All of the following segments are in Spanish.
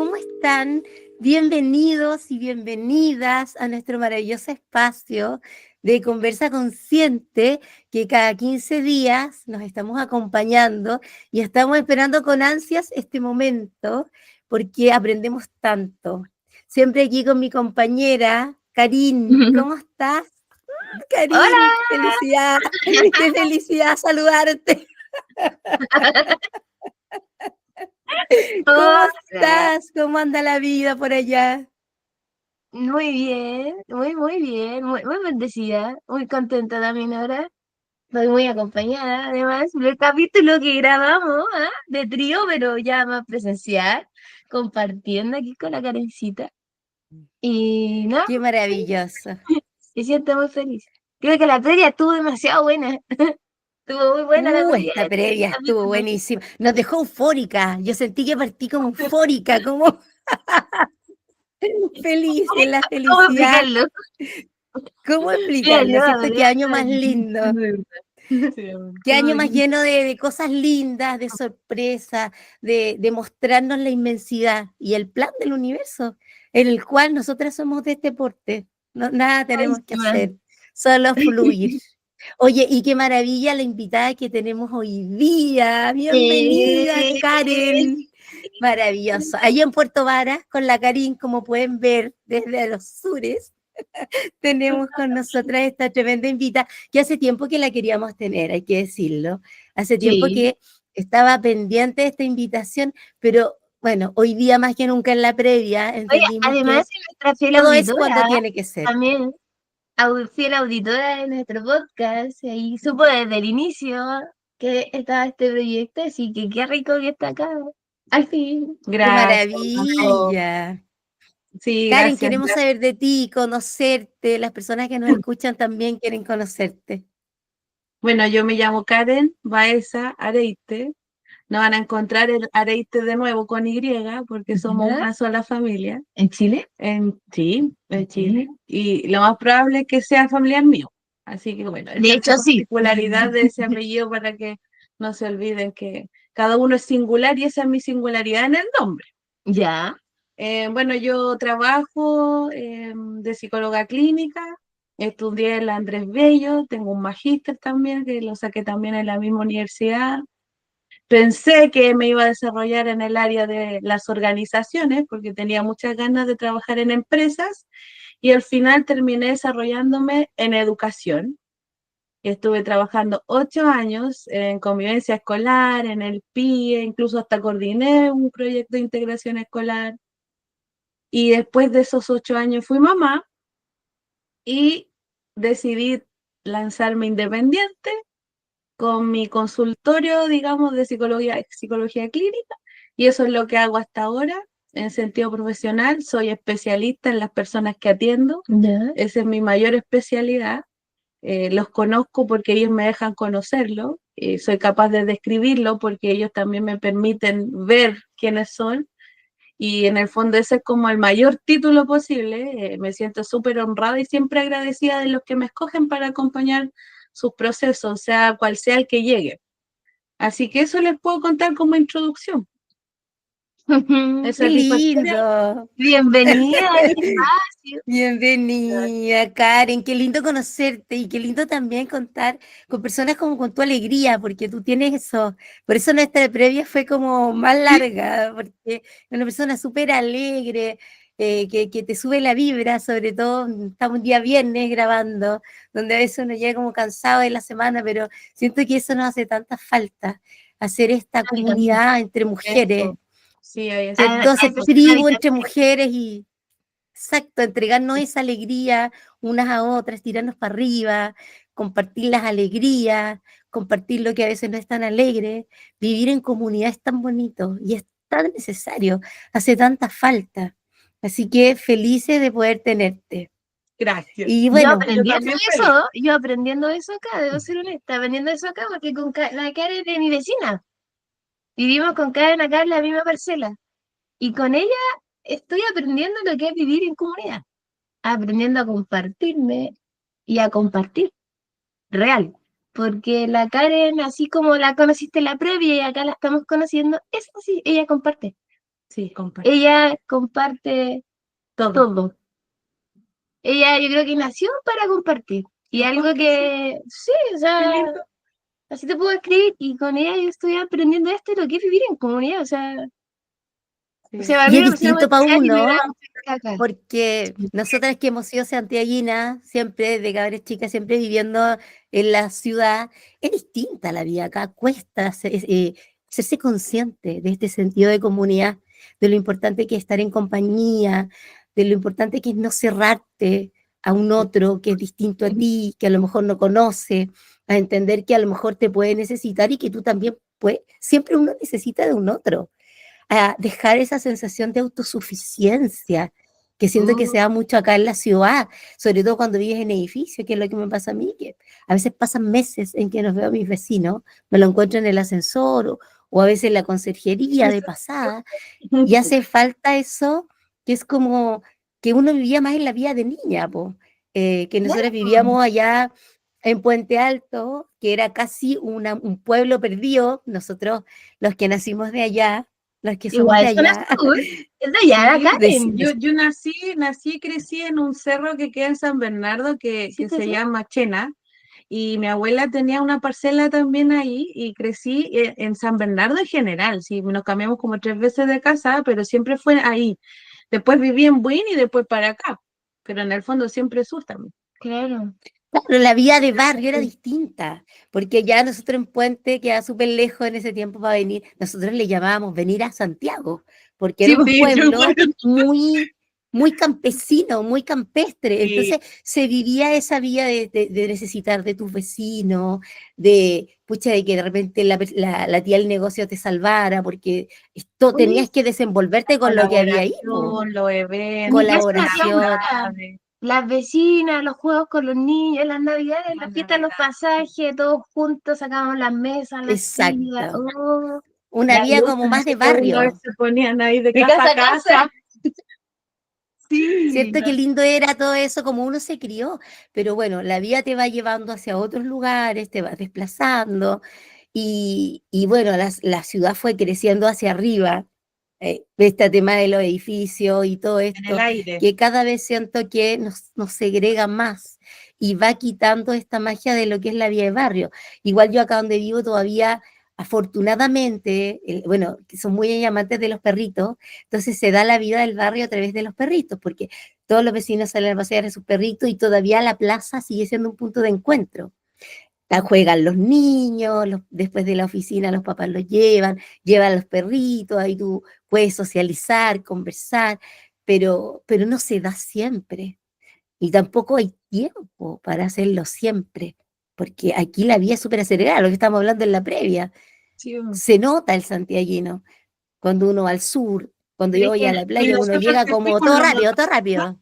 ¿cómo están? Bienvenidos y bienvenidas a nuestro maravilloso espacio de Conversa Consciente, que cada 15 días nos estamos acompañando y estamos esperando con ansias este momento porque aprendemos tanto. Siempre aquí con mi compañera, Karin. ¿Cómo estás? Karin, Hola. qué felicidad, qué felicidad saludarte. ¿Cómo Hola. estás? ¿Cómo anda la vida por allá? Muy bien, muy bien, muy bendecida, muy contenta también ahora. Estoy muy acompañada, además, del capítulo que grabamos, de trío, pero ya más presencial, compartiendo aquí con la Karencita. Y no, Qué maravilloso. me siento muy feliz. Creo que la previa estuvo demasiado buena. Estuvo muy buena la previa Esta de este previa estuvo capítulo. buenísima. Nos dejó eufórica. Yo sentí que partí como eufórica, como feliz en la ¿Cómo felicidad. explicarlo? ¿Cómo Mira, explicarlo? yo, ¿Cierto? Qué año más lindo. Sí, Qué año estuvo más bien. lleno de cosas lindas, de sorpresa, de mostrarnos la inmensidad y el plan del universo, en el cual nosotras somos de este porte. No, nada Ay, tenemos que sí, man. hacer, solo fluir. Oye, y qué maravilla la invitada que tenemos hoy día. Bienvenida, Eh, Karen. Maravilloso. Ahí en Puerto Varas, con la Karin, como pueden ver desde los sures, tenemos con nosotras esta tremenda invitada, que hace tiempo que la queríamos tener, hay que decirlo. Hace tiempo sí. que estaba pendiente de esta invitación, pero bueno, hoy día más que nunca en la previa Oye, entendimos además que es nuestra fiel todo es cuando auditora, tiene que ser. también, fiel auditora de nuestro podcast, y supo desde el inicio que estaba este proyecto, así que qué rico que está acá. Al fin. ¡Qué Gracias, Majo. maravilla! Sí, Karen, gracias, queremos gracias. saber de ti, conocerte, las personas que nos escuchan también quieren conocerte. Bueno, yo me llamo Karen Baeza Areite. No van a encontrar el Areite de nuevo con Y, porque somos ¿Ya? una sola familia. ¿En Chile? Sí, en Chile. Y lo más probable es que sea familiar mío. Así que bueno, De esa es la hecho, sí. particularidad de ese apellido para que no se olviden que cada uno es singular y esa es mi singularidad en el nombre. Ya. Bueno, yo trabajo de psicóloga clínica, estudié en la Andrés Bello, tengo un magíster también, que lo saqué también en la misma universidad. Pensé que me iba a desarrollar en el área de las organizaciones, porque tenía muchas ganas de trabajar en empresas, y al final terminé desarrollándome en educación. Estuve trabajando 8 años en convivencia escolar, en el PIE, incluso hasta coordiné un proyecto de integración escolar. Y después de esos 8 años fui mamá y decidí lanzarme independiente con mi consultorio, digamos, de psicología clínica. Y eso es lo que hago hasta ahora. En sentido profesional, soy especialista en las personas que atiendo. Ya. Esa es mi mayor especialidad. Los conozco porque ellos me dejan conocerlo. Soy capaz de describirlo porque ellos también me permiten ver quiénes son. Y en el fondo ese es como el mayor título posible. Me siento súper honrada y siempre agradecida de los que me escogen para acompañar sus procesos, sea cual sea el que llegue. Así que eso les puedo contar como introducción. ¡Qué Esa es mi historia. lindo! Bienvenida al espacio. Bienvenida, Karen. Qué lindo conocerte y qué lindo también contar con personas como con tu alegría, porque tú tienes eso. Por eso nuestra previa fue como más larga, porque es una persona súper alegre, que te sube la vibra, sobre todo estamos un día viernes grabando, donde a veces uno llega como cansado de la semana, pero siento que eso nos hace tanta falta, hacer esta A mí también. comunidad entre mujeres, Eso. Sí, hay esa ¿cierto? A Hacer eso conexión. es una tribu entre habitación. mujeres y exacto, entregarnos esa alegría unas a otras, tirarnos para arriba, compartir las alegrías, compartir lo que a veces no es tan alegre, vivir en comunidad es tan bonito y es tan necesario, hace tanta falta. Así que felices de poder tenerte. Gracias. Y Yo bueno, Yo aprendiendo también feliz. eso, yo aprendiendo eso acá, debo ser honesta, aprendiendo eso acá porque con la Karen es de mi vecina. Vivimos con Karen acá en la misma parcela. Y con ella estoy aprendiendo lo que es vivir en comunidad. Aprendiendo a compartirme y a compartir real. Porque la Karen, así como la conociste en la previa y acá la estamos conociendo, es así, ella comparte. Sí, comparto. Ella comparte Todo. todo. Ella yo creo que nació para compartir. Y Yo algo creo que que, sí, o Qué sea, lindo. así te puedo escribir. Y con ella yo estoy aprendiendo esto y lo que es vivir en comunidad. Sí. Para Y mí es una persona muy distinto para especial y me da uno, mucha caca. porque nosotras que hemos sido santiaguinas, siempre de cabras chicas, siempre viviendo en la ciudad, es distinta la vida acá, cuesta hacerse consciente de este sentido de comunidad, de lo importante que es estar en compañía, de lo importante que es no cerrarte a un otro que es distinto a ti, que a lo mejor no conoce, a entender que a lo mejor te puede necesitar y que tú también puedes, siempre uno necesita de un otro, a dejar esa sensación de autosuficiencia, que siento que se da mucho acá en la ciudad, sobre todo cuando vives en edificios, que es lo que me pasa a mí, que a veces pasan meses en que nos veo a mis vecinos, me lo encuentro en el ascensor o a veces en la conserjería de pasada, y hace falta eso, que es como que uno vivía más en la vida de niña, po, que nosotros vivíamos allá en Puente Alto, que era casi un pueblo perdido, nosotros los que nacimos de allá, los que somos de Igual zona allá, sur. Es de allá, Sí, la Karen. yo nací y crecí en un cerro que queda en San Bernardo que ¿Hiciste se eso? llama Chena. Y mi abuela tenía una parcela también ahí y crecí en San Bernardo en general. Sí, nos cambiamos como 3 veces de casa, pero siempre fue ahí. Después viví en Buin y después para acá. Pero en el fondo siempre sur también. Claro. claro, la vida de barrio era distinta, porque ya nosotros en Puente queda súper lejos en ese tiempo para venir, nosotros le llamábamos venir a Santiago, porque Sí, era un sí, yo igual. pueblo muy campesino, muy campestre, Sí, entonces se vivía esa vida de necesitar de tus vecinos, de, pucha, de que de repente la tía del negocio te salvara, porque esto, Oye, tenías que desenvolverte con lo que había ahí, po. colaboración, los en mi eventos, casa las hacíamos Colaboración, actividades. las vecinas, los juegos con los niños, las navidades, las fiestas, los pasajes, todos juntos sacábamos las mesas, las sillas. exacto. Oh, Una las vida como luces más de Que uno barrio. se ponían ahí de de casa casa a a casa. casa. Sí, ¿Cierto? Qué lindo era todo eso, como uno se crió, pero bueno, la vida te va llevando hacia otros lugares, te vas desplazando y bueno, la ciudad fue creciendo hacia arriba, este tema de los edificios y todo en el esto, aire. que cada vez siento que nos segrega más y va quitando esta magia de lo que es la vida de barrio. Igual yo acá donde vivo todavía, afortunadamente, bueno, que son muy amantes de los perritos, entonces se da la vida del barrio a través de los perritos, porque todos los vecinos salen a pasear a sus perritos y todavía la plaza sigue siendo un punto de encuentro. Juegan los niños, después de la oficina los papás los llevan los perritos, ahí tú puedes socializar, conversar, pero no se da siempre. Y tampoco hay tiempo para hacerlo siempre, porque aquí la vida es súper acelerada, lo que estamos hablando en la previa. Sí, Se nota el santiaguino cuando uno va al sur, cuando yo Es voy que a la y playa, uno nosotros llega que como fuimos todo lo rápido, todo notamos, rápido.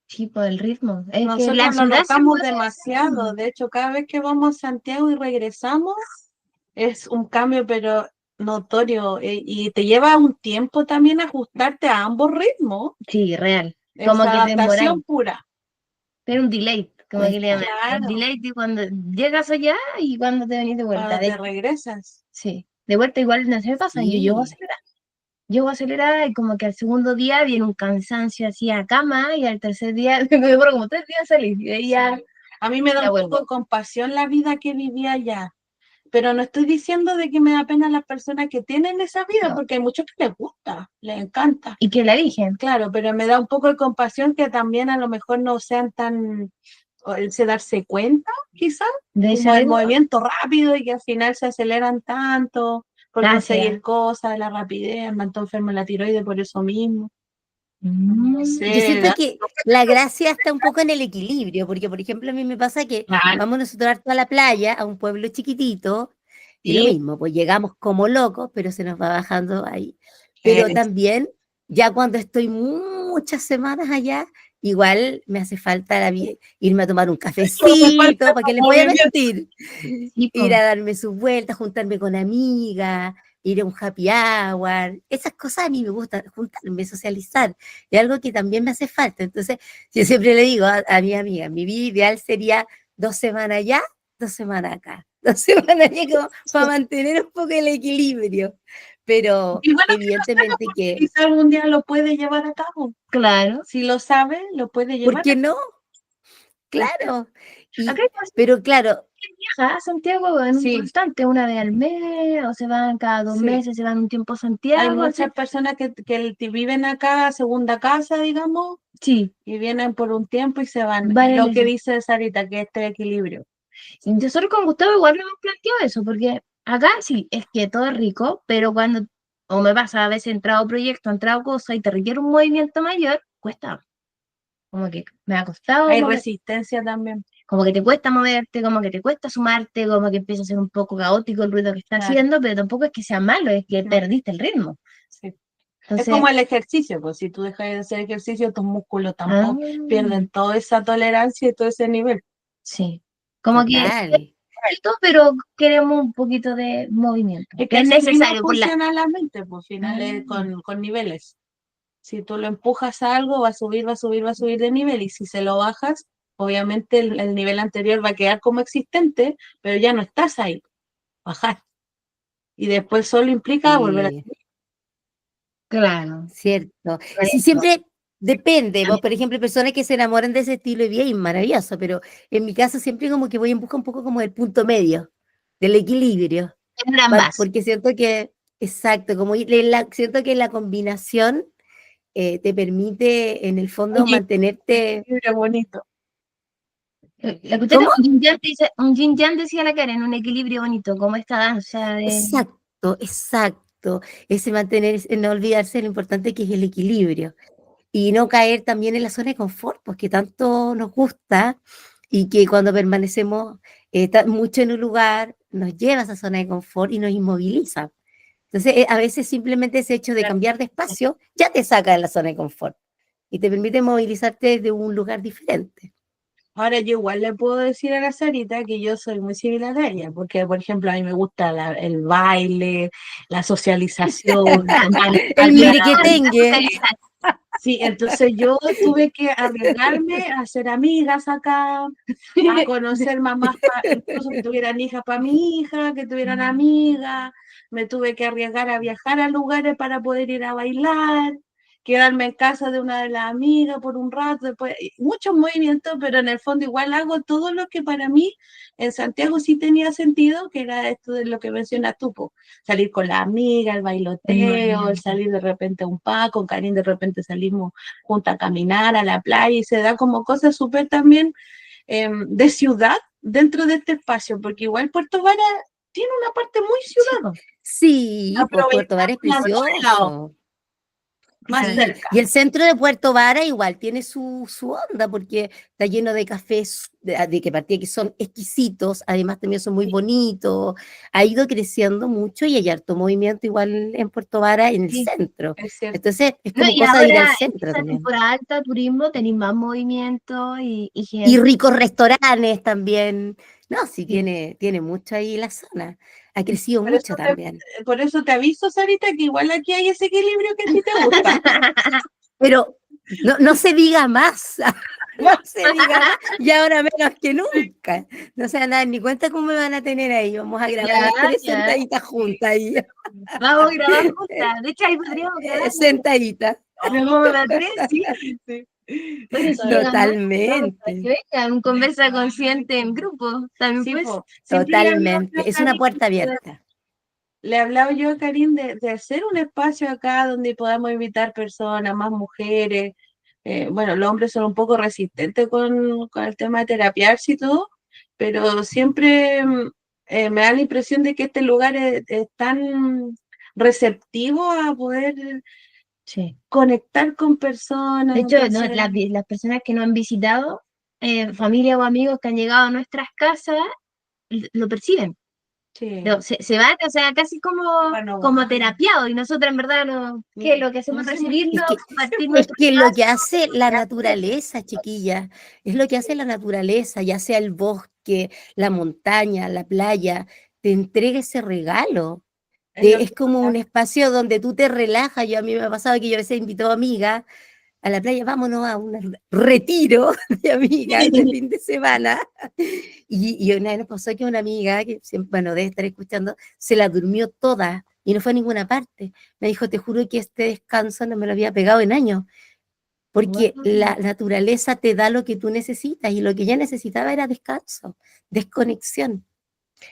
sí, por el ritmo. Es que la nosotros lo ciudad se notamos mueve a ese demasiado. ritmo. De hecho, cada vez que vamos a Santiago y regresamos, es un cambio, pero notorio. Y te lleva un tiempo también ajustarte a ambos ritmos. Sí, real. Es Como que te demoráis. adaptación pura. Pero un delay, como que le llaman. Cuesta. El Claro, delay de cuando llegas allá y cuando te venís de vuelta. cuando te regresas. Sí. De vuelta igual no se me pasa, yo llego Sí. acelerada. Llego acelerada y como que al segundo día viene un cansancio así a cama y al tercer día me demoro como 3 días salir y de ahí ya, Sí. A mí me da ya un poco vuelvo. de compasión la vida que vivía allá. Pero no estoy diciendo de que me da pena las personas que tienen esa vida, No. porque hay muchos que les gusta, les encanta. Y que la eligen. Claro, pero me da un poco de compasión que también a lo mejor no sean tan, o el se darse cuenta, quizás, De ese como el ritmo. movimiento rápido y que al final se aceleran tanto por conseguir Gracias. cosas, la rapidez, me está enfermo la tiroides por eso mismo. No Yo sé, siento que la gracia está un poco en el equilibrio, porque por ejemplo a mí me pasa que claro, vamos nosotros harto a la playa, a un pueblo chiquitito, y lo sí, mismo, pues llegamos como locos, pero se nos va bajando ahí. Pero también, ya cuando estoy muchas semanas allá, igual me hace falta irme a tomar un me falta cafecito, ¿para qué les voy a movimiento. mentir? Sí, Ir po. a darme sus vueltas, juntarme con amigas, ir a un happy hour, esas cosas a mí me gustan, juntarme, socializar, es algo que también me hace falta. Entonces, yo siempre le digo a mi amiga, mi vida ideal sería 2 semanas allá, 2 semanas acá, 2 semanas allá como para mantener un poco el equilibrio. pero Y bueno, evidentemente que, quizá algún día lo puede llevar a cabo. Claro. Si lo sabe, lo puede ¿por llevar qué a no? cabo. Claro. Acá Y, hay personas pero claro, que viajan a Santiago en un Sí. constante, una vez al mes, o se van cada 2 Sí. meses, se van un tiempo a Hay Santiago. muchas personas que viven acá, segunda casa, digamos, Sí, y vienen por un tiempo y se van. van Es en lo que eso. dice Sarita, que este equilibrio. Y nosotros con Gustavo igual lo hemos planteado eso, porque acá sí, es que todo es rico, pero cuando, o me pasa, a veces he entrado proyecto, he entrado cosas y te requiere un movimiento mayor, cuesta. Como que me ha costado Hay mover, resistencia también. como que te cuesta moverte, como que te cuesta sumarte, como que empieza a ser un poco caótico el ruido que está Claro. haciendo, pero tampoco es que sea malo, es que No. perdiste el ritmo. Sí. Es Entonces, como el ejercicio, pues si tú dejas de hacer ejercicio, tus músculos tampoco ah, pierden toda esa tolerancia y todo ese nivel. sí. Como que total. alto, pero queremos un poquito de movimiento, Es que que es así mismo necesario por la... funciona la mente, pues finales con niveles. Si tú lo empujas a algo, va a subir, va a subir, va a subir de nivel, y si se lo bajas, obviamente el nivel anterior va a quedar como existente, pero ya no estás ahí, bajar. Y después solo implica volver a... Sí, Claro. cierto. Por Sí, eso. siempre depende. Vos, por ejemplo, hay personas que se enamoran de ese estilo y bien, maravilloso, pero en mi caso siempre como que voy en busca un poco como del punto medio, del equilibrio, Entre ambas. porque siento que, exacto, como siento que la combinación te permite en el fondo Oye, mantenerte. qué bonito. La cuestión es ¿Cómo? un yin yang decía la Karen, un equilibrio bonito, como esta danza de... Exacto, exacto. Ese mantener, no olvidarse lo importante que es el equilibrio. Y no caer también en la zona de confort, pues que tanto nos gusta y que cuando permanecemos mucho en un lugar nos lleva a esa zona de confort y nos inmoviliza. Entonces, a veces simplemente ese hecho de Claro. cambiar de espacio ya te saca de la zona de confort y te permite movilizarte desde un lugar diferente. Ahora yo igual le puedo decir a la Sarita que yo soy muy similar a ella, porque por ejemplo a mí me gusta el baile, la socialización, El Admiradores, merequetengue. Sí, entonces yo tuve que arriesgarme a hacer amigas acá, a conocer mamás, incluso que tuvieran hijas para mi hija, que tuvieran amigas, me tuve que arriesgar a viajar a lugares para poder ir a bailar, quedarme en casa de una de las amigas por un rato, después, muchos movimientos, pero en el fondo igual hago todo lo que para mí en Santiago sí tenía sentido, que era esto de lo que mencionas tú, po, salir con la amiga, el bailoteo, el salir de repente a un pa, con Karin de repente salimos juntas a caminar a la playa y se da como cosas súper también de ciudad dentro de este espacio, porque igual Puerto Vara tiene una parte muy ciudad, Sí, pues Puerto Vara es aprovechándola de todos lados, precioso. más Sí, cerca. y el centro de Puerto Vara igual tiene su onda, porque está lleno de cafés, de que partía que son exquisitos, además también son muy bonitos, ha ido creciendo mucho y hay harto movimiento igual en Puerto Vara, en el Sí, centro. Es cierto. Entonces, es no, como y cosa de ir al ahora centro esta también. temporada alta, turismo, tenéis más movimiento y Y gente. ricos restaurantes también. No, sí, Sí. tiene mucho ahí la zona. Ha crecido Por eso mucho también. por eso te aviso, Sarita, que igual aquí hay ese equilibrio que a ti te gusta. Pero no se diga más, no se diga más, y ahora menos que nunca. No se van a dar ni cuenta cómo me van a tener ahí. Vamos a grabar Ya, las tres ya. sentaditas juntas ahí. Vamos a grabar juntas. De hecho, ahí podríamos grabar. Sentaditas, Como las tres, sí. Sí. Por eso, para totalmente, que vengan, conversa consciente en grupo. También Sí, pues, po. Siempre le he hablado yo totalmente. a Es una Karin, puerta abierta. le he hablado yo a Karin de hacer un espacio acá donde podamos invitar personas, más mujeres. Bueno, los hombres son un poco resistentes con el tema de terapiarse y todo, pero siempre me da la impresión de que este lugar es tan receptivo a poder sí. conectar con personas. De hecho, no, Entonces, las personas que nos han visitado, familia o amigos que han llegado a nuestras casas, lo perciben. sí, Se van, o sea, casi bueno, como terapiado, y nosotros en verdad ¿qué es lo que hacemos? no sé, Recibirlo, compartir Es nuestro que lo que espacio. hace la naturaleza, chiquilla, es lo que hace la naturaleza, ya sea el bosque, la montaña, la playa, te entrega ese regalo. es lo Es que como un espacio donde tú te relajas. A mí me ha pasado que yo a veces invito a amigas a la playa, vámonos a un retiro de amigas de fin de semana. Y una vez nos pasó que una amiga, que siempre, bueno, debe estar escuchando, se la durmió toda. y no fue a ninguna parte. Me dijo, te juro que este descanso no me lo había pegado en años, porque la naturaleza te da lo que tú necesitas y lo que ella necesitaba era descanso, desconexión.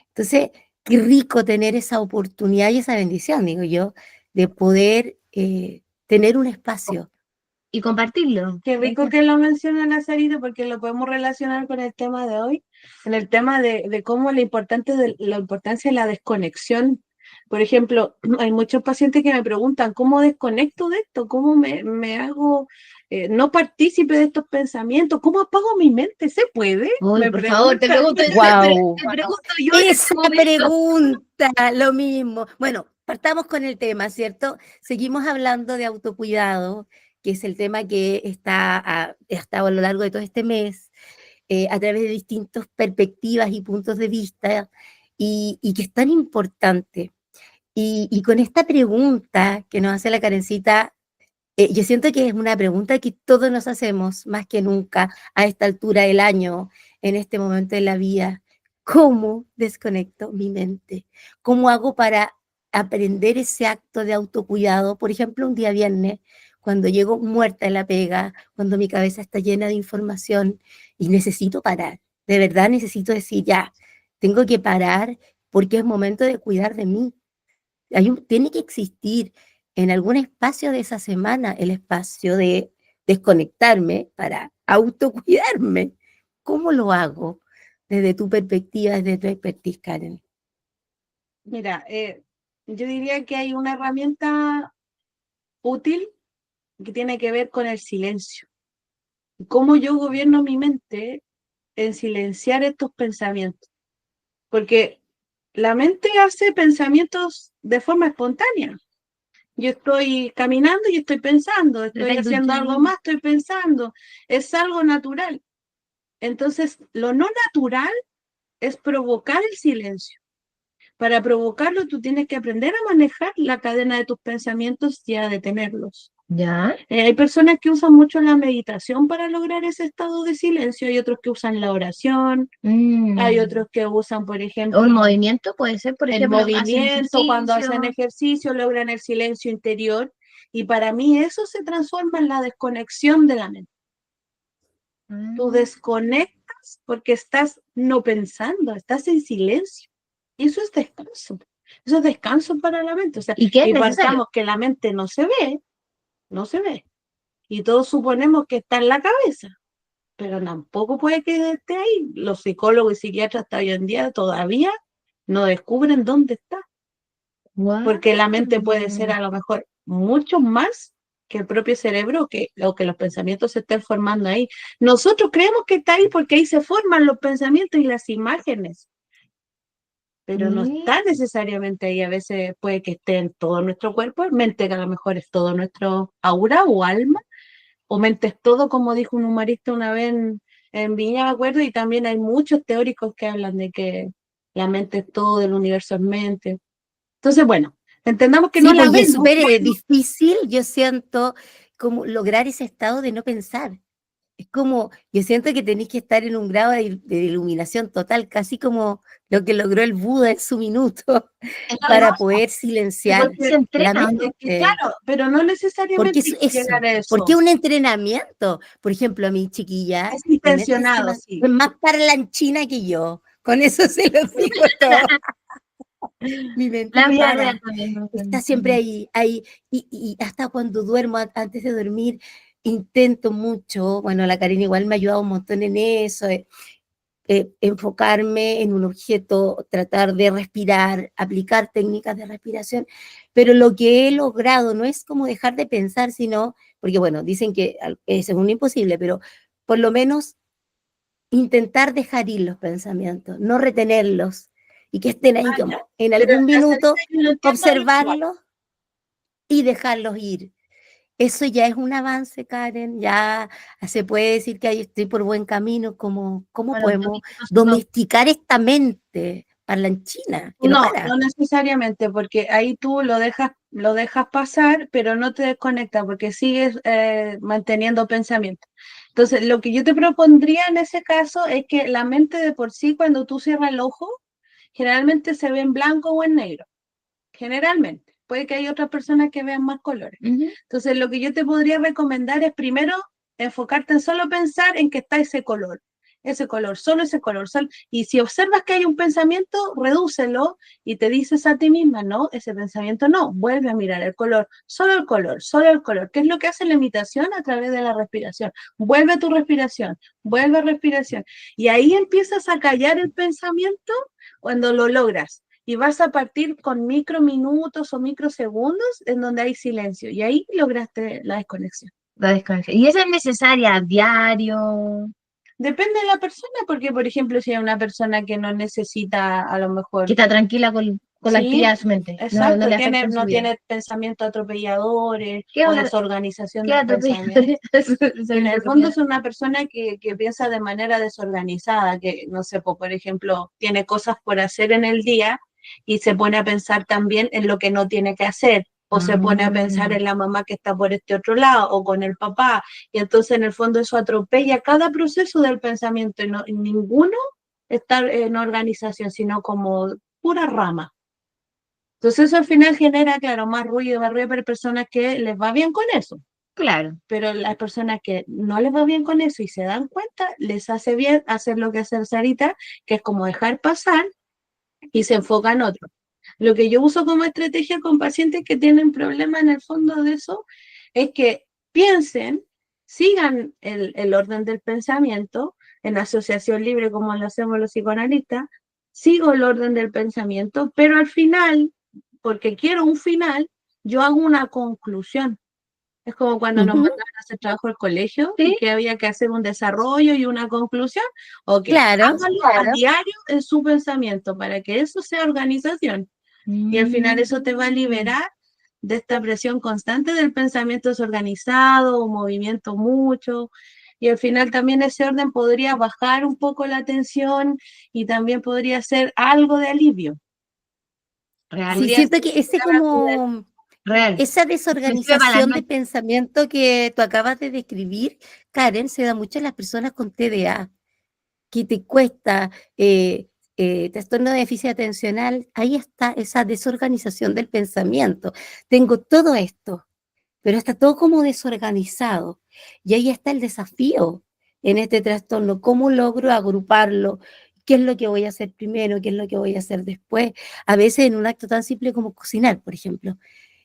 Entonces, qué rico tener esa oportunidad y esa bendición, digo yo, de poder tener un espacio. Y compartirlo. Qué rico que lo menciona Nazarito, porque lo podemos relacionar con el tema de hoy, en el tema de cómo la importancia de la desconexión. Por ejemplo, hay muchos pacientes que me preguntan, ¿cómo desconecto de esto? ¿Cómo me hago no partícipe de estos pensamientos? ¿Cómo apago mi mente? ¿Se puede? Uy, Me por favor, te preguntan. pregunto, Wow. te pregunto yo en Esa este momento. pregunta, lo mismo. Bueno, partamos con el tema, ¿cierto? Seguimos hablando de autocuidado, que es el tema que ha estado a lo largo de todo este mes, a través de distintas perspectivas y puntos de vista, y que es tan importante. Y con esta pregunta que nos hace la Karencita, yo siento que es una pregunta que todos nos hacemos más que nunca a esta altura del año, en este momento de la vida. ¿Cómo desconecto mi mente? ¿Cómo hago para aprender ese acto de autocuidado? Por ejemplo, un día viernes, cuando llego muerta en la pega, cuando mi cabeza está llena de información y necesito parar. De verdad necesito decir, ya, tengo que parar porque es momento de cuidar de mí. Tiene que existir en algún espacio de esa semana el espacio de desconectarme para autocuidarme. ¿Cómo lo hago desde tu perspectiva, desde tu expertise, Karen? Mira, yo diría que hay una herramienta útil que tiene que ver con el silencio. ¿Cómo yo gobierno mi mente en silenciar estos pensamientos? Porque la mente hace pensamientos de forma espontánea. Yo estoy caminando y estoy pensando, estoy haciendo algo más, estoy pensando, es algo natural. Entonces, lo no natural es provocar el silencio. Para provocarlo, tú tienes que aprender a manejar la cadena de tus pensamientos y a detenerlos. Ya. Hay personas que usan mucho la meditación para lograr ese estado de silencio, hay otros que usan la oración, hay otros que usan, por ejemplo, O el movimiento puede ser, por el ejemplo, movimiento, cuando hacen ejercicio, logran el silencio interior, y para mí eso se transforma en la desconexión de la mente. Tú desconectas porque estás no pensando, estás en silencio. Y eso es descanso. Eso es descanso para la mente. O sea, ¿Y qué es y necesario? partamos que la mente no se ve, no se ve. Y todos suponemos que está en la cabeza, pero tampoco puede que esté ahí. Los psicólogos y psiquiatras hasta hoy en día todavía no descubren dónde está, porque la mente puede ser a lo mejor mucho más que el propio cerebro, o que los pensamientos se estén formando ahí. Nosotros creemos que está ahí porque ahí se forman los pensamientos y las imágenes, pero no está necesariamente ahí. A veces puede que esté en todo nuestro cuerpo, mente que a lo mejor es todo nuestro aura o alma, o mente es todo, como dijo un humorista una vez en Viña, me acuerdo, y también hay muchos teóricos que hablan de que la mente es todo, el universo es mente. Entonces, bueno, entendamos que Sí, no la pues y es vemos. súper difícil, yo siento, como lograr ese estado de no pensar. Es como, yo siento que tenéis que estar en un grado de iluminación total, casi como lo que logró el Buda en su minuto, para poder silenciar Porque se entrena, la ¿no? mente. claro, pero no necesariamente Porque hay es que llegar eso, a eso. porque es un entrenamiento. Por ejemplo, a mi chiquilla, Es intencionado, sí. es más parlanchina que yo. Con eso se lo digo todo. Mi mente La no vida para, real también. ¿No? está siempre ahí. Y hasta cuando duermo, antes de dormir, intento mucho. Bueno, la Karina igual me ha ayudado un montón en eso. Enfocarme en un objeto, tratar de respirar, aplicar técnicas de respiración, pero lo que he logrado no es como dejar de pensar, sino, porque bueno, dicen que es un imposible, pero por lo menos intentar dejar ir los pensamientos, no retenerlos, y que estén ahí como en Pero algún minuto, yo no entiendo el ritual. observarlos y dejarlos ir. Eso ya es un avance, Karen, ya se puede decir que ahí estoy por buen camino, como cómo Bueno, podemos domesticar esta mente parlanchina, que no No, para. no necesariamente, porque ahí tú lo dejas pasar, pero no te desconectas, porque sigues manteniendo pensamiento. Entonces, lo que yo te propondría en ese caso es que la mente de por sí, cuando tú cierras el ojo, generalmente se ve en blanco o en negro. generalmente. Puede que haya otras personas que vean más colores. Ujú. Entonces, lo que yo te podría recomendar es primero enfocarte en solo pensar en que está ese color, solo ese color. Y si observas que hay un pensamiento, redúcelo y te dices a ti misma, no, ese pensamiento no, vuelve a mirar el color, solo el color, solo el color. ¿Qué es lo que hace la imitación? A través de la respiración. Vuelve a tu respiración, vuelve a respiración. Y ahí empiezas a callar el pensamiento cuando lo logras. Y vas a partir con microminutos o microsegundos en donde hay silencio. Y ahí lograste la desconexión. La desconexión. ¿Y esa es necesaria a diario? Depende de la persona, porque por ejemplo, si hay una persona que no necesita a lo Que mejor, está tranquila con la sí, actividad de su mente. No, no exacto, le afecta en su no vida. tiene pensamientos atropelladores ¿Qué o una, desorganización qué del atropella? pensamiento. En el fondo Atropella. es una persona que piensa de manera desorganizada, que no sé, por ejemplo, tiene cosas por hacer en el día y se pone a pensar también en lo que no tiene que hacer. O se pone a pensar en la mamá que está por este otro lado, o con el papá, y entonces en el fondo eso atropella cada proceso del pensamiento, y ninguno está en organización, sino como pura rama. Entonces eso al final genera, claro, más ruido para personas que les va bien con eso, Claro. pero las personas que no les va bien con eso y se dan cuenta, les hace bien hacer lo que hace Sarita, que es como dejar pasar y se enfoca en otro. Lo que yo uso como estrategia con pacientes que tienen problemas en el fondo de eso es que piensen, sigan el orden del pensamiento en asociación libre como lo hacemos los psicoanalistas, sigo el orden del pensamiento, pero al final, porque quiero un final, yo hago una conclusión. Es como cuando nos Ujú, mandaban a hacer trabajo al colegio y ¿Sí? que había que hacer un desarrollo y una conclusión. Ok, claro. hágalo a diario en su pensamiento para que eso sea organización. Y al final eso te va a liberar de esta presión constante del pensamiento desorganizado o movimiento mucho. Y al final también ese orden podría bajar un poco la tensión y también podría ser algo de alivio. Real. Sí, Podría siento ser que ese algo de como Real. esa Me sirve para las desorganización de noches. pensamiento que tú acabas de describir, Karen, se da mucho en las personas con TDA, que te cuesta trastorno de déficit atencional. Ahí está esa desorganización del pensamiento. Tengo todo esto, pero está todo como desorganizado. Y ahí está el desafío en este trastorno, cómo logro agruparlo, qué es lo que voy a hacer primero, qué es lo que voy a hacer después. A veces en un acto tan simple como cocinar, por ejemplo,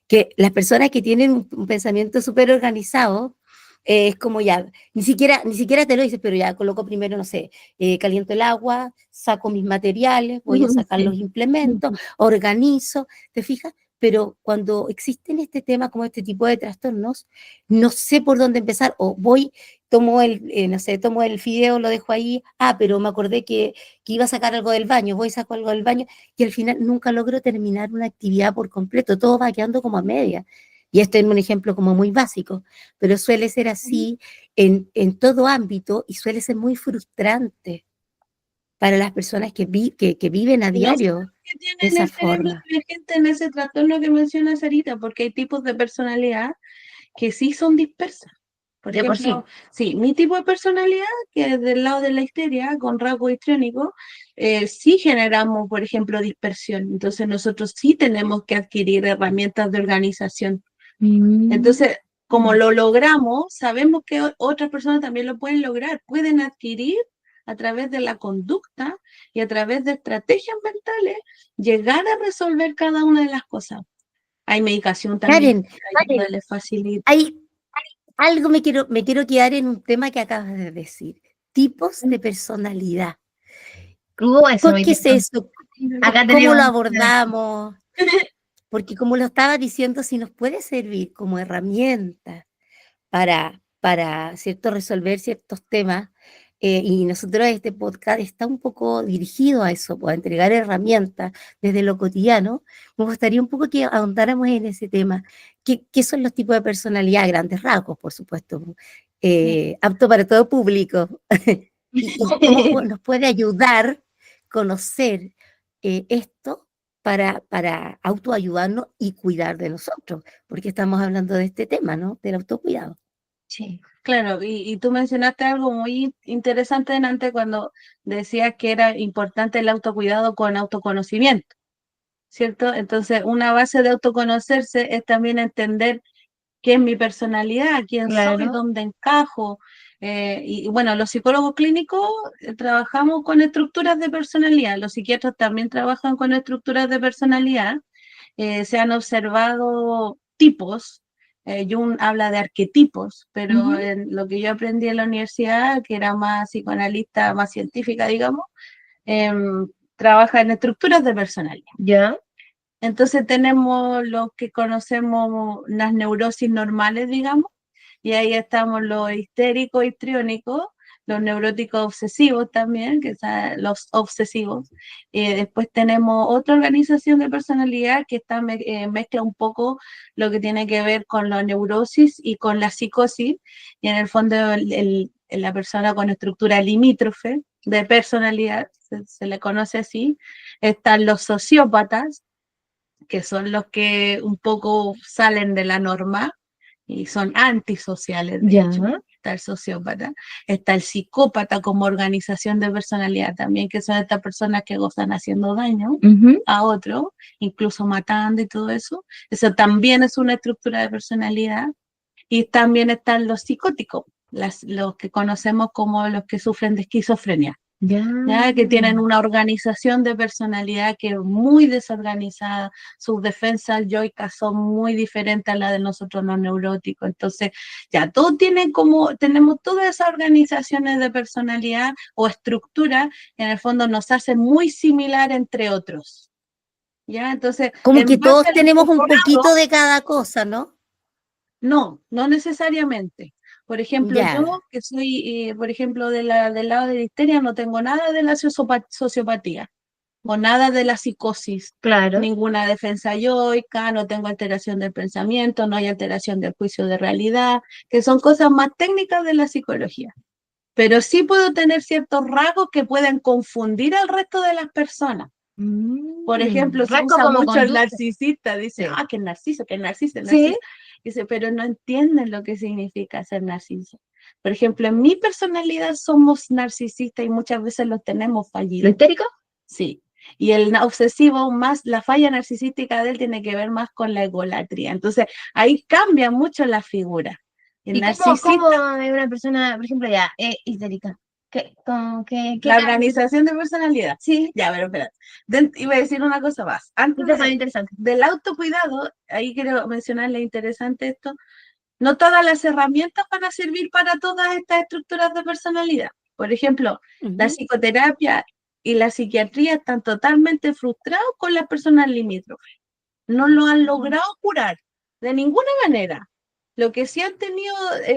que las personas que tienen un pensamiento súper organizado, es como ya, ni siquiera te lo dices, pero ya coloco primero, no sé, caliento el agua, saco mis materiales, voy a sacar los Sí. implementos, organizo, ¿te fijas? Pero cuando existen este tema como este tipo de trastornos, no sé por dónde empezar, o voy, no sé, tomo el fideo, lo dejo ahí, pero me acordé que iba a sacar algo del baño, voy y saco algo del baño, y al final nunca logro terminar una actividad por completo, todo va quedando como a media. Y este es un ejemplo como muy básico, pero suele ser así en todo ámbito y suele ser muy frustrante para las personas que viven a Y no diario que de tienen esa el cerebro forma. divergente en ese trastorno que menciona Sarita, porque hay tipos de personalidad que sí son dispersas. Por De por sí. ejemplo, sí, mi tipo de personalidad, que es del lado de la histeria, con rasgo histriónico, sí generamos, por ejemplo, dispersión. Entonces nosotros sí tenemos que adquirir herramientas de organización. Entonces, como lo logramos, sabemos que otras personas también lo pueden lograr, pueden adquirir a través de la conducta y a través de estrategias mentales, llegar a resolver cada una de las cosas. Hay medicación también Karen, que les facilita. hay algo me quiero quedar en un tema que acabas de decir, tipos de personalidad. Eso me ¿Qué es dijeron. eso? Acá ¿Cómo lo tenemos. abordamos? Porque como lo estaba diciendo, si nos puede servir como herramienta para ¿cierto? Resolver ciertos temas, y nosotros este podcast está un poco dirigido a eso, pues, a entregar herramientas desde lo cotidiano. Me gustaría un poco que ahondáramos en ese tema. ¿Qué son los tipos de personalidad? Grandes rasgos, por supuesto, apto para todo público. Y cómo nos puede ayudar conocer esto para autoayudarnos y cuidar de nosotros, porque estamos hablando de este tema, ¿no? Del autocuidado. Sí. Claro, y tú mencionaste algo muy interesante antes cuando decías que era importante el autocuidado con autoconocimiento. ¿cierto? Entonces, una base de autoconocerse es también entender qué es mi personalidad, quién soy, Claro. dónde encajo. Y bueno, los psicólogos clínicos trabajamos con estructuras de personalidad, los psiquiatras también trabajan con estructuras de personalidad. Se han observado tipos, Jung habla de arquetipos, pero Ujú. en lo que yo aprendí en la universidad, que era más psicoanalista, más científica, digamos, trabaja en estructuras de personalidad. Ya. Entonces tenemos lo que conocemos las neurosis normales, digamos, y ahí estamos los histéricos, histriónicos, los neuróticos obsesivos también, que son los obsesivos. Después tenemos otra organización de personalidad que mezcla un poco lo que tiene que ver con la neurosis y con la psicosis, y en el fondo la persona con estructura limítrofe de personalidad, se le conoce así. Están los sociópatas, que son los que un poco salen de la norma y son antisociales, de Ya. hecho. Está el sociópata, está el psicópata como organización de personalidad también, que son estas personas que gozan haciendo daño Ujú. a otro, incluso matando y todo eso. Eso también es una estructura de personalidad. Y también están los psicóticos, los que conocemos como los que sufren de esquizofrenia. Ya. ¿Ya? Que tienen una organización de personalidad que es muy desorganizada, sus defensas yoicas son muy diferentes a las de nosotros los neuróticos, entonces ya todos tenemos todas esas organizaciones de personalidad o estructura, en el fondo nos hacen muy similar entre otros, ¿ya? Entonces, Como en que base todos a los tenemos un postulados, poquito de cada cosa, ¿no? no necesariamente. Por ejemplo, Ya. yo que soy, por ejemplo, del lado de la histeria, no tengo nada de la sociopatía o nada de la psicosis, Claro. ninguna defensa yoica, no tengo alteración del pensamiento, no hay alteración del juicio de realidad, que son cosas más técnicas de la psicología. Pero sí puedo tener ciertos rasgos que pueden confundir al resto de las personas. Por ejemplo, se Rasgo usa como mucho el conducta. narcisista, dice, Sí. que el narciso, que el narciso, el Sí. narciso. Dice, pero no entienden lo que significa ser narciso. Por ejemplo, en mi personalidad somos narcisistas y muchas veces los tenemos ¿Lo fallidos. histérico? Sí. Y el obsesivo, más la falla narcisística de él tiene que ver más con la egolatría. Entonces, ahí cambia mucho la figura. El ¿Y cómo narcisista, es una persona, por ejemplo, ya, histérica? ¿Qué la cambia? organización de personalidad. Sí, Ya, pero espérate. Iba a decir una cosa más. Antes eso es interesante. del autocuidado, ahí quiero mencionarle interesante esto. No todas las herramientas van a servir para todas estas estructuras de personalidad. Por ejemplo, la Ujú. psicoterapia y la psiquiatría están totalmente frustrados con las personas limítrofes. No lo han logrado curar de ninguna manera. Lo que sí han tenido,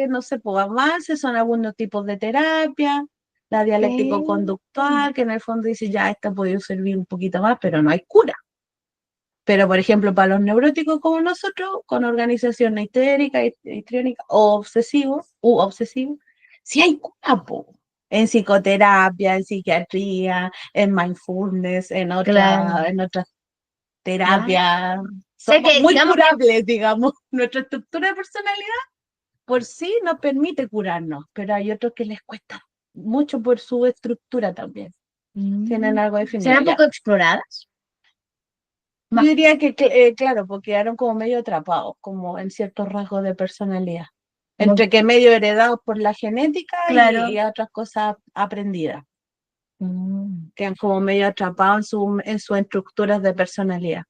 no sé, pues avances son algunos tipos de terapia, la dialéctico-conductual, que en el fondo dice, ya, esta puede servir un poquito más, pero no hay cura. Pero, por ejemplo, para los neuróticos como nosotros, con organización histérica, histriónica o obsesivo, sí hay cura, po. En psicoterapia, en psiquiatría, en mindfulness, Claro. en otras Wow. terapias. O sea Somos que, muy digamos, curables, digamos. Nuestra estructura de personalidad por sí nos permite curarnos, pero hay otros que les cuesta mucho por su estructura también. Tienen algo definido, ¿serán ya. poco exploradas? Yo Más, diría que, claro, porque quedaron como medio atrapados, como en ciertos rasgos de personalidad. como, Entre que medio heredados por la genética y claro. otras cosas aprendidas. Mm. Quedan como medio atrapados en sus estructuras de personalidad.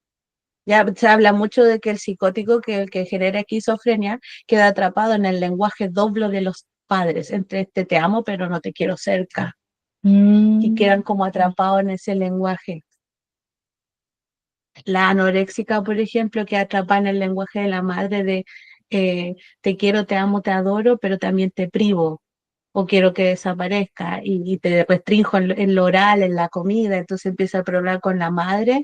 Ya se habla mucho de que el psicótico, que el que genera esquizofrenia, queda atrapado en el lenguaje doble de los padres, entre este te amo pero no te quiero cerca, y quedan como atrapados en ese lenguaje. La anoréxica, por ejemplo, que atrapa en el lenguaje de la madre de te quiero, te amo, te adoro, pero también te privo o quiero que desaparezca y te restrinjo en lo oral, en la comida, entonces empieza a problemar con la madre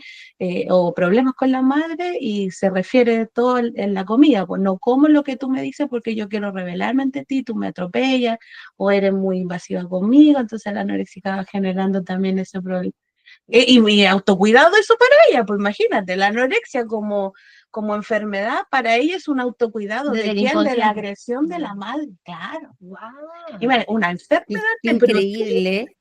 o problemas con la madre y se refiere todo en la comida, pues no como lo que tú me dices porque yo quiero rebelarme ante ti, tú me atropellas o eres muy invasiva conmigo, entonces la anoréxica va generando también ese problema. Y autocuidado eso para ella, pues imagínate, la anorexia como enfermedad para ella es un autocuidado. Desde ¿De la quién? De la inconsciencia. agresión de la madre, claro. Wow. Una enfermedad Qué de increíble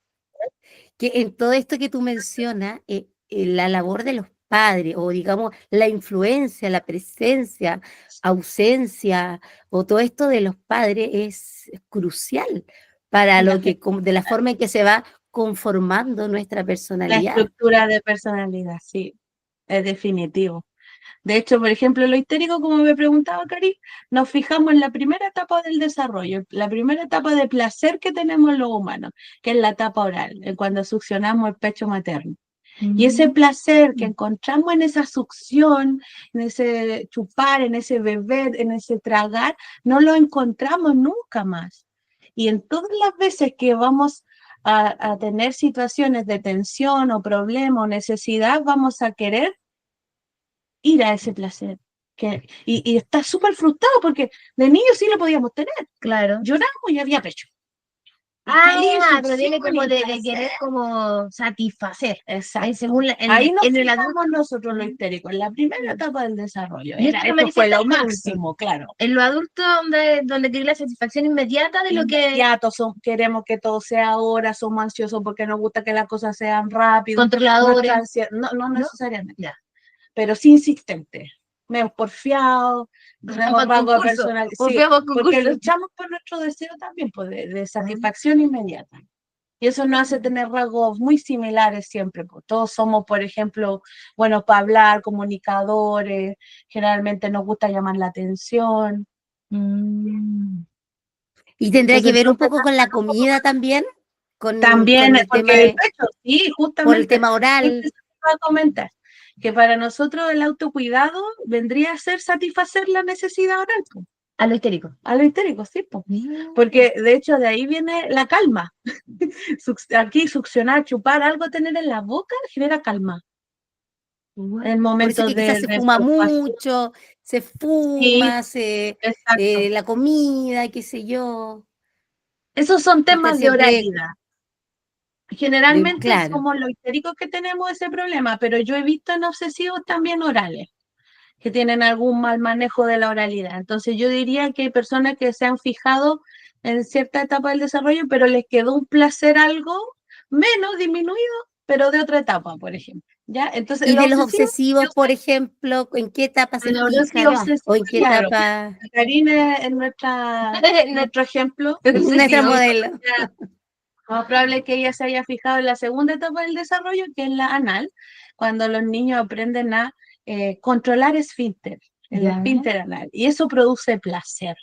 que en todo esto que tú mencionas, la labor de los padres, o digamos la influencia, la presencia, ausencia, o todo esto de los padres es crucial para La, lo que, de la forma en que se va conformando nuestra la personalidad. estructura de personalidad, sí, es definitivo. De hecho, por ejemplo, lo histérico, como me preguntaba Cari, nos fijamos en la primera etapa del desarrollo, la primera etapa de placer que tenemos los humanos, que es la etapa oral, cuando succionamos el pecho materno. Y ese placer que encontramos en esa succión, en ese chupar, en ese beber, en ese tragar, no lo encontramos nunca más. Y en todas las veces que vamos a tener situaciones de tensión o problema o necesidad, vamos a querer ir a ese placer. Y está súper frustrado porque de niños sí lo podíamos tener. Claro. Lloramos y había pecho. Pero viene como de querer como satisfacer. Exacto. Ahí, según Ahí nos en el fijamos nosotros los histéricos, en la primera etapa del desarrollo. Y esto lo Esto fue lo manifiesta en el máximo, claro. En lo adulto, donde tiene la satisfacción inmediata de lo que Inmediato, queremos que todo sea ahora, somos ansiosos porque nos gusta que las cosas sean rápido. controladores. No necesariamente, Ya. pero sí insistente. Menos porfiado, Vamos rasgo concurso, personal. Sí, volvemos porque concurso. luchamos por nuestro deseo también, pues, de satisfacción inmediata. Y eso nos hace tener rasgos muy similares siempre. Pues. Todos somos, por ejemplo, buenos para hablar, comunicadores, generalmente nos gusta llamar la atención. Y tendrá que Entonces, ver un poco con la comida también, también, con el tema porque el pecho, sí, por el justamente, tema oral. eso te iba a comentar, que para nosotros el autocuidado vendría a ser satisfacer la necesidad oral, pues. A lo histérico. A lo histérico, sí, pues. Porque de hecho de ahí viene la calma. Aquí succionar, chupar, algo tener en la boca genera calma. En Por eso momentos que quizás se de fuma preocupación. mucho, se Sí, fuma, exacto. la comida, qué sé yo. Esos son Estar temas de siempre, oralidad. Generalmente claro. somos los histéricos que tenemos ese problema, pero yo he visto en obsesivos también orales, que tienen algún mal manejo de la oralidad. Entonces yo diría que hay personas que se han fijado en cierta etapa del desarrollo, pero les quedó un placer algo menos disminuido, pero de otra etapa, por ejemplo. ¿Ya? Entonces, Y el de los obsesivo, obsesivos, por ejemplo, ¿en qué etapa la se neurosis fijan? ¿O obsesiva, en qué claro. etapa? Karina es nuestro ejemplo. Nuestra Obsesivo. modelo. Lo más probable es que ella se haya fijado en la segunda etapa del desarrollo, que es la anal, cuando los niños aprenden a controlar esfínter, el Ya. esfínter anal, y eso produce placer.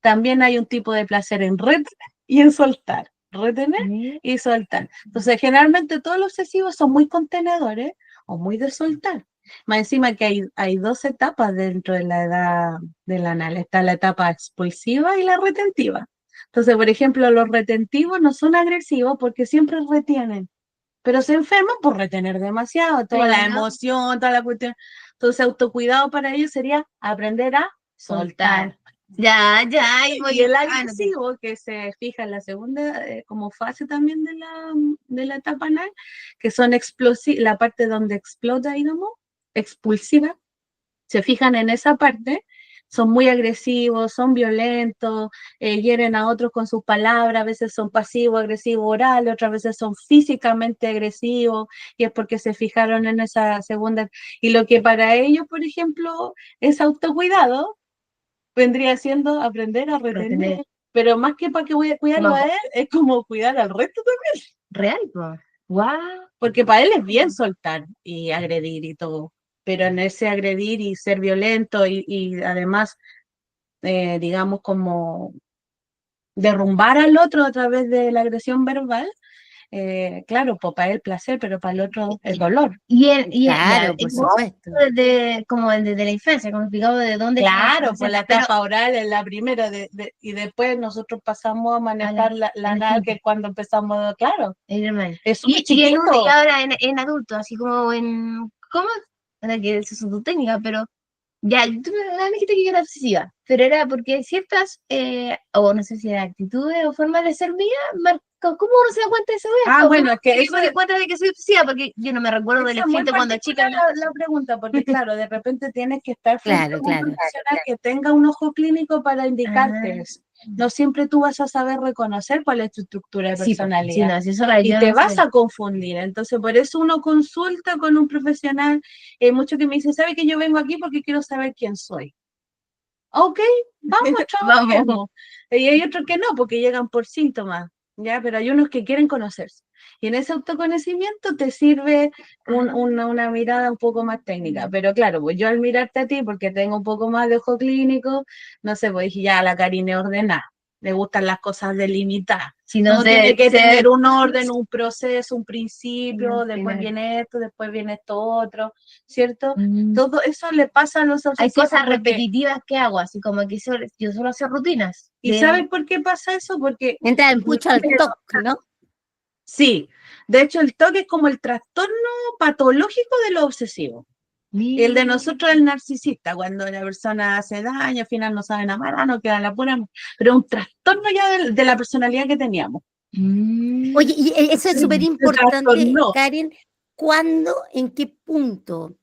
También hay un tipo de placer en retener y en soltar. Retener y soltar. Entonces, generalmente todos los obsesivos son muy contenedores o muy de soltar. Más encima que hay dos etapas dentro de la edad del anal. Está la etapa expulsiva y la retentiva. Entonces, por ejemplo, los retentivos no son agresivos porque siempre retienen, pero se enferman por retener demasiado, toda la Claro. emoción, toda la cuestión. Entonces, autocuidado para ellos sería aprender a soltar. Ya, Y el agresivo, que se fija en la segunda como fase también de la etapa anal, que son la parte donde explota, digamos, expulsiva, se fijan en esa parte, son muy agresivos, son violentos, hieren a otros con sus palabras, a veces son pasivos, agresivos, orales, otras veces son físicamente agresivos, y es porque se fijaron en esa segunda. Y lo que para ellos, por ejemplo, es autocuidado, vendría siendo aprender a retener. Pero más que para que voy a cuidarlo a él, es como cuidar al resto también. Real, pues. Wow. Porque para él es bien soltar y agredir y todo. Pero en ese agredir y ser violento y además, digamos, como derrumbar al otro a través de la agresión verbal, claro, pues para él placer, pero para el otro el dolor. Claro, por supuesto. Como desde la infancia, como explicado de dónde. Claro, pues la etapa oral es la primera, y después nosotros pasamos a manejar la anal, que es cuando empezamos, claro. Es súper chiquito. Y ahora en adulto, así como en. ¿Cómo? Ahora que eso es tu técnica, pero. Ya, tú me dijiste que yo era obsesiva, pero era porque ciertas, o no sé si era actitudes o formas de ser mía, ¿Cómo uno se da cuenta de esa wea? Ah, ¿Cómo bueno, es que uno eso se da cuenta de que soy obsesiva? Porque yo no me recuerdo del esa es muy escrito cuando chica. particular la pregunta, porque claro, de repente tienes que estar frente Claro, a un claro. profesional que tenga un ojo clínico para indicarte Ah. eso. No siempre tú vas a saber reconocer cuál es tu estructura de Sí, sí, personalidad no, si eso la y yo te no vas sé. a confundir. Entonces, por eso uno consulta con un profesional. Mucho que me dicen, ¿sabe que yo vengo aquí porque quiero saber quién soy? Ok, vamos, Vamos. trabajemos. Y hay otros que no, porque llegan por síntomas, ¿ya? Pero hay unos que quieren conocerse. Y en ese autoconocimiento te sirve una mirada un poco más técnica. Pero claro, pues yo al mirarte a ti, porque tengo un poco más de ojo clínico, no sé, pues dije, ya, la Karine es ordenada, le gustan las cosas delimitadas. Si no Todo sé, tiene que sé- tener un orden, un proceso, un principio, Sí, después sí. viene esto otro, ¿cierto? Mm. Todo eso le pasa a los Hay obsesivos cosas porque... repetitivas que hago, así como que yo solo hacer rutinas. ¿Y De... sabes por qué pasa eso? Porque Entra en mucho al toque, ¿no? sí, de hecho el TOC es como el trastorno patológico de lo obsesivo. Y el de nosotros es el narcisista, cuando la persona hace daño, al final no saben amar, no queda en la pura... Pero un trastorno ya de la personalidad que teníamos. Mm. Oye, y eso es súper Se importante, trastornó. Karen. ¿Cuándo, en qué punto?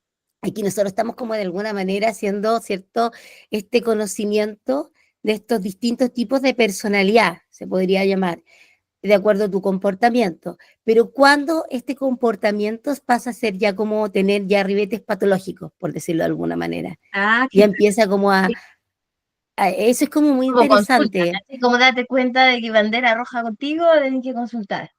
Aquí nosotros estamos como de alguna manera haciendo, ¿cierto? Este conocimiento de estos distintos tipos de personalidad, se podría llamar, de acuerdo a tu comportamiento. Pero ¿cuándo este comportamiento pasa a ser ya como tener ya ribetes patológicos, por decirlo de alguna manera? Ah, Ya qué empieza como eso es como muy Como consulta, interesante. así como date cuenta de que bandera roja contigo, tenés que consultar.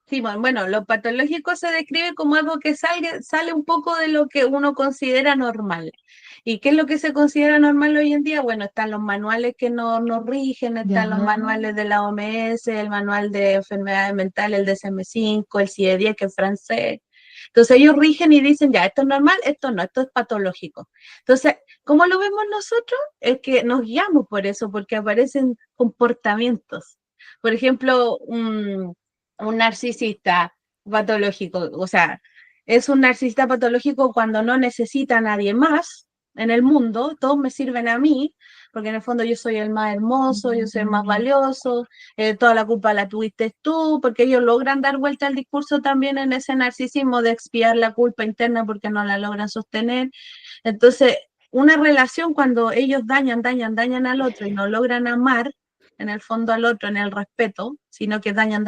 sí, bueno, lo patológico se describe como algo que sale un poco de lo que uno considera normal. ¿Y qué es lo que se considera normal hoy en día? Bueno, están los manuales que nos rigen, están los Ya. manuales de la OMS, el manual de enfermedades mentales, el DSM-5, el CIE-10, que es francés. Entonces ellos rigen y dicen, ya, esto es normal, esto no, esto es patológico. Entonces, ¿cómo lo vemos nosotros? Es que nos guiamos por eso, porque aparecen comportamientos. Por ejemplo, un narcisista patológico, o sea, es un narcisista patológico cuando no necesita a nadie más en el mundo, todos me sirven a mí, porque en el fondo yo soy el más hermoso, yo soy el más valioso, toda la culpa la tuviste tú, porque ellos logran dar vuelta al discurso también en ese narcisismo de expiar la culpa interna porque no la logran sostener. Entonces, una relación cuando ellos dañan al otro y no logran amar, en el fondo al otro, en el respeto, sino que dañan,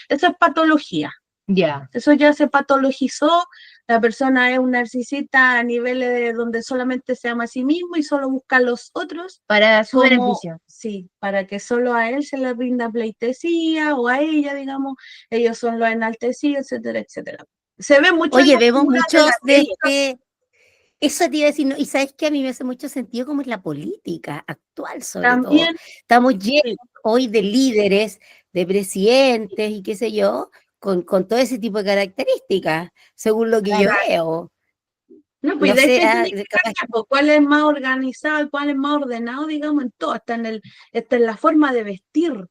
eso es patología. Ya. Eso ya se patologizó, la persona es un narcisista a niveles de donde solamente se ama a sí mismo y solo busca a los otros Para su como, beneficio. sí, para que solo a él se le rinda pleitesía o a ella, digamos, ellos son los enaltecidos, etcétera, etcétera. Se ve mucho en Oye, las vemos figuras de muchos las de leyes. eso te iba a decir, y sabes que a mí me hace mucho sentido como es la política actual, sobre todo. También, Estamos llenos sí, hoy de líderes, de presidentes y qué sé yo, con todo ese tipo de características, según lo que yo veo. no, pues No de sé, hecho tiene que cambiar, pues, cuál es más organizado, cuál es más ordenado, digamos, en todo, hasta en la forma de vestir.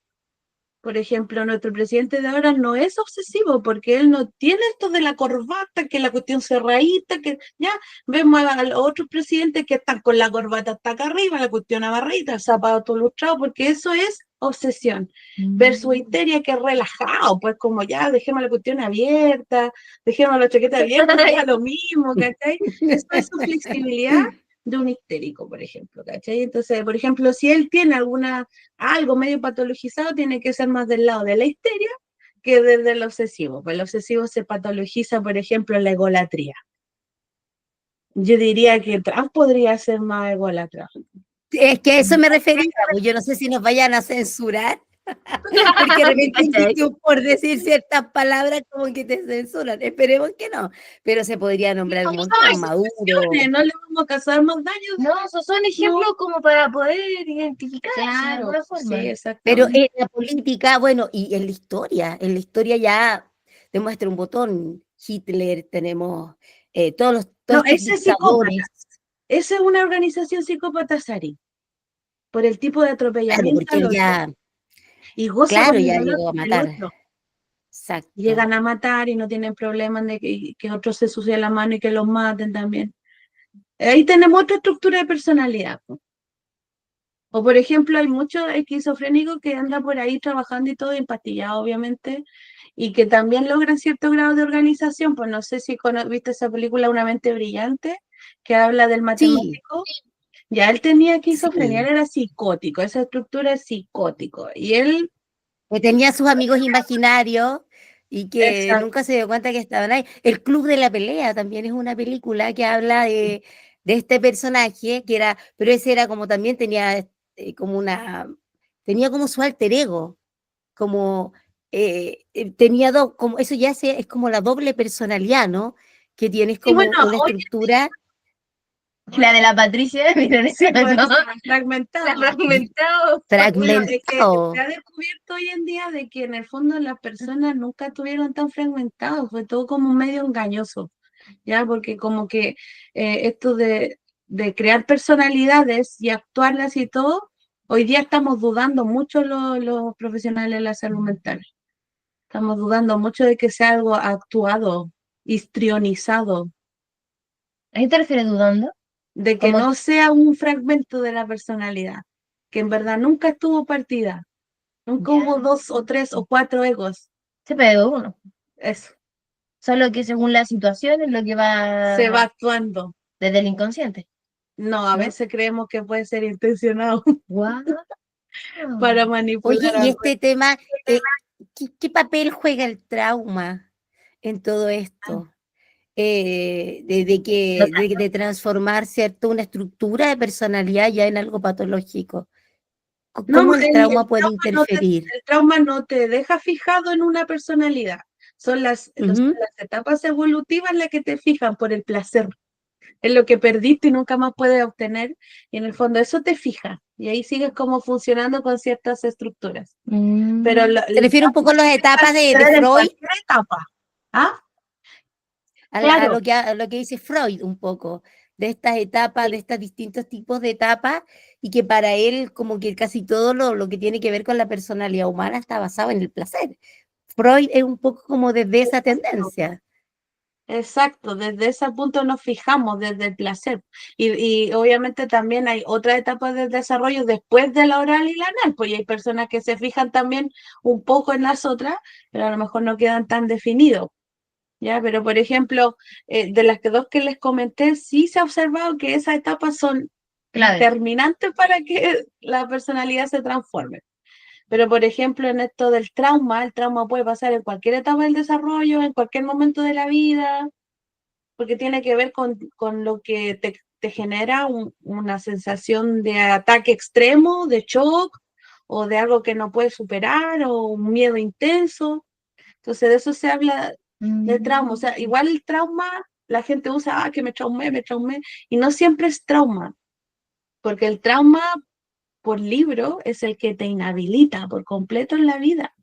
Por ejemplo, nuestro presidente de ahora no es obsesivo porque él no tiene esto de la corbata, que la cuestión cerradita, que ya vemos a los otros presidentes que están con la corbata hasta acá arriba, la cuestión amarrita, el zapato lustrado, porque eso es obsesión. Versus histeria, que es relajado, pues como ya dejemos la cuestión abierta, dejemos la chaqueta abierta, da lo mismo, ¿cachai? Eso es su flexibilidad de un histérico, por ejemplo, ¿cachai? Entonces, por ejemplo, si él tiene algo medio patologizado, tiene que ser más del lado de la histeria que desde el obsesivo. Pues el obsesivo se patologiza, por ejemplo, en la egolatría. Yo diría que Trump podría ser más ególatra. es que a eso me refería, pues yo no sé si nos vayan a censurar, porque de repente en ¿Cachai? YouTube por decir ciertas palabras como que te censuran. Esperemos que no, pero se podría nombrar un montón, Maduro. No le vamos a causar más daño. No, esos son ejemplos como para poder identificar de Claro, alguna forma. sí, Pero exactamente. en la política, bueno, y en la historia ya demuestra un botón. Hitler, tenemos todos No, estos ese es psicópata. dictadores, Esa es una organización psicópata, Sari, por el tipo de claro, atropellamiento porque al él otro. ya, Y goza claro, con el ya dolor llegó a del matar. otro. Exacto. Llegan a matar y no tienen problemas de que otros se sucien la mano y que los maten también. Ahí tenemos otra estructura de personalidad. O por ejemplo, hay muchos esquizofrénicos que andan por ahí trabajando y todo empastillado, obviamente, y que también logran cierto grado de organización. Pues no sé si viste esa película Una mente brillante, que habla del Sí, matemático. Ya él tenía esquizofrenia, él sí. era psicótico, esa estructura es psicótico. Y él, Que tenía sus amigos imaginarios y que exacto, nunca se dio cuenta que estaban ahí. El Club de la Pelea también es una película que habla de este personaje que era, pero ese era como también tenía como tenía como su alter ego, como tenía dos, como eso ya es como la doble personalidad, ¿no? Que tienes y bueno, como una estructura La de la Patricia, miren eso, sí, pues, ¿no? fragmentado. La fragmentado. Bueno, es que se fragmentado. ha descubierto hoy en día de que en el fondo las personas nunca estuvieron tan fragmentados, fue todo como medio engañoso, ¿ya? Porque como que esto de crear personalidades y actuarlas y todo, hoy día estamos dudando mucho los profesionales de la salud mental. Estamos dudando mucho de que sea algo actuado, histrionizado, ¿A qué te refieres dudando? de que Como no sea un fragmento de la personalidad, que en verdad nunca estuvo partida, nunca ya hubo dos o tres o cuatro egos. se pegó uno. Eso, Solo que según la situación es lo que se va va actuando. desde el inconsciente, No, a ¿no? veces creemos que puede ser intencionado Guau. para manipular Oye, y a este tema, ¿qué papel juega el trauma en todo esto? De transformar, ¿cierto?, una estructura de personalidad ya en algo patológico. No, ¿Cómo el el trauma puede interferir? el trauma no te deja fijado en una personalidad. Son Ujú. las etapas evolutivas las que te fijan por el placer. Es lo que perdiste y nunca más puedes obtener. Y en el fondo eso te fija. Y ahí sigues como funcionando con ciertas estructuras. Pero Mm. Se refiere un poco a las etapas de suceder en Freud, cualquier etapa. ¿Ah? a Claro, a lo que dice Freud un poco, de estas etapas, de estos distintos tipos de etapas, y que para él como que casi todo lo que tiene que ver con la personalidad humana está basado en el placer. Freud es un poco como desde esa tendencia. exacto. Desde ese punto nos fijamos, desde el placer. Y obviamente también hay otra etapa del desarrollo después de la oral y la anal, pues y hay personas que se fijan también un poco en las otras, pero a lo mejor no quedan tan definidos. ¿Ya? Pero, por ejemplo, de las dos que les comenté, sí se ha observado que esas etapas son Clave. determinantes para que la personalidad se transforme. Pero, por ejemplo, en esto del trauma, el trauma puede pasar en cualquier etapa del desarrollo, en cualquier momento de la vida, porque tiene que ver con lo que te genera una sensación de ataque extremo, de shock, o de algo que no puedes superar, o un miedo intenso. Entonces, de eso se habla de trauma. O sea, Mm. igual el trauma, la gente usa, que me traumé, y no siempre es trauma, porque el trauma por libro es el que te inhabilita por completo en la vida.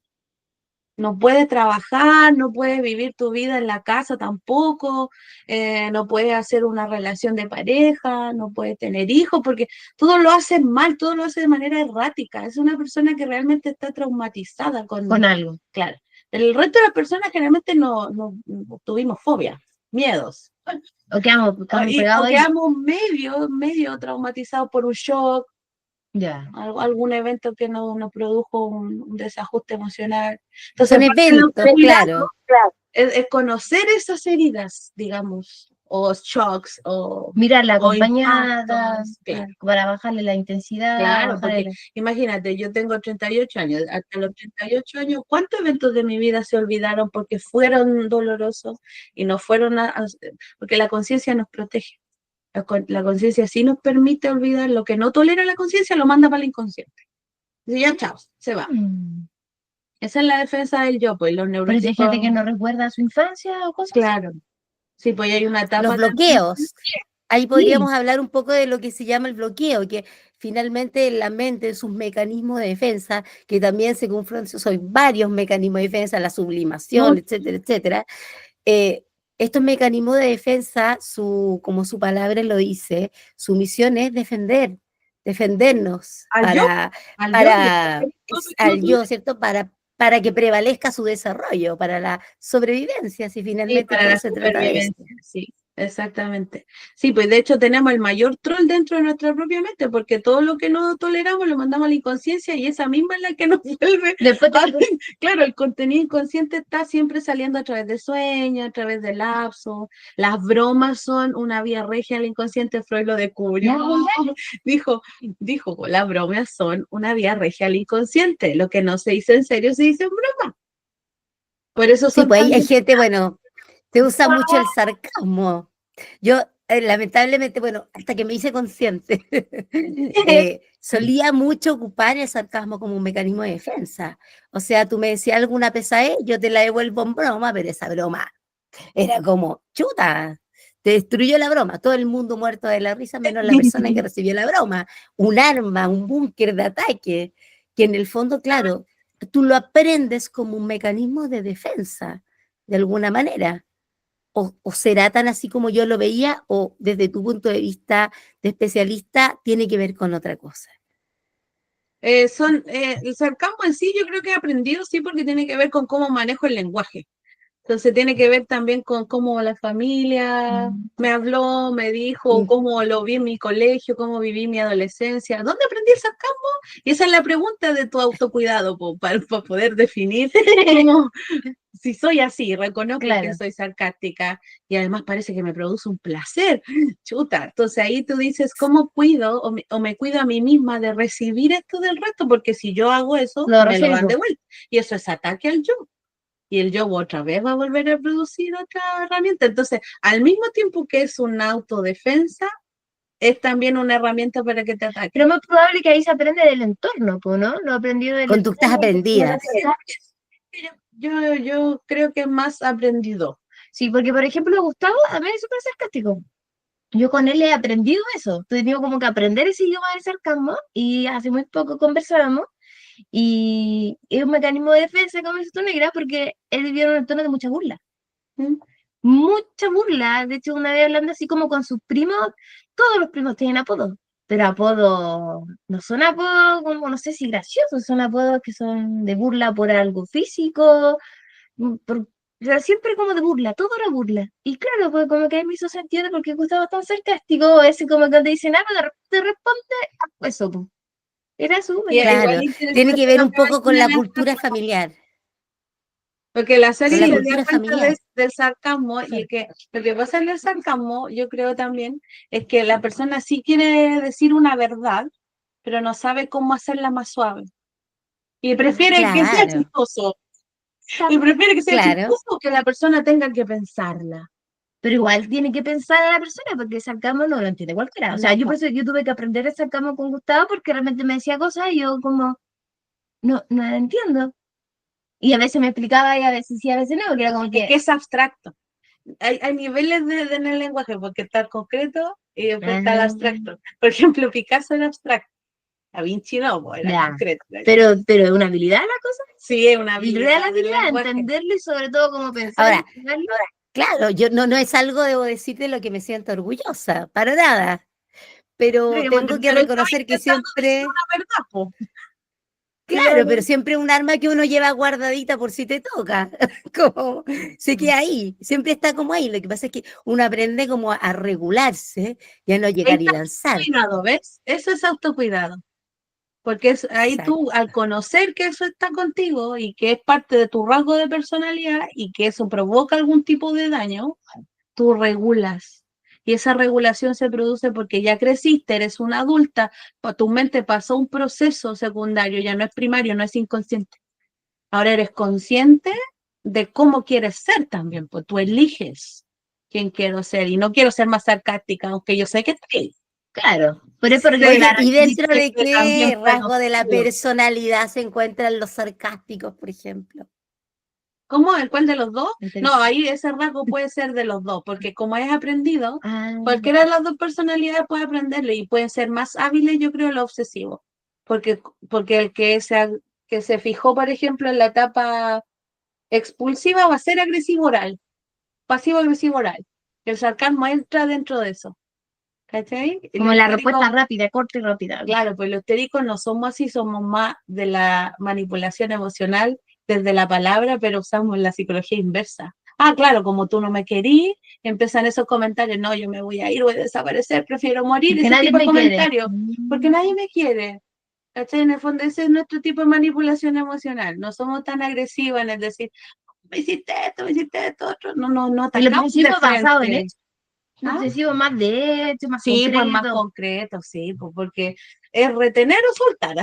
No puedes trabajar, no puedes vivir tu vida en la casa tampoco, no puedes hacer una relación de pareja, no puedes tener hijos, porque todo lo hace mal, todo lo hace de manera errática. Es una persona que realmente está traumatizada Con algo. claro. El resto de las personas generalmente no tuvimos fobias, miedos, O quedamos o pegados ahí. quedamos medio traumatizados por un shock, Ya. algún evento que nos produjo un desajuste emocional. Entonces, Son parte de la eventos, autoridad claro. es conocer esas heridas, digamos, o shocks, Mirarla o acompañada impactos, claro. para bajarle la intensidad, Claro, bajarle porque imagínate, yo tengo 38 años, hasta los 38 años, ¿cuántos eventos de mi vida se olvidaron porque fueron dolorosos y no fueron porque la conciencia nos protege? La conciencia sí nos permite olvidar lo que no tolera la conciencia, lo manda para el inconsciente. Y ya, chao, se va. Mm. Esa es la defensa del yo, pues los Pero si hay gente neuróticos, que no recuerda su infancia o cosas así. claro. Sí, pues hay una Los etapa también. bloqueos. Ahí Sí, podríamos hablar un poco de lo que se llama el bloqueo, que finalmente la mente, sus mecanismos de defensa, que también se confrontan, son varios mecanismos de defensa, la sublimación, mucho. etcétera, etcétera. eh, Estos mecanismos de defensa, como su palabra lo dice, su misión es defendernos Al yo, al yo, ¿cierto? Para que prevalezca su desarrollo, para la sobrevivencia, si sí, finalmente para todo la se trata de eso. supervivencia, sí. Exactamente. Sí, pues de hecho tenemos el mayor troll dentro de nuestra propia mente, porque todo lo que no toleramos lo mandamos a la inconsciencia y esa misma es la que nos vuelve. Después te... Claro, el contenido inconsciente está siempre saliendo a través de sueños, a través de lapsos. Las bromas son una vía regia al inconsciente, Freud lo descubrió. Dijo, las bromas son una vía regia al inconsciente. Lo que no se dice en serio se dice en broma. Por eso Sí, son pues tan... hay gente, bueno, se usa mucho el sarcasmo. Yo, lamentablemente, bueno, hasta que me hice consciente, solía mucho ocupar el sarcasmo como un mecanismo de defensa. O sea, tú me decías alguna pesadez, yo te la devuelvo en broma, pero esa broma era como, chuta, te destruyó la broma. Todo el mundo muerto de la risa, menos la persona que recibió la broma. Un arma, un búnker de ataque, que en el fondo, claro, tú lo aprendes como un mecanismo de defensa, de alguna manera. O será tan así como yo lo veía, o desde tu punto de vista de especialista, tiene que ver con otra cosa. El sarcasmo en sí yo creo que he aprendido, sí, porque tiene que ver con cómo manejo el lenguaje. Entonces tiene que ver también con cómo la familia me habló, me dijo, Mm. cómo lo vi en mi colegio, cómo viví mi adolescencia. ¿Dónde aprendí el sarcasmo? Y esa es la pregunta de tu autocuidado, para poder definir cómo, si soy así, reconozco que Claro. soy sarcástica y además parece que me produce un placer. Chuta, entonces ahí tú dices, ¿cómo cuido o me cuido a mí misma de recibir esto del resto? Porque si yo hago eso, Lo me lo dan recibo. de vuelta. Y eso es ataque al yo. Y el yo otra vez va a volver a producir otra herramienta. Entonces, al mismo tiempo que es una autodefensa, es también una herramienta para que te Pero ataquen. es más probable que ahí se aprende del entorno, pues, ¿no? Lo aprendido del Conductas entorno. aprendidas. Yo creo que es más aprendido. Sí, porque por ejemplo Gustavo a mí es súper sarcástico. Yo con él he aprendido eso. He tenido como que aprender ese idioma del sarcasmo y hace muy poco conversábamos y es un mecanismo de defensa, como dices tú, negra, porque él vivió en un entorno de mucha burla. ¿Mm? Mucha burla. De hecho, una vez hablando así como con sus primos, todos los primos tienen apodos, pero apodos no son apodos como, no sé si graciosos, son apodos que son de burla por algo físico, o sea, siempre como de burla, todo era burla. Y claro, pues como que ahí me hizo sentido de por qué Gustavo es tan sarcástico, ese como que te dicen algo, de repente responde, eso, pues. Era su Y es mecanismo. igual Claro, tiene interesante que ver lo un que poco con la mencionas, cultura familiar, porque la con serie la se Sí, da cultura cuenta familiar. del sarcasmo y que lo que pasa en el sarcasmo, yo creo también, es que la persona sí quiere decir una verdad, pero no sabe cómo hacerla más suave. Y prefiere que sea Claro, chistoso. Y prefiere que sea claro. chistoso que la persona tenga que pensarla. pero igual tiene que pensar a la persona porque el sarcasmo no lo entiende cualquiera. O sea, No, yo por po. eso yo tuve que aprender el sarcasmo con Gustavo porque realmente me decía cosas y yo como, no la entiendo. Y a veces me explicaba y a veces sí, a veces no, porque era como Es que... que es abstracto. Hay niveles en el lenguaje, porque está el concreto y después está el ah, abstracto. Por ejemplo, Picasso era abstracto. Da Vinci no, pues era ya. concreto. Pero es una habilidad la cosa. Sí, es una Y real habilidad del habilidad, lenguaje. entenderlo y sobre todo cómo pensarlo. Ahora, claro, yo no es algo, debo decir, de lo que me siento orgullosa, para nada. Pero Porque tengo que Pero estaba reconocer que intentando decir siempre, una verdad, po. claro, pero siempre un arma que uno lleva guardadita por si te toca, como se queda ahí, siempre está como ahí. Lo que pasa es que uno aprende como a regularse y a no Ahí llegar y está lanzar. cuidado, ¿ves? Eso es autocuidado. Porque es, ahí tú, Exacto. al conocer que eso está contigo y que es parte de tu rasgo de personalidad y que eso provoca algún tipo de daño, tú regulas. Y esa regulación se produce porque ya creciste, eres una adulta, tu mente pasó un proceso secundario, ya no es primario, no es inconsciente. Ahora eres consciente de cómo quieres ser también, pues tú eliges quién quiero ser y no quiero ser más sarcástica, aunque yo sé que estoy. claro, pero es porque, Oye, claro, ¿y dentro de Que también qué puedo rasgo de la serlo. personalidad se encuentran los sarcásticos, por ejemplo? ¿Cómo? ¿El cuál de los dos? No, interesante. ahí ese rasgo puede ser de los dos, porque como es aprendido, Ah, cualquiera de las dos personalidades puede aprenderlo y pueden ser más hábiles, yo creo, lo obsesivo. Porque el que se fijó, por ejemplo, en la etapa expulsiva va a ser agresivo oral, pasivo-agresivo oral. El sarcasmo entra dentro de eso. ¿Cachai? Y como los la históricos, respuesta rápida, corta y rápida. claro, pues los históricos no somos así, somos más de la manipulación emocional desde la palabra, pero usamos la psicología inversa. Ah, claro, como tú no me querís, empiezan esos comentarios, no, yo me voy a ir, voy a desaparecer, prefiero morir, Porque ese nadie tipo de me quiere. comentarios, porque nadie me quiere. ¿Cachai? En el fondo ese es nuestro tipo de manipulación emocional. No somos tan agresivos en el decir, me hiciste esto, otro. No, no, no El atacamos de obsesivo basado en frente. hechos. El ¿Ah? obsesivo más de hecho, más Sí, pues más concreto. concreto, sí, pues porque es retener o soltar.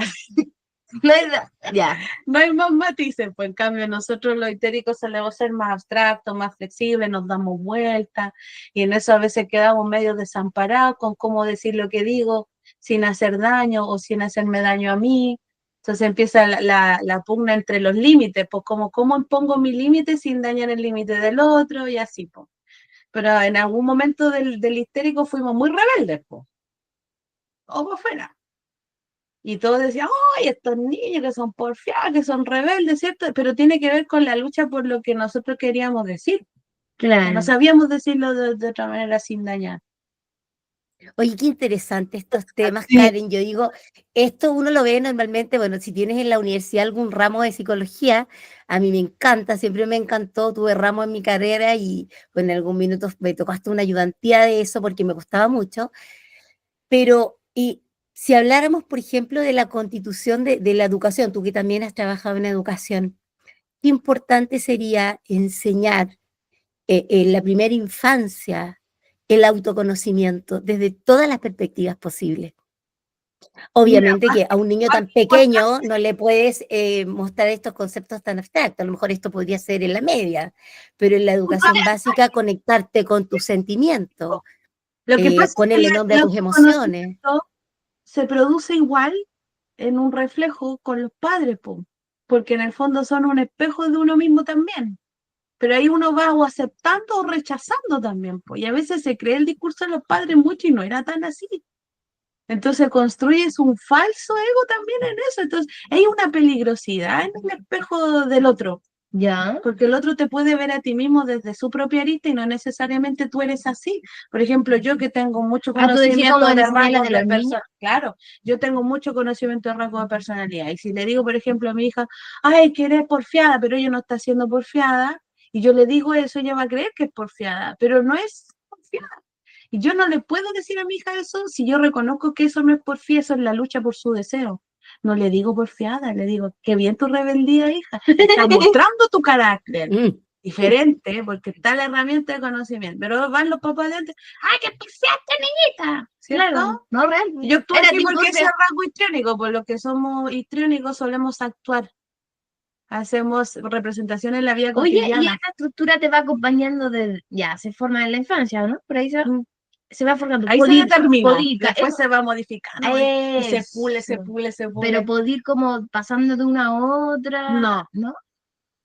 No es ya. No hay más matices, pues en cambio nosotros los histéricos solemos ser más abstractos, más flexibles, nos damos vueltas y en eso a veces quedamos medio desamparados con cómo decir lo que digo sin hacer daño o sin hacerme daño a mí. Entonces empieza la pugna entre los límites, pues como cómo impongo mi límite sin dañar el límite del otro y así, pues. Pero en algún momento del histérico fuimos muy rebeldes, pues, o por fuera. Y todos decían, ¡ay, estos niños que son porfiados, que son rebeldes, ¿cierto? Pero tiene que ver con la lucha por lo que nosotros queríamos decir. Que no Claro. sabíamos decirlo de otra manera sin dañar. Oye, qué interesante estos temas, Sí, Karen. Yo digo, esto uno lo ve normalmente, bueno, si tienes en la universidad algún ramo de psicología, a mí me encanta, siempre me encantó, tuve ramo en mi carrera y bueno, en algún minuto me tocó hasta una ayudantía de eso porque me costaba mucho, pero y si habláramos, por ejemplo, de la constitución de la educación, tú que también has trabajado en educación, qué importante sería enseñar en la primera infancia el autoconocimiento desde todas las perspectivas posibles. mira, Obviamente que a un niño más tan que pequeño no le puedes mostrar estos conceptos tan abstractos, a lo mejor esto podría ser en la media, pero en la educación básica conectarte con tus sentimientos, lo que pasa es que ponerle nombre a el tus emociones. autoconocimiento se produce igual en un reflejo con los padres, po, porque en el fondo son un espejo de uno mismo también. Pero ahí uno va o aceptando o rechazando también, pues. Y a veces se cree el discurso de los padres mucho y no era tan así. Entonces construyes un falso ego también en eso. Entonces hay una peligrosidad en el espejo del otro, Ya. porque el otro te puede ver a ti mismo desde su propia arista y no necesariamente tú eres así. Por ejemplo, yo que tengo mucho Ah, tú decís conocimiento como de enseñarles rasgos de de los niños. personalidad, claro, yo tengo mucho conocimiento de rasgos de personalidad. Y si le digo, por ejemplo, a mi hija, ay, que eres porfiada, pero ella no está siendo porfiada, y yo le digo eso, ella va a creer que es porfiada, pero no es porfiada. Y yo no le puedo decir a mi hija eso si yo reconozco que eso no es porfía, eso es la lucha por su deseo. No le digo porfiada, le digo, qué bien tu rebeldía, hija. Estás mostrando tu carácter Mm. diferente, porque está la herramienta de conocimiento. Pero van los papás de antes, ¡ay, qué porfiada esta niñita! ¿Cierto? Claro, no real. Yo actúo Era así porque ese Tinder. es rasgo histriónico, por lo que somos histriónicos solemos actuar. Hacemos representación en la vida Oye, y cotidiana. esta estructura te va acompañando de, ya, se forma en la infancia, ¿no? Por ahí se va formando. Ahí se determina, Podir, después se va modificando y se pule, se eso. pule, se Pero pule. poder ir como pasando de una a otra, No, ¿no?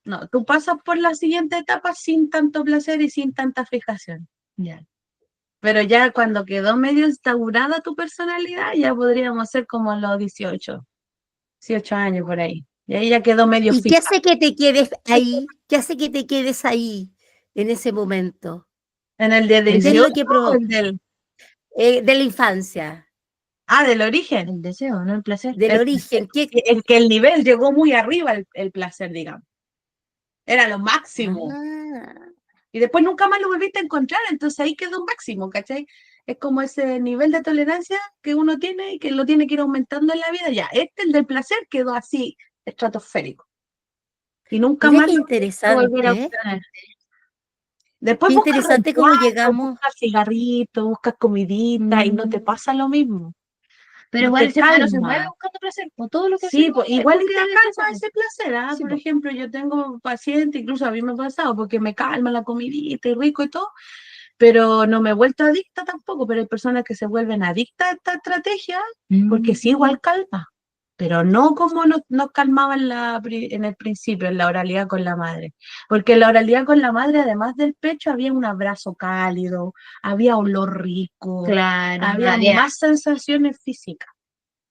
no, tú pasas por la siguiente etapa sin tanto placer y sin tanta fijación. Ya. Pero ya cuando quedó medio instaurada tu personalidad, ya podríamos ser como los 18 años por ahí. Y ahí ya quedó medio ¿Y qué fija. hace que te quedes ahí? ¿Qué hace que te quedes ahí en ese momento? En el de ¿Qué es 18, lo que el de la infancia, del origen. El deseo, ¿no? El placer. del origen? ¿Qué? El que el nivel llegó muy arriba, el placer, digamos. Era lo máximo. Ah, Y después nunca más lo volviste a encontrar, entonces ahí quedó máximo, ¿cachai? Es como ese nivel de tolerancia que uno tiene y que lo tiene que ir aumentando en la vida. Ya, el del placer quedó así, estratosférico. Y nunca mira más qué lo pudiste volver a interesante, ¿eh? obtener. Después Qué buscas interesante cómo reemplazo, llegamos. buscas cigarrito, buscas comidita y no te pasa lo mismo. Pero No igual te el ser humano se mueve calma. buscando placer, por todo lo que Sí, hacemos pues es igual y te búsqueda de calma placer. ese placer, ¿ah? Sí, Por po. ejemplo, yo tengo pacientes, incluso a mí me ha pasado, porque me calma la comidita y rico y todo, pero no me he vuelto adicta tampoco, pero hay personas que se vuelven adictas a esta estrategia, porque sí, igual calma, pero no como nos calmaba en el principio, en la oralidad con la madre, porque en la oralidad con la madre, además del pecho, había un abrazo cálido, había olor rico, Claro, había más sensaciones físicas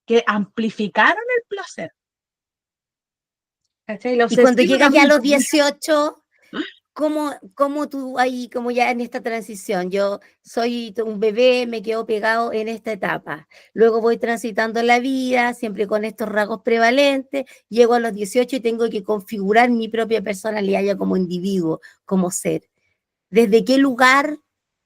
que amplificaron el placer. ¿Cachai? La Y cuando obsesiva llegas ya a también. los 18, ¿Cómo tú ahí, como ya en esta transición? Yo soy un bebé, me quedo pegado en esta etapa. Luego voy transitando la vida, siempre con estos rasgos prevalentes. Llego a los 18 y tengo que configurar mi propia personalidad ya como individuo, como ser. ¿Desde qué lugar,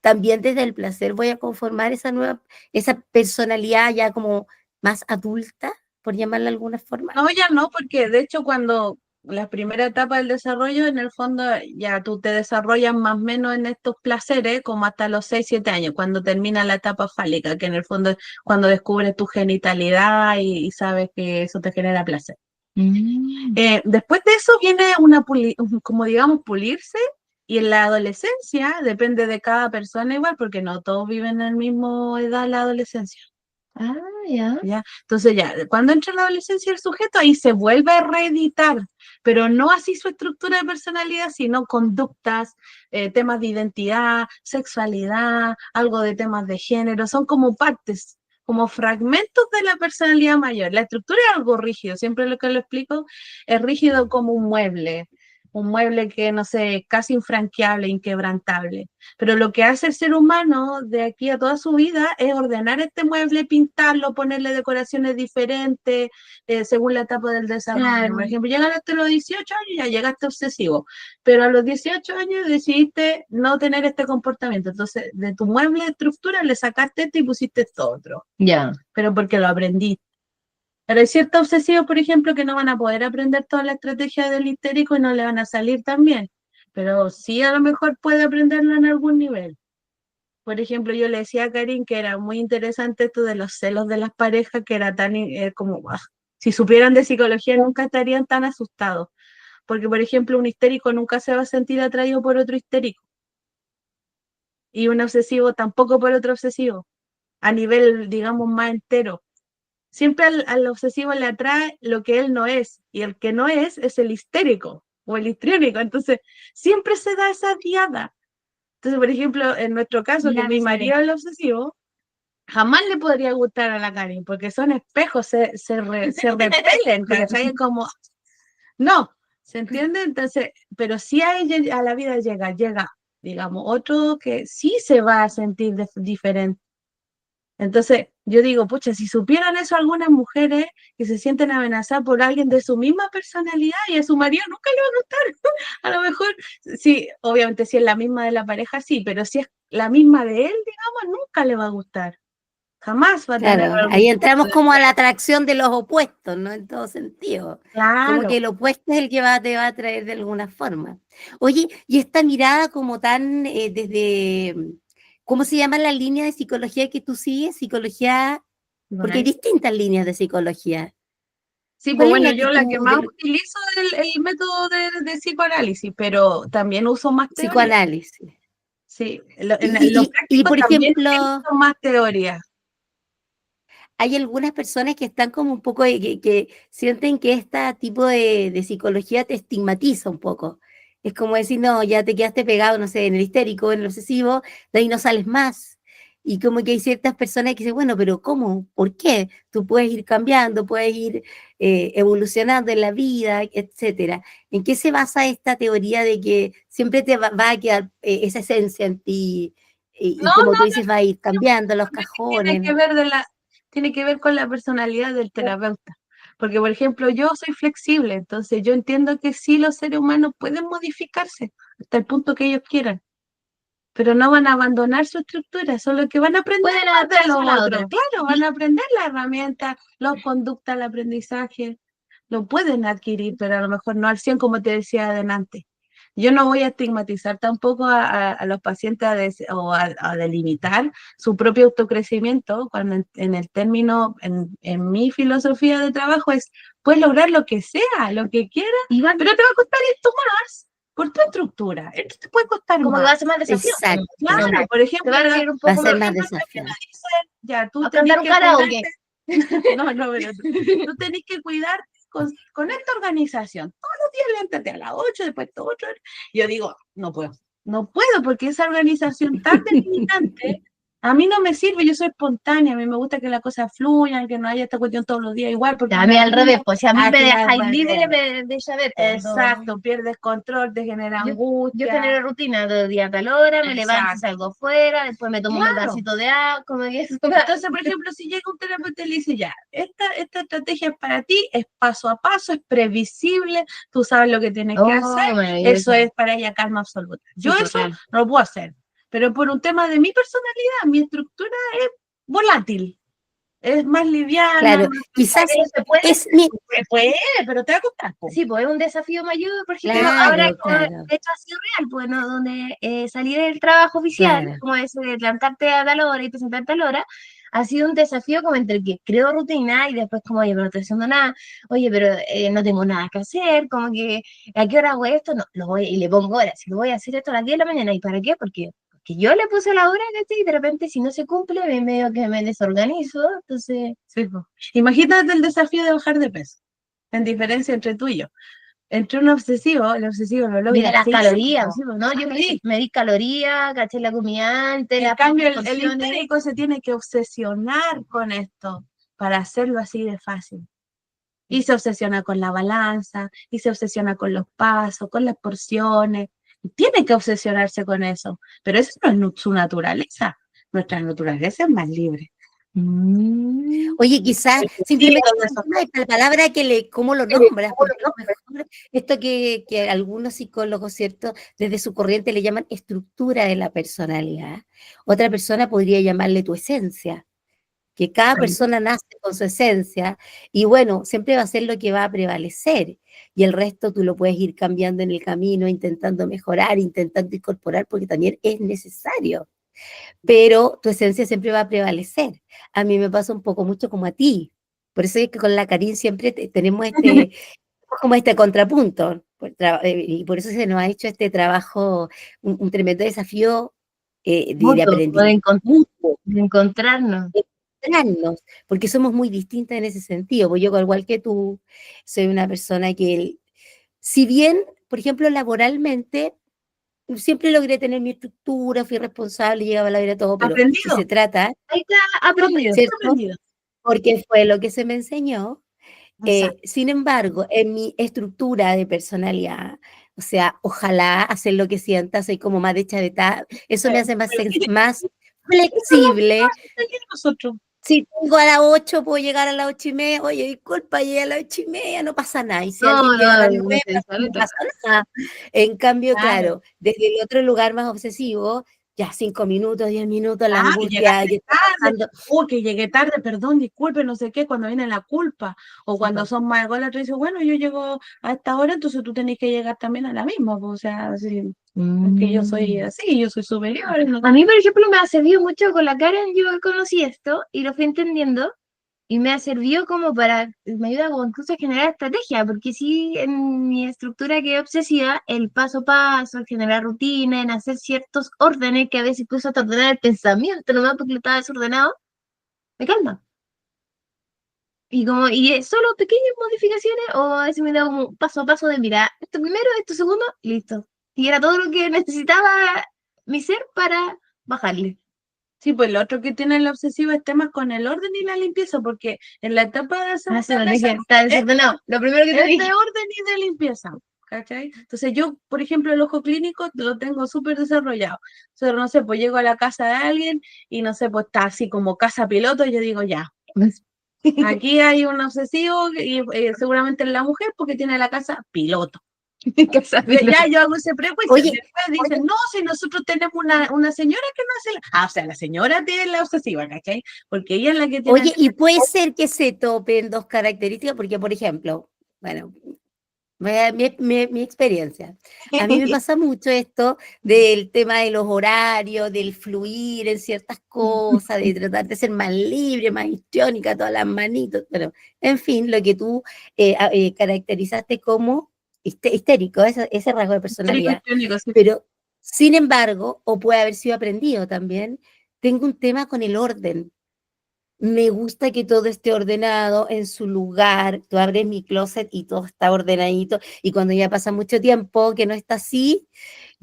también desde el placer, voy a conformar esa personalidad ya como más adulta, por llamarla de alguna forma? No, ya no, porque de hecho cuando la primera etapa del desarrollo, en el fondo ya tú te desarrollas más o menos en estos placeres como hasta los 6 7 años, cuando termina la etapa fálica, que en el fondo es cuando descubres tu genitalidad y sabes que eso te genera placer. Después de eso viene como digamos, pulirse, y en la adolescencia depende de cada persona igual, porque no todos viven en la misma edad la adolescencia. Ah, ya. ¿Ya? Entonces ya, cuando entra en la adolescencia el sujeto, ahí se vuelve a reeditar, pero no así su estructura de personalidad, sino conductas, temas de identidad, sexualidad, algo de temas de género, son como partes, como fragmentos de la personalidad mayor. La estructura es algo rígido, siempre lo que lo explico es rígido como un mueble que, no sé, casi infranqueable, inquebrantable. Pero lo que hace el ser humano de aquí a toda su vida es ordenar este mueble, pintarlo, ponerle decoraciones diferentes, según la etapa del desarrollo. Claro. Por ejemplo, llegaste a los 18 años, ya llegaste obsesivo, pero a los 18 años decidiste no tener este comportamiento. Entonces, de tu mueble de estructura le sacaste este y pusiste esto otro, Ya. pero porque lo aprendiste. Pero hay ciertos obsesivos, por ejemplo, que no van a poder aprender toda la estrategia del histérico y no le van a salir tan bien, pero sí a lo mejor puede aprenderlo en algún nivel. Por ejemplo, yo le decía a Karin que era muy interesante esto de los celos de las parejas, que era tan como, si supieran de psicología nunca estarían tan asustados, porque por ejemplo un histérico nunca se va a sentir atraído por otro histérico, y un obsesivo tampoco por otro obsesivo, a nivel, digamos, más entero. Siempre al obsesivo le atrae lo que él no es, y el que no es el histérico o el histriónico. Entonces, siempre se da esa diada. Entonces, por ejemplo, en nuestro caso, que Ya, mi no marido sabía. es el obsesivo, jamás le podría gustar a la Karin, porque son espejos, se repelen, ¿cachai? Es como, no, ¿se entiende? Entonces, pero sí a ella, a la vida llega, digamos, otro que sí se va a sentir diferente. Entonces, yo digo, pucha, si supieran eso algunas mujeres que se sienten amenazadas por alguien de su misma personalidad, y a su marido nunca le va a gustar. A lo mejor, sí, obviamente si es la misma de la pareja, sí, pero si es la misma de él, digamos, nunca le va a gustar. Jamás va a tener Claro, algún ahí tipo entramos de... como a la atracción de los opuestos, ¿no? En todo sentido. Como que Claro. el opuesto es el que te va a atraer de alguna forma. Oye, y esta mirada como tan ¿cómo se llama la línea de psicología que tú sigues? Psicología, porque hay distintas líneas de psicología. Sí, pues ¿Cuál es bueno, la yo que la que tú, más utilizo es el método de psicoanálisis, pero también uso más teoría. psicoanálisis? Sí, en lo Y, práctico por también ejemplo, utilizo más teoría. hay algunas personas que están como un poco, que sienten que este tipo de psicología te estigmatiza un poco. Es como decir, no, ya te quedaste pegado, no sé, en el histérico, en el obsesivo, de ahí no sales más. Y como que hay ciertas personas que dicen, bueno, pero ¿cómo? ¿Por qué? Tú puedes ir cambiando, puedes ir evolucionando en la vida, etcétera. ¿En qué se basa esta teoría de que siempre va a quedar esa esencia en ti? No, Y como tú no, dices, va a ir cambiando los tiene cajones, que ¿no? ver tiene que ver con la personalidad del terapeuta. Porque, por ejemplo, yo soy flexible, entonces yo entiendo que sí los seres humanos pueden modificarse hasta el punto que ellos quieran, pero no van a abandonar su estructura, solo que van a aprender Pueden más de adaptarse los a la otros. otra. Claro, van a aprender las herramientas, los conductas, el aprendizaje, lo pueden adquirir, pero a lo mejor no al 100 como te decía adelante. Yo no voy a estigmatizar tampoco a los pacientes a delimitar su propio autocrecimiento, cuando en el término, en mi filosofía de trabajo es, puedes lograr lo que sea, lo que quieras, Igual, pero te va a costar esto más por tu estructura. Esto te puede costar como que va más. a ser más desafío. Exacto. Claro, por Te ejemplo, va a requerir un Va a poco ser más. más ejemplo, que te desafiante. dicen, ya, tú A tenés cantar un que karaoke. cuidarte. No, no, pero tú tenés que cuidar con esta organización. Todos los días levántate a las 8, después todo 8. Yo digo, no puedo, no puedo, porque esa organización tan delimitante A mí no me sirve, yo soy espontánea, a mí me gusta que las cosas fluyan, que no haya esta cuestión todos los días igual, porque A mí al revés, pues si a mí me claro, dejáis libre de saber. exacto, pierdes control, te genera Yo angustia. genero rutina de día a tal hora, me levanto, Exacto. salgo fuera, después me tomo un Claro. vasito de agua, como que eso. Entonces, por ejemplo, si llega un terapeuta y le dice, ya, esta estrategia es para ti, es paso a paso, es previsible, tú sabes lo que tienes que hacer, eso es para ella calma absoluta. Yo Sí, eso total. no lo puedo hacer, pero por un tema de mi personalidad, mi estructura es volátil, es más liviana, Claro, quizás Pero se puede. es mi... puede, pero te va a costar. Po. Sí, pues es un desafío mayor, por ejemplo, Claro, ahora claro, de hecho ha sido real, pues, ¿no? Donde salir del trabajo oficial, claro. como ese de levantarte a tal hora y presentarte a tal hora, ha sido un desafío como entre que creo rutina y después como, oye, pero no estoy haciendo nada, oye, pero no tengo nada que hacer, como que, ¿a qué hora hago esto? No, lo voy, y le pongo horas, si lo voy a hacer esto a las 10 de la mañana, ¿y para qué? Porque yo le puse la hora, ¿cachai? Y de repente si no se cumple, me medio que me desorganizo, entonces... Sí, po. Imagínate el desafío de bajar de peso, en diferencia entre tú y yo. Entre un obsesivo, el obsesivo lo Mide logra las calorías, sencillo. ¿sí? Pues, ¿no? Yo Sí. me di calorías, caché la comida antes, En las cambio, el porciones. histérico se tiene que obsesionar con esto para hacerlo así de fácil. Y se obsesiona con la balanza, y se obsesiona con los pasos, con las porciones. Y tiene que obsesionarse con eso. Pero eso no es su naturaleza. Nuestra naturaleza es más libre. Oye, quizás simplemente es un tema de la palabra cómo lo nombras, porque a lo mejor esto que algunos psicólogos, ¿cierto?, desde su corriente le llaman estructura de la personalidad. Otra persona podría llamarle tu esencia, que cada persona nace con su esencia y bueno, siempre va a ser lo que va a prevalecer y el resto tú lo puedes ir cambiando en el camino, intentando mejorar, intentando incorporar, porque también es necesario, pero tu esencia siempre va a prevalecer. A mí me pasa un poco mucho como a ti, por eso es que con la Karin siempre tenemos como este contrapunto, y por eso se nos ha hecho este trabajo, un tremendo desafío de Mutuo, aprendizaje de encontrarnos. encontrarnos, porque somos muy distintas en ese sentido. Pues yo, al igual que tú, soy una persona que, si bien, por ejemplo, laboralmente, siempre logré tener mi estructura, fui responsable, llegaba a la hora todo, pero si Aprendido. se trata, Ahí está aprendido. ¿cierto? Aprendido. Porque fue lo que se me enseñó. Exacto. Sin embargo, en mi estructura de personalidad, o sea, ojalá hacer lo que sienta, soy como más hecha de tal, eso me hace más flexible. Nosotros. Si tengo a las 8, puedo llegar a las 8:30. Oye, disculpa, llegué a las 8:30, no pasa nada. Y si No, alguien llega a las no, 9, no pasa nada. En cambio, claro, desde el otro lugar más obsesivo, ya 5 minutos, 10 minutos, la angustia que Llegaste está tarde, pasando. que llegué tarde, perdón, disculpe, no sé qué, cuando viene la culpa, o cuando son más ególatras, dices, bueno, yo llego a esta hora, entonces tú tenés que llegar también a la misma, pues, o sea, así, porque yo soy así, yo soy superior. ¿no? A mí, por ejemplo, me ha servido mucho con la Karen, yo conocí esto y lo fui entendiendo y me ha servido como me ayuda como incluso a generar estrategia, porque sí, en mi estructura que es obsesiva, el paso a paso, el generar rutina, en hacer ciertos órdenes que a veces incluso hasta ordenar el pensamiento, nomás porque lo estaba desordenado, me calma. Y es solo pequeñas modificaciones o a veces me da como un paso a paso de mira, esto primero, esto segundo, y listo. Y era todo lo que necesitaba mi ser para bajarle. Sí, pues lo otro que tiene el obsesivo es temas con el orden y la limpieza, porque en la etapa de Está desordenado. Lo primero que te es dije. de orden y de limpieza, ¿cachai? Entonces yo, por ejemplo, el ojo clínico lo tengo súper desarrollado. Pero no sé, pues llego a la casa de alguien y no sé, pues está así como casa piloto y yo digo, ya, aquí hay un obsesivo y seguramente es la mujer porque tiene la casa piloto. Ya yo hago ese prejuicio. Oye, Después dicen, no, si nosotros tenemos una señora que no hace o sea, la señora tiene la obsesiva, ¿cachai? Porque ella es la que tiene... oye, y puede ser que se topen dos características, porque, por ejemplo, bueno, mi experiencia. A mí me pasa mucho esto del tema de los horarios, del fluir en ciertas cosas, de tratar de ser más libre, más histriónica, todas las manitos, pero en fin, lo que tú caracterizaste como histérico, ese rasgo de personalidad. Pero, sin embargo, o puede haber sido aprendido también, tengo un tema con el orden. Me gusta que todo esté ordenado en su lugar. Tú abres mi closet y todo está ordenadito. Y cuando ya pasa mucho tiempo que no está así,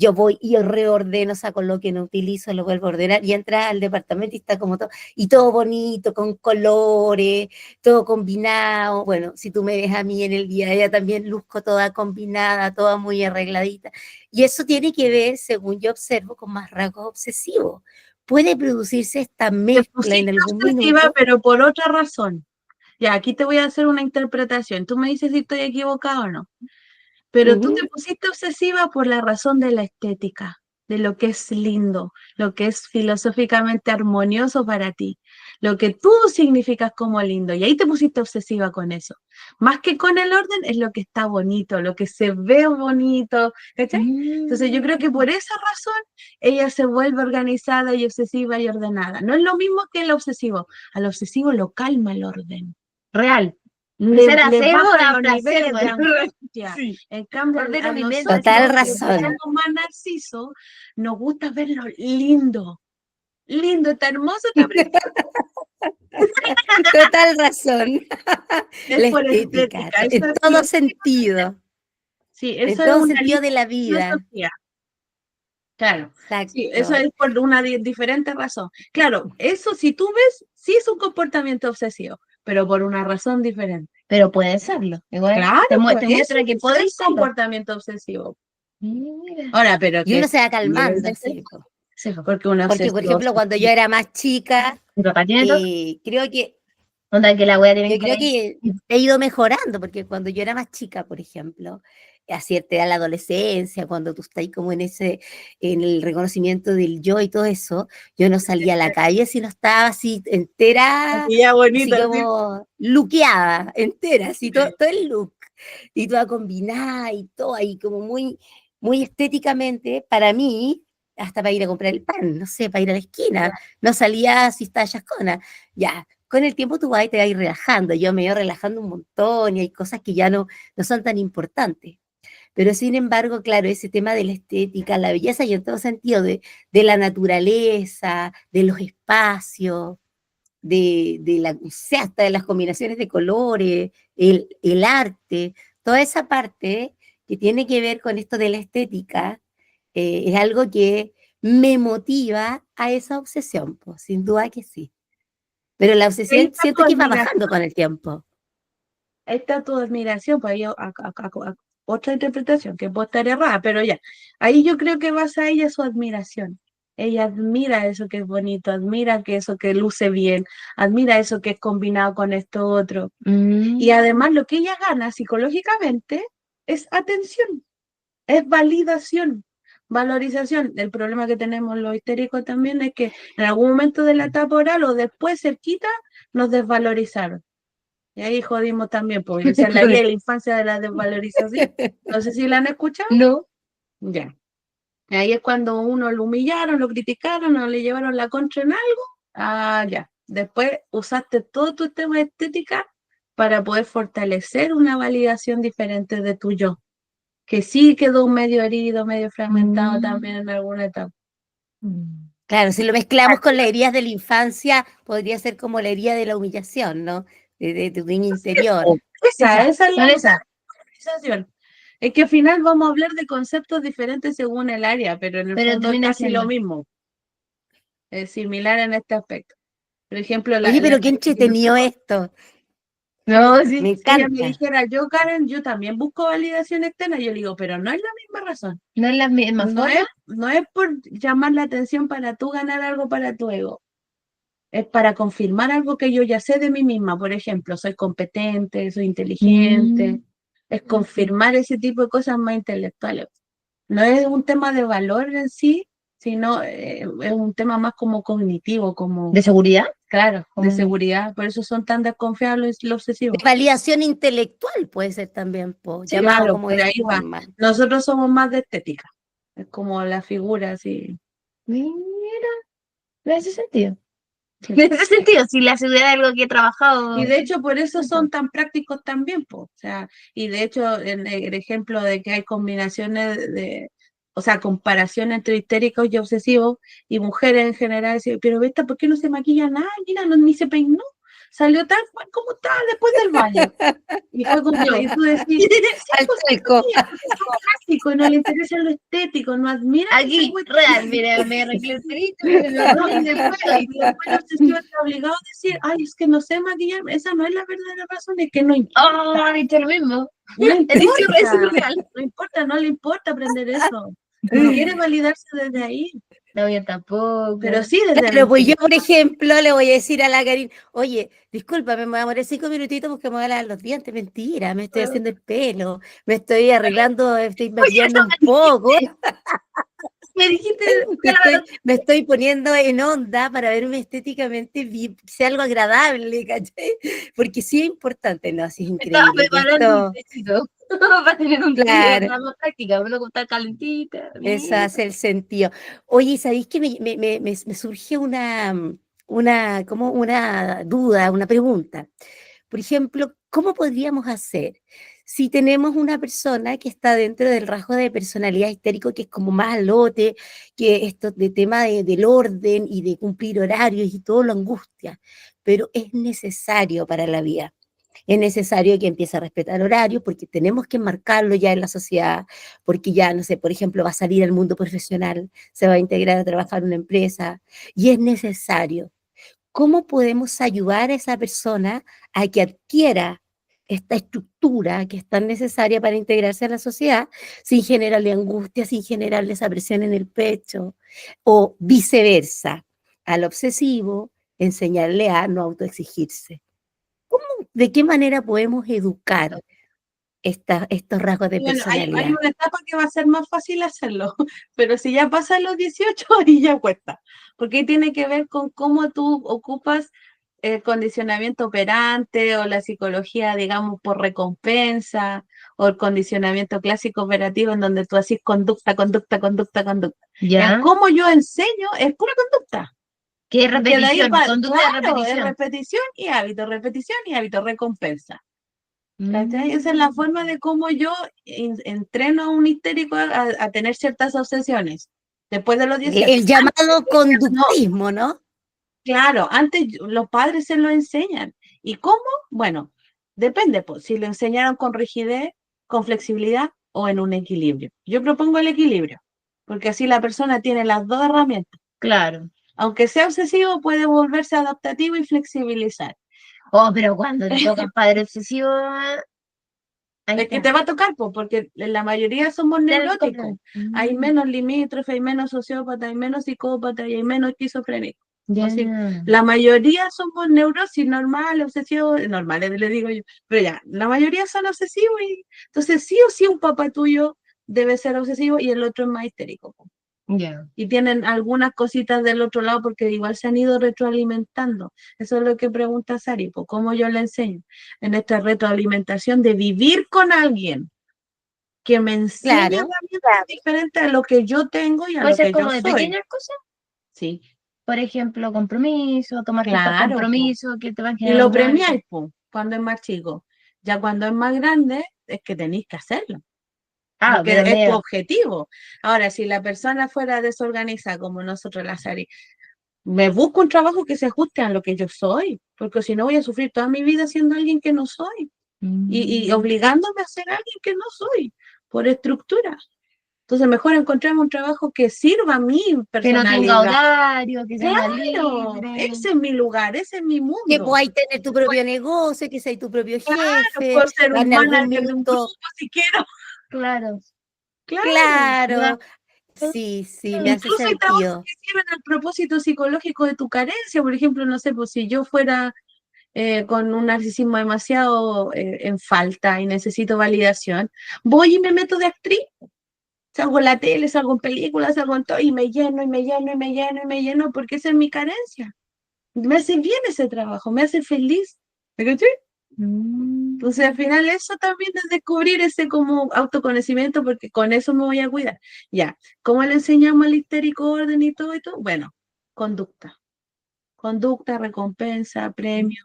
yo voy y reordeno, saco lo que no utilizo, lo vuelvo a ordenar, y entras al departamento y está como todo, y todo bonito, con colores, todo combinado. Bueno, si tú me ves a mí en el día, ella también luzco toda combinada, toda muy arregladita. Y eso tiene que ver, según yo observo, con más rasgos obsesivos. Puede producirse esta Te mezcla en pusiste algún obsesiva, minuto. pero por otra razón. Ya, aquí te voy a hacer una interpretación. Tú me dices si estoy equivocada o no. Pero tú te Ujú. pusiste obsesiva por la razón de la estética, de lo que es lindo, lo que es filosóficamente armonioso para ti, lo que tú significas como lindo. Y ahí te pusiste obsesiva con eso. Más que con el orden, es lo que está bonito, lo que se ve bonito, ¿cachai? Entonces yo creo que por esa razón ella se vuelve organizada y obsesiva y ordenada. No es lo mismo que el obsesivo. Al obsesivo lo calma el orden. Real. Ser Le aseo baja da los placer, niveles de bueno. angustia. Sí. En cambio, Ordeno a mi mente, así Total nosotros, como que razón. somos más narcisos, nos gusta verlo lindo. Lindo, está hermoso, está precioso. Total razón. Es La por estética, estética. Eso en es todo sentido, sí, en eso es todo una sentido de línea la de vida. filosofía. Claro. Sí, eso Exacto. es por una diferente razón. Claro, eso si tú ves, sí es un comportamiento obsesivo, pero por una razón diferente. Pero puede serlo. Igual Claro, pues te eso muestra que es puede el serlo. comportamiento obsesivo. Mira. Ahora, pero Y que uno se va niveles calmando, de sí, po. Sí, po. porque una Porque, por obsesión. ejemplo, cuando yo era más chica, Mi papá tiene todo. creo que Onda que la wea tiene Yo que creo ver. que he ido mejorando, porque cuando yo era más chica, por ejemplo, a cierta edad, la adolescencia, cuando tú estás ahí como en el reconocimiento del yo y todo eso, yo no salía a la calle si no estaba así entera, Maquillada bonita, así sí. como luqueada, entera, así todo el look, y toda combinada y todo ahí como muy, muy estéticamente, para mí, hasta para ir a comprar el pan, no sé, para ir a la esquina, no salía así estaba chascona, ya, con el tiempo tú vas y te vas a ir relajando. Yo me voy relajando un montón y hay cosas que ya no son tan importantes. Pero sin embargo, claro, ese tema de la estética, la belleza y en todo sentido, de la naturaleza, de los espacios, o sea, hasta de las combinaciones de colores, el arte, toda esa parte que tiene que ver con esto de la estética, es algo que me motiva a esa obsesión, pues, sin duda que sí. Pero la Ahí obsesión está tu siento que va admiración, bajando con el tiempo. ahí está tu admiración, pues ahí otra interpretación, que puede estar errada, pero ya, ahí yo creo que vas a ella su admiración. Ella admira eso que es bonito, admira que eso que luce bien, admira eso que es combinado con esto otro. Y además lo que ella gana psicológicamente es atención, es validación, valorización. El problema que tenemos los histéricos también es que en algún momento de la etapa oral o después cerquita nos desvalorizaron. Y ahí jodimos también, porque esa es la guía de la infancia de la desvalorización. No sé si la han escuchado. No. Ya. Y ahí es cuando uno lo humillaron, lo criticaron o le llevaron la contra en algo. Ah, ya. Después usaste todo tu tema de estética para poder fortalecer una validación diferente de tu yo, que sí quedó medio herido, medio fragmentado también en alguna etapa. Claro, si lo mezclamos con las heridas de la infancia, podría ser como la herida de la humillación, ¿no? De tu niño interior. Esa es la Son esas. valorización. Es que al final vamos a hablar de conceptos diferentes según el área, pero en el Pero fondo es termina casi lo siendo. mismo, es similar en este aspecto. Por ejemplo, Oye, pero qué entretenido esto. No, Me sí. ella me encanta. dijera, yo Karen, yo también busco validación externa, yo le digo, pero no es la misma razón. No es la misma No forma. no es por llamar la atención para tú ganar algo para tu ego. Es para confirmar algo que yo ya sé de mí misma. Por ejemplo, soy competente, soy inteligente. Es confirmar ese tipo de cosas más intelectuales. No es un tema de valor en sí, sino es un tema más como cognitivo, como, ¿De seguridad? claro, de seguridad. Por eso son tan desconfiables los De obsesivos. validación intelectual puede ser también, po, Sí, llamado claro, como de por esa ahí va. forma. Nosotros somos más de estética. Es como la figura, así. Mira, en ese sentido. Sí. En ese sentido, si la seguridad es algo que he Y trabajado. de hecho, por eso son tan prácticos también, po. O sea, y de hecho, en el ejemplo de que hay combinaciones o sea, comparación entre histéricos y obsesivos, y mujeres en general, dicen, pero esta, ¿por qué no se maquilla nada? Mira, ni se peinó. salió tal cual como estaba después del baño. Y fue como, y tú decís, sí, Al pues talco. sí, porque son clásicos, no le interesa lo estético, no admiran esa Aquí, cuestión. real, mira, me arreglé el pelito, me lo No, rojo, y después la obsesión está obligado a decir, ay, es que no sé maquillarme. Esa no es la verdadera razón, es que no importa. oh, dicho lo mismo. No He dicho eso importa, real. no importa, no le importa aprender eso. No quiere validarse desde ahí, No, yo tampoco. pero sí desde el Claro, pues yo, por intelectual. ejemplo, le voy a decir a la Karin, oye, discúlpame, me voy a morir 5 minutitos porque me voy a lavar los dientes. Mentira, me estoy haciendo el pelo, me estoy arreglando, estoy Oye, maquillando eso un poco, me dijiste, me estoy poniendo en onda para verme estéticamente bien, que sea algo agradable, ¿cachai? Porque sí es importante, no, sí es me estaba increíble que preparando un esto, tecito para tener un día claro, más práctica, me lo está calentita. eso Mira. hace el sentido. Oye, ¿sabéis que me surge como una duda, una pregunta? Por ejemplo, ¿cómo podríamos hacer si tenemos una persona que está dentro del rasgo de personalidad histérico, que es como más al lote, que esto de tema del orden y de cumplir horarios y todo lo angustia, pero es necesario para la vida? Es necesario que empiece a respetar horarios porque tenemos que marcarlo ya en la sociedad, porque ya, no sé, por ejemplo, va a salir al mundo profesional, se va a integrar a trabajar en una empresa y es necesario. ¿Cómo podemos ayudar a esa persona a que adquiera esta estructura que es tan necesaria para integrarse a la sociedad sin generarle angustia, sin generarle esa presión en el pecho o viceversa? Al obsesivo, enseñarle a no autoexigirse. ¿De qué manera podemos educar estos rasgos de Bueno, hay personalidad? una etapa que va a ser más fácil hacerlo, pero si ya pasan los 18, ahí ya cuesta, porque ahí tiene que ver con cómo tú ocupas el condicionamiento operante o la psicología, digamos, por recompensa, o el condicionamiento clásico operativo en donde tú haces conducta, conducta, conducta, conducta. Ya, Ya, como yo enseño es pura conducta, que es porque de ahí repetición, para, conducta de claro, es repetición. repetición y hábito, recompensa. ¿Cachai? Esa es la Mm. forma de cómo yo entreno a un histérico a tener ciertas obsesiones después de los 18. El llamado No, conductismo, ¿no? claro, antes los padres se lo enseñan. ¿Y cómo? Bueno, depende, pues, si lo enseñaron con rigidez, con flexibilidad o en un equilibrio. Yo propongo el equilibrio, porque así la persona tiene las dos herramientas. Claro. Aunque sea obsesivo, puede volverse adaptativo y flexibilizar. Oh, pero cuando te toca padre obsesivo, ahí Es que te está. va a tocar, pues, porque la mayoría somos Claro, neuróticos. Hay mm, menos limítrofes, hay menos sociópatas, hay menos psicópatas y hay menos esquizofrénicos. ya. O sea, la mayoría somos neurosis normales, obsesivos, normales le digo yo, pero ya, la mayoría son obsesivos y entonces sí o sí un papá tuyo debe ser obsesivo y el otro es más histérico, po. Ya. Y tienen algunas cositas del otro lado porque igual se han ido retroalimentando. Eso es lo que pregunta Sari, pues, ¿cómo yo le enseño? En esta retroalimentación de vivir con alguien que me enseñe Claro, herramientas diferentes a lo que yo tengo y a Puede lo ser que yo como de soy. pequeñas cosas, Sí, por ejemplo, compromiso, tomar ciertos claro, po. compromisos que te van Y lo generando algo. premiáis, po, cuando es más chico. Ya cuando es más grande, es que tenéis que hacerlo, Ah, porque pero es tu medio, objetivo. Ahora, si la persona fuera desorganizada, como nosotros las Sari, me busco un trabajo que se ajuste a lo que yo soy, porque si no voy a sufrir toda mi vida siendo alguien que no soy y mm, obligándome a ser alguien que no soy por estructura. Entonces, mejor encontrarme un trabajo que sirva a mi que no tenga personalidad. horario, que sea más Claro, libre. ese es mi lugar, ese es mi que mundo. podáis tener tu propio negocio, que seas tu propio Claro, jefe, puedo ser un en algún manager de un minuto, grupo si quiero. Claro. Claro, claro, Ya. sí, sí, me hace incluso hay trabajos sentido. que sirven al propósito psicológico de tu carencia. Por ejemplo, no sé, pues si yo fuera con un narcisismo demasiado en falta y necesito validación, voy y me meto de actriz. Salgo en la tele, salgo en películas, salgo en todo y me lleno y me lleno y me lleno y me lleno porque esa es mi carencia. Me hace bien ese trabajo, me hace feliz. ¿Me cachai? Entonces, al Mm, final, eso también es descubrir ese como autoconocimiento, porque con eso me voy a cuidar. Ya, ¿cómo le enseñamos al histérico orden y todo esto? Bueno, conducta. Conducta, recompensa, premio.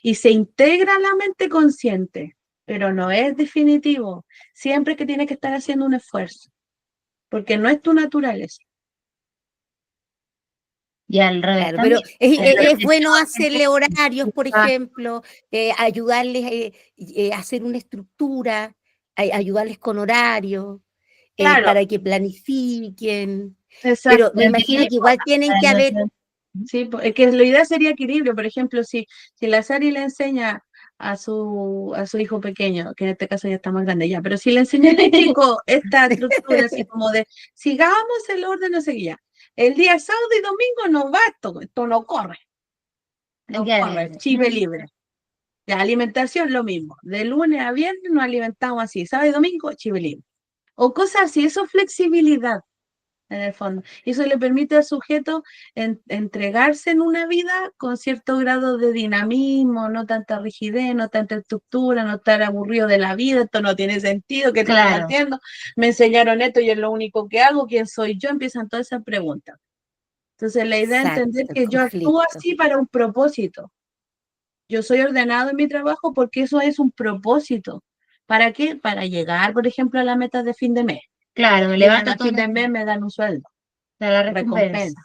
Y se integra a la mente consciente, pero no es definitivo. Siempre que tienes que estar haciendo un esfuerzo, porque no es tu naturaleza. Y al revés Claro, pero también. es bueno hacerle horarios, por ejemplo, ayudarles a hacer una estructura, ayudarles con horarios, Claro, para que planifiquen. Pero exacto. me imagino que igual tienen que haber, Sí, es que la idea sería equilibrio. Por ejemplo, si la Sari le enseña a su hijo pequeño, que en este caso ya está más grande ya, pero si le enseña al chico esta estructura así como de, sigamos el orden, no sé qué ya. El día sábado y domingo no va esto no corre, no corre, chive libre. La alimentación lo mismo. De lunes a viernes nos alimentamos así, sábado y domingo, chive libre. O cosas así, eso es flexibilidad en el fondo. Y eso le permite al sujeto entregarse en una vida con cierto grado de dinamismo, no tanta rigidez, no tanta estructura, no estar aburrido de la vida, esto no tiene sentido, ¿qué estoy Claro, haciendo? Me enseñaron esto y es lo único que hago, ¿quién soy yo? Empiezan todas esas preguntas. Entonces la idea es entender exacto, el que yo actúo conflicto. así para un propósito. Yo soy ordenado en mi trabajo porque eso es un propósito. ¿Para qué? Para llegar, por ejemplo, a la meta de fin de mes. claro, me Y levanto a todos fin los de mes días me dan un sueldo, para la recompensa.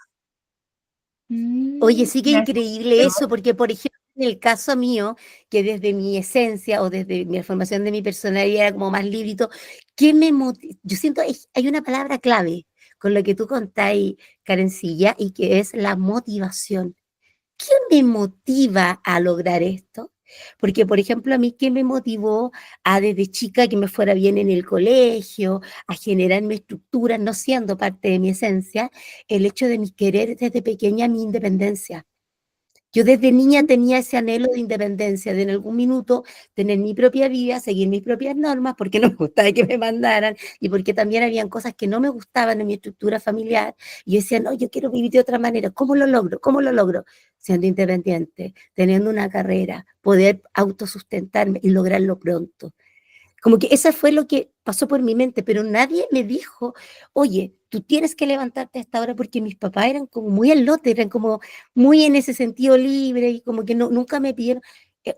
recompensa. Oye, sí que Ya, increíble eso, porque por ejemplo, en el caso mío, que desde mi esencia o desde mi formación de mi personalidad era como más libre y todo, yo siento hay una palabra clave con lo que tú contáis, Karencilla, y que es la motivación. ¿Qué me motiva a lograr esto? Porque, por ejemplo, a mí, ¿qué me motivó a desde chica que me fuera bien en el colegio, a generarme estructuras, no siendo parte de mi esencia, el hecho de mi querer desde pequeña mi independencia? Yo desde niña tenía ese anhelo de independencia, de en algún minuto tener mi propia vida, seguir mis propias normas, porque no me gustaba que me mandaran y porque también habían cosas que no me gustaban en mi estructura familiar. Y yo decía, no, yo quiero vivir de otra manera. ¿Cómo lo logro? ¿Cómo lo logro? Siendo independiente, teniendo una carrera, poder autosustentarme y lograrlo pronto. Como que eso fue lo que pasó por mi mente, pero nadie me dijo, oye, tú tienes que levantarte a esta hora porque mis papás eran como muy al lote, eran como muy en ese sentido libre y como que no, nunca me pidieron,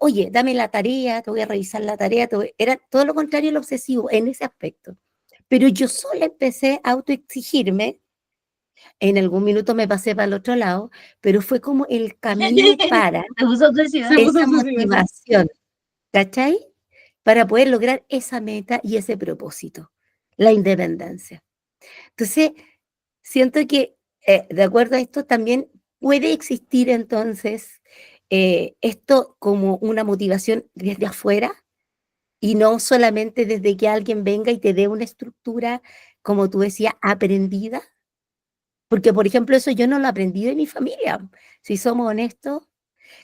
oye, dame la tarea, te voy a revisar la tarea, era todo lo contrario el obsesivo en ese aspecto. Pero yo sola empecé a autoexigirme, en algún minuto me pasé para el otro lado, pero fue como el camino para me puso obsesiva. Se puso esa obsesiva, sí. motivación, ¿cachai? Para poder lograr esa meta y ese propósito, la independencia. Entonces, siento que, de acuerdo a esto, también puede existir entonces esto como una motivación desde afuera y no solamente desde que alguien venga y te dé una estructura, como tú decías, aprendida. Porque, por ejemplo, eso yo no lo aprendí de mi familia. Si somos honestos,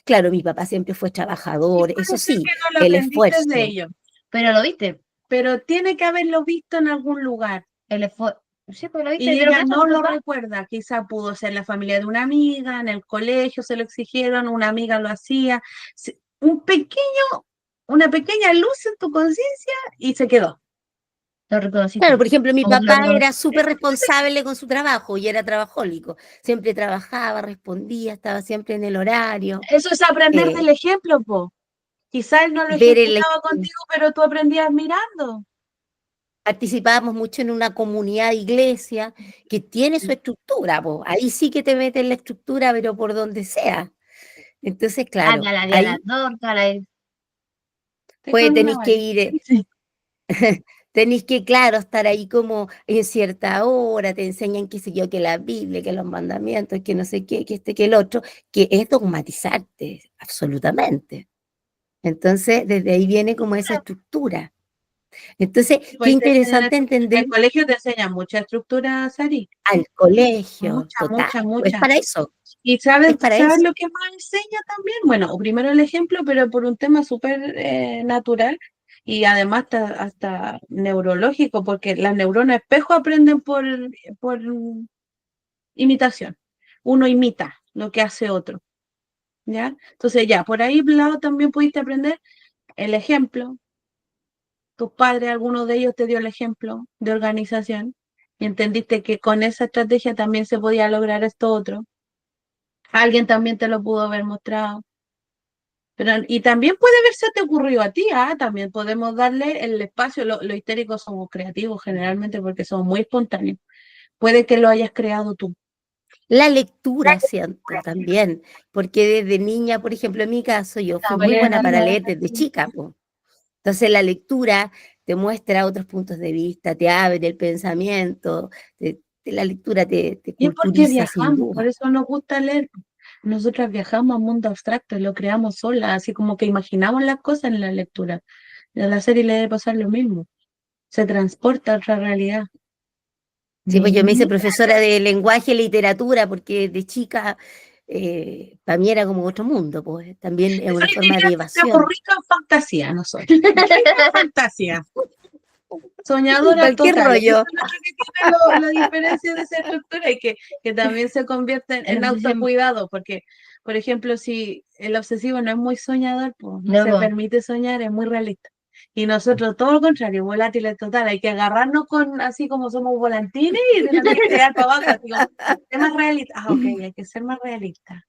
claro, mi papá siempre fue Y trabajador, eso puede ser sí, que no lo el aprendiste de esfuerzo. ellos, Pero lo viste, pero tiene que haberlo visto en algún lugar. el esfuerzo. Sí, pues lo viste, Y pero ella claro, no tu lo papá. recuerda. Quizá pudo ser la familia de una amiga, en el colegio se lo exigieron, una amiga lo hacía. Una pequeña luz en tu conciencia y se quedó. Lo Claro, reconociste. por ejemplo, mi Como que lo papá era reconociste. súper responsable con su trabajo y era trabajólico. Siempre trabajaba, respondía, estaba siempre en el horario. Eso es aprender eh, del ejemplo, po. Quizá él no lo ver el, ejecutaba contigo, pero tú aprendías mirando. participábamos mucho en una comunidad de iglesia que tiene su estructura, po. Ahí sí que te meten la estructura, pero por donde sea. Entonces, Ah, claro, la día de la ahí torta, Estoy pues con una tenéis que varita. ir, Sí. tenéis que, claro, estar ahí como en cierta hora, te enseñan, qué sé yo, que la Biblia, que los mandamientos, que no sé qué, que este, que el otro, que es dogmatizarte, absolutamente. Entonces, desde ahí viene como esa estructura. Entonces, qué Pues te enseñan interesante en entender el colegio te enseñan mucha estructura, Sari. al colegio, Mucha, total. mucha, Es mucha. para eso, ¿Y es para sabes eso. lo que más enseña también? Bueno, primero el ejemplo, pero por un tema súper natural y además hasta neurológico, porque las neuronas espejo aprenden por imitación. Uno imita lo que hace otro, ¿ya? Entonces ya, por ahí lado también pudiste aprender el ejemplo. Tus padres, alguno de ellos te dio el ejemplo de organización y entendiste que con esa estrategia también se podía lograr esto otro. Alguien también te lo pudo haber mostrado. Pero, y también puede haberse te ocurrido a ti, también podemos darle el espacio, los histéricos somos creativos generalmente porque somos muy espontáneos. Puede que lo hayas creado tú. La lectura siento también, porque desde niña, por ejemplo, en mi caso, yo fui muy buena para leer desde chica, po. Entonces la lectura te muestra otros puntos de vista, te abre el pensamiento, la lectura te Y es porque culturiza sin viajamos, por duda. eso nos gusta leer. Nosotras viajamos a un mundo abstracto y lo creamos solas, así como que imaginamos las cosas en la lectura. En la serie le debe pasar lo mismo. Se transporta a otra realidad. Sí, pues yo me hice Mira, profesora de lenguaje y literatura porque de chica para mí era como otro mundo, pues también es una Eso forma diría de que estamos evasión. ricas en fantasía, nosotros. Ricas en fantasía. Soñadoras Cualquier totales. Eso rollo. es lo que tiene la diferencia de esa estructura y que también se convierte en autocuidado, porque, por ejemplo, si el obsesivo no es muy soñador, pues no no, se po. permite soñar, es muy realista. Y nosotros todo lo contrario, volátiles total, hay que agarrarnos con así como somos volantines y de la tirar para abajo, así como, ser más realista. Ah, ok, hay que ser más realista.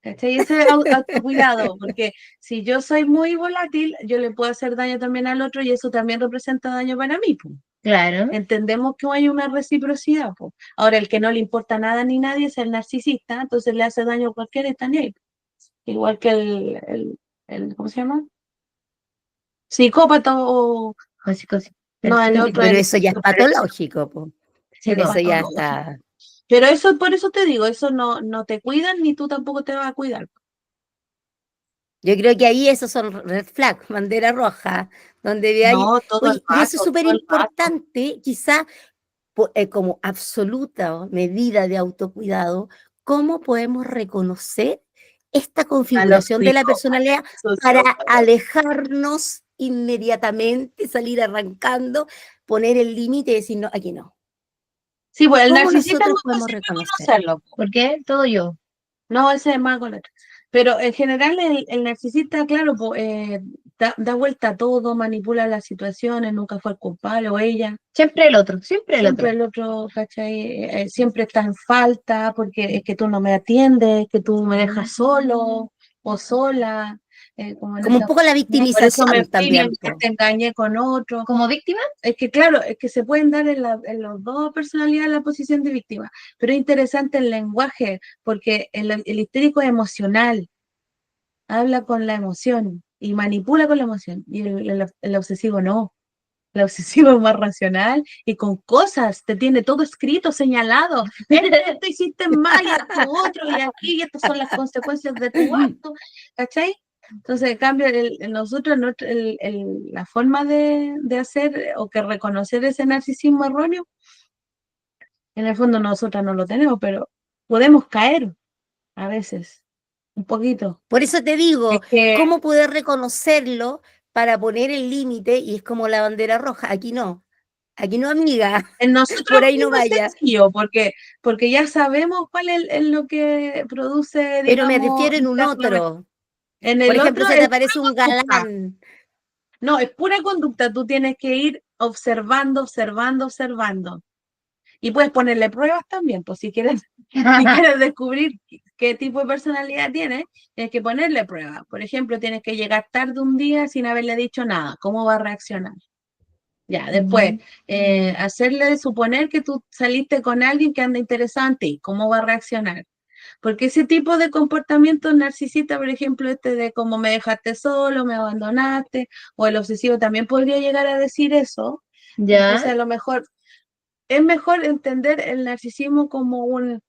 ¿Cachai? Ese es autocuidado, porque si yo soy muy volátil, yo le puedo hacer daño también al otro y eso también representa daño para mí, po. Claro. Entendemos que hay una reciprocidad, po. Ahora, el que no le importa nada ni nadie es el narcisista, entonces le hace daño a cualquiera y está ni ahí. Igual que ¿cómo se llama? Psicópata o... Così, così. No, el otro, Pero el... eso ya es patológico, pues. Sí, el po. Eso ya patológico. está. Pero eso, por eso te digo, eso no te cuidan ni tú tampoco te vas a cuidar. Yo creo que ahí esos son red flag, bandera roja, donde de ahí, No, todo el oye, y eso es rato, súper todo el rato. importante, quizá como absoluta medida de autocuidado, ¿cómo podemos reconocer esta A los configuración de la psicópatas, personalidad para sociópatas. alejarnos inmediatamente, salir arrancando, poner el límite y decir, no, aquí no? Sí, pues el ¿Cómo narcisista es nosotros muy podemos fácil reconocer? reconocerlo. ¿Por qué? Todo yo. No, ese es más con otro. Pero en general el narcisista, claro, pues, da vuelta a todo, manipula las situaciones, nunca fue el culpable o ella. Siempre el otro, siempre el Siempre otro. el otro, ¿cachai? Siempre está en falta porque es que tú no me atiendes, que tú me dejas solo o sola, como en Como un esa... poco la Por eso me victimización fui, también, po. te engañé con otro. ¿Como víctima? Es que claro, es que se pueden dar en los dos personalidades la posición de víctima, pero es interesante el lenguaje, porque el histérico es emocional, habla con la emoción y manipula con la emoción, y el obsesivo no. El obsesivo es más racional y con cosas, te tiene todo escrito, señalado. Esto hiciste mal y esto otro y aquí y estas son las consecuencias de tu acto, ¿cachai? Entonces, en cambio, nosotros, la forma de hacer o que reconocer ese narcisismo erróneo, en el fondo nosotras no lo tenemos, pero podemos caer a veces, un poquito. Por eso te Es digo, que ¿cómo poder reconocerlo para poner el límite? Y es como la bandera roja, aquí no, amiga, en nosotros por ahí no mismos es vaya. sencillo, porque ya sabemos cuál es lo que produce, Pero me digamos, refiero en un internamente. otro. En Por el ejemplo, otro se te es pura aparece un conducta. galán. No, es pura conducta. Tú tienes que ir observando, observando, observando. Y puedes ponerle pruebas también, pues si quieres, si quieres descubrir qué tipo de personalidad tiene, tienes que ponerle pruebas. Por ejemplo, tienes que llegar tarde un día sin haberle dicho nada. ¿Cómo va a reaccionar? Ya, después, hacerle suponer que tú saliste con alguien que anda interesado en ti. ¿Cómo va a reaccionar? Porque ese tipo de comportamiento narcisista, por ejemplo, este de cómo me dejaste solo, me abandonaste, o el obsesivo también podría llegar a decir eso. Entonces, Ya, a lo mejor es mejor entender el narcisismo como un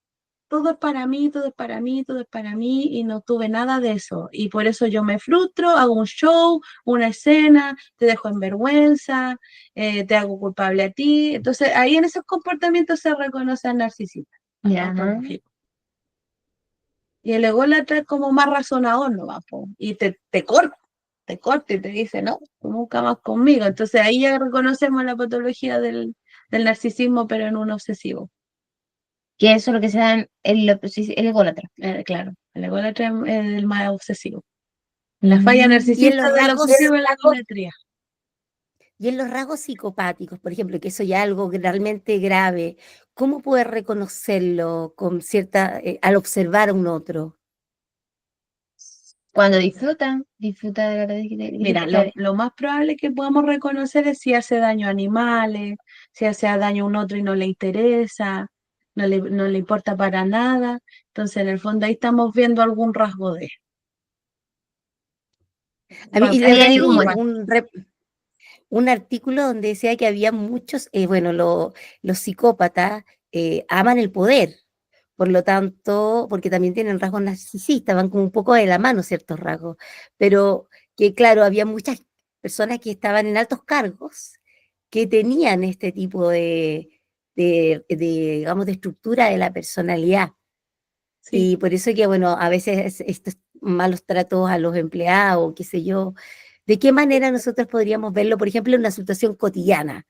todo es para mí, todo es para mí, todo es para mí, y no tuve nada de eso. Y por eso yo me frustro, hago un show, una escena, te dejo en vergüenza, te hago culpable a ti. Entonces, ahí en esos comportamientos se reconoce al narcisista, al ya. patológico. Y el ególatra es como más razonador, ¿no? Va, po? Y te corta y te dice, no, tú nunca más conmigo. Entonces ahí ya reconocemos la patología del narcisismo, pero en un obsesivo. Que eso es lo que se da en el ególatra. Claro, el ególatra es el más obsesivo. La falla Y en narcisista los del rasgos, obsesivo es la egolatría. y en los rasgos psicopáticos, por ejemplo, que eso ya es algo realmente grave, ¿cómo poder reconocerlo con al observar a un otro? Cuando disfruta de Mira, claro. lo más probable que podamos reconocer es si hace daño a animales, si hace daño a un otro y no le interesa. no le importa para nada. Entonces, en el fondo ahí estamos viendo algún rasgo de... A mí Bueno, y Ahí hay leí rumores. un artículo donde decía que había muchos, bueno, los psicópatas aman el poder, por lo tanto, porque también tienen rasgos narcisistas, van como un poco de la mano ciertos rasgos, pero que claro, había muchas personas que estaban en altos cargos que tenían este tipo digamos, de estructura de la personalidad. sí. Y por eso que, bueno, a veces estos malos tratos a los empleados, qué sé yo, ¿de qué manera nosotros podríamos verlo, por ejemplo, en una situación cotidiana,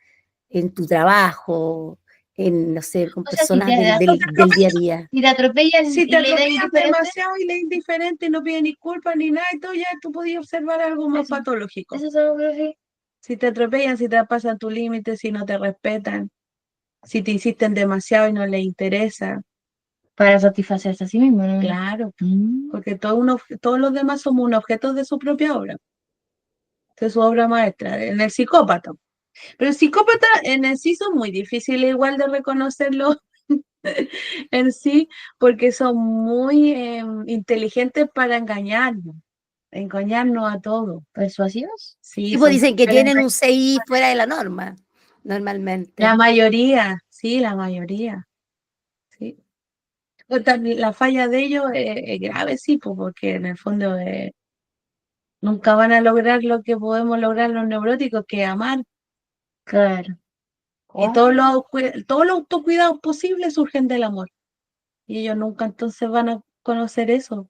en tu trabajo, en, no sé, con O sea, si personas te, del día a día? si te atropellan Si te y le das atropellas indiferente, demasiado y le es indiferente y no pide ni culpa ni nada y todo, ya tú podías observar algo más eso, patológico. eso son creo que Si te atropellan, si te pasan tu límite, si no te respetan, si te insisten demasiado y no les interesa. para satisfacerse a sí mismo, ¿no? Claro, Mm. porque todos los demás somos un objeto de su propia obra, de su obra maestra, en el psicópata. Pero el psicópata en sí son muy difíciles igual de reconocerlo en sí, porque son muy inteligentes para engañarnos a todos. ¿Persuasivos? Sí, Tipo, son dicen que súper tienen un CI fuera de la norma, la normalmente. mayoría, sí, la mayoría, sí. La falla de ellos es grave, sí, pues, porque en el fondo nunca van a lograr lo que podemos lograr los neuróticos, que es amar. Claro. Y todos los autocuidados posibles surgen del amor. Y ellos nunca entonces van a conocer eso.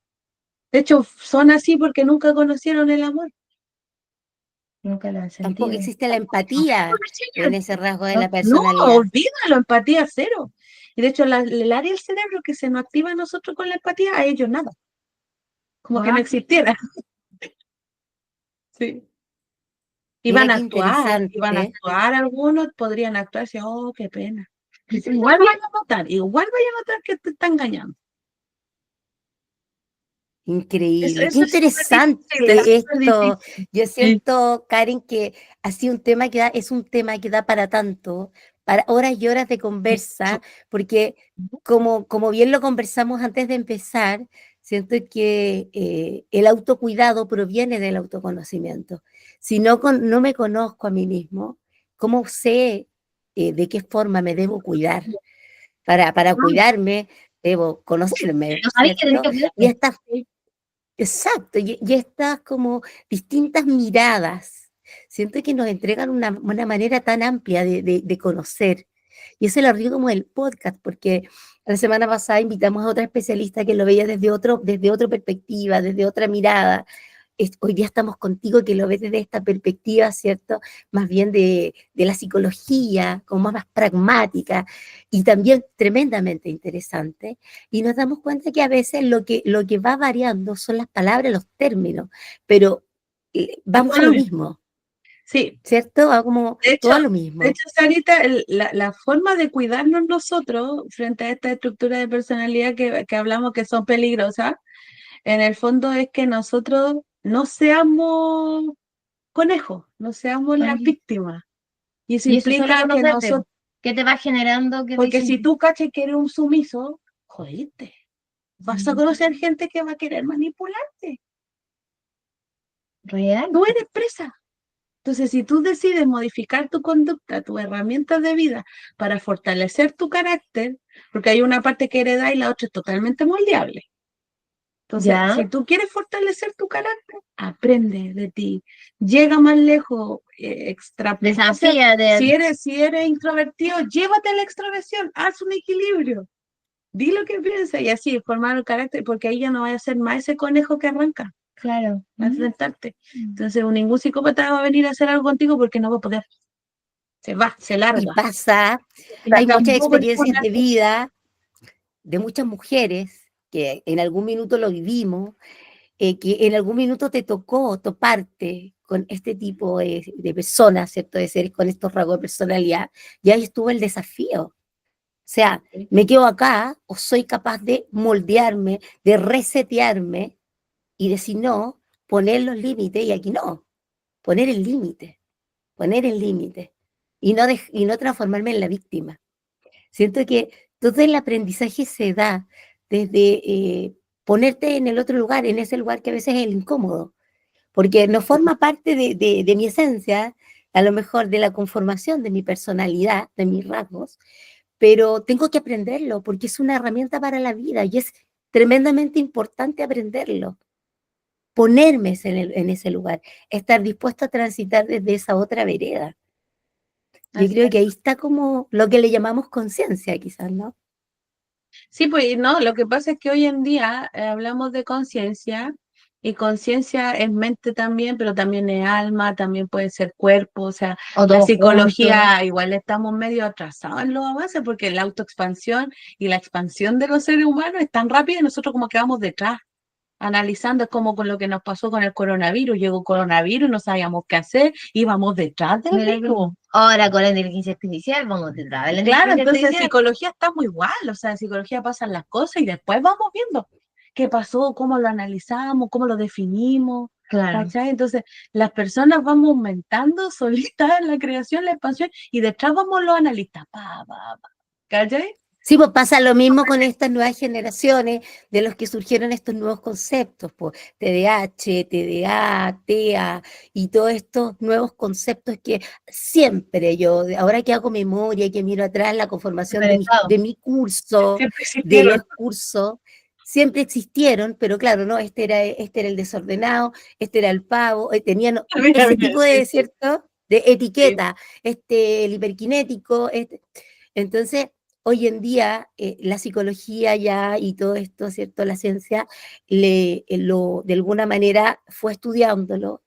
De hecho, son así porque nunca conocieron el amor. Nunca lo han Tampoco sentido. existe la empatía en ese rasgo de la No, personalidad. olvídalo, empatía cero. Y de hecho, el área del cerebro que se nos activa a nosotros con la empatía, a ellos nada. Como que no existiera. Sí. Mira qué interesante. Algunos podrían actuar así, oh, qué pena. Igual vaya a notar que te está engañando. Eso, Increíble, qué eso interesante es súper esto. difícil. Yo Sí. siento, Karen, que ha sido un tema que es un tema que da para tanto, para horas y horas de conversa, porque como bien lo conversamos antes de empezar, siento que el autocuidado proviene del autoconocimiento. Si no me conozco a mí mismo, ¿cómo sé de qué forma me debo cuidar? Para cuidarme, debo conocerme, No sabéis que tenés ¿cierto? que Y cuidarte. estas Exacto, y estas como distintas miradas, siento que nos entregan una manera tan amplia de conocer. Y eso lo río como el podcast, porque la semana pasada invitamos a otra especialista que lo veía desde otra perspectiva, desde otra mirada. Hoy día estamos contigo que lo ves desde esta perspectiva, ¿cierto? Más bien de la psicología, como más pragmática y también tremendamente interesante. Y nos damos cuenta que a veces lo que va variando son las palabras, los términos, pero vamos a lo mismo, Sí, ¿cierto? Va como de hecho, todo a lo de mismo. hecho, Sarita, la forma de cuidarnos nosotros frente a esta estructura de personalidad que hablamos que son peligrosas, en el fondo es que nosotros no seamos conejos, no seamos las Ujú. víctimas. Y eso Y eso solo implica que conocerte. nosotros, ¿Qué te va generando? ¿Qué te porque dicen? si tú caches que eres un sumiso, jodiste, vas a conocer gente que va a querer manipularte. Real. Tú eres presa. Entonces, si tú decides modificar tu conducta, tus herramientas de vida para fortalecer tu carácter, porque hay una parte que hereda y la otra es totalmente moldeable. Entonces, Ya. si tú quieres fortalecer tu carácter, aprende de ti, llega más lejos, Desafíate. si eres introvertido, llévate la extroversión, haz un equilibrio, di lo que piensas y así formar el carácter, porque ahí ya no vaya a ser más ese conejo que arranca Claro. a enfrentarte. Entonces, ningún psicópata va a venir a hacer algo contigo porque no va a poder. Se va, se Y larga. pasa, hay muchas Tampoco es experiencias de importante. vida de muchas mujeres que en algún minuto lo vivimos, que en algún minuto te tocó toparte con este tipo de personas, ¿cierto? De seres con estos rasgos de personalidad, y ahí estuvo el desafío. O sea, me quedo acá o soy capaz de moldearme, de resetearme y decir no, poner los límites y aquí no, poner el límite y no transformarme en la víctima. Siento que todo el aprendizaje se da desde ponerte en el otro lugar, en ese lugar que a veces es el incómodo, porque no forma parte de mi esencia, a lo mejor de la conformación de mi personalidad, de mis rasgos, pero tengo que aprenderlo porque es una herramienta para la vida y es tremendamente importante aprenderlo, ponerme en ese lugar, estar dispuesto a transitar desde esa otra vereda. Yo Así creo es. que ahí está como lo que le llamamos conciencia, quizás, ¿no? Sí, pues no, lo que pasa es que hoy en día hablamos de conciencia y conciencia es mente también, pero también es alma, también puede ser cuerpo, o sea, O la todos juntos. psicología igual estamos medio atrasados en los avances porque la autoexpansión y la expansión de los seres humanos es tan rápida y nosotros como que vamos detrás, analizando, es como con lo que nos pasó con el coronavirus, llegó coronavirus, no sabíamos qué hacer, íbamos detrás del Mira, virus. ahora con la inteligencia artificial, vamos detrás de la Claro, inteligencia entonces en artificial. psicología estamos igual, o sea, en psicología pasan las cosas y después vamos viendo qué pasó, cómo lo analizamos, cómo lo definimos, Claro. ¿cachai? Entonces las personas vamos aumentando solitas en la creación, la expansión y detrás vamos los analistas, ¿cachai? Sí, pues pasa lo mismo con estas nuevas generaciones de los que surgieron estos nuevos conceptos, pues TDAH, TDA, TEA y todos estos nuevos conceptos que siempre yo, ahora que hago memoria y que miro atrás la conformación Diferenciado. de mi curso, Siempre de existieron. los cursos, siempre existieron, pero claro, ¿no? Este era el desordenado, este era el pavo, tenían Mira, ese mira, tipo sí, de, ¿cierto? De sí. etiqueta, el hiperkinético, entonces hoy en día la psicología ya y todo esto, ¿cierto? La ciencia de alguna manera fue estudiándolo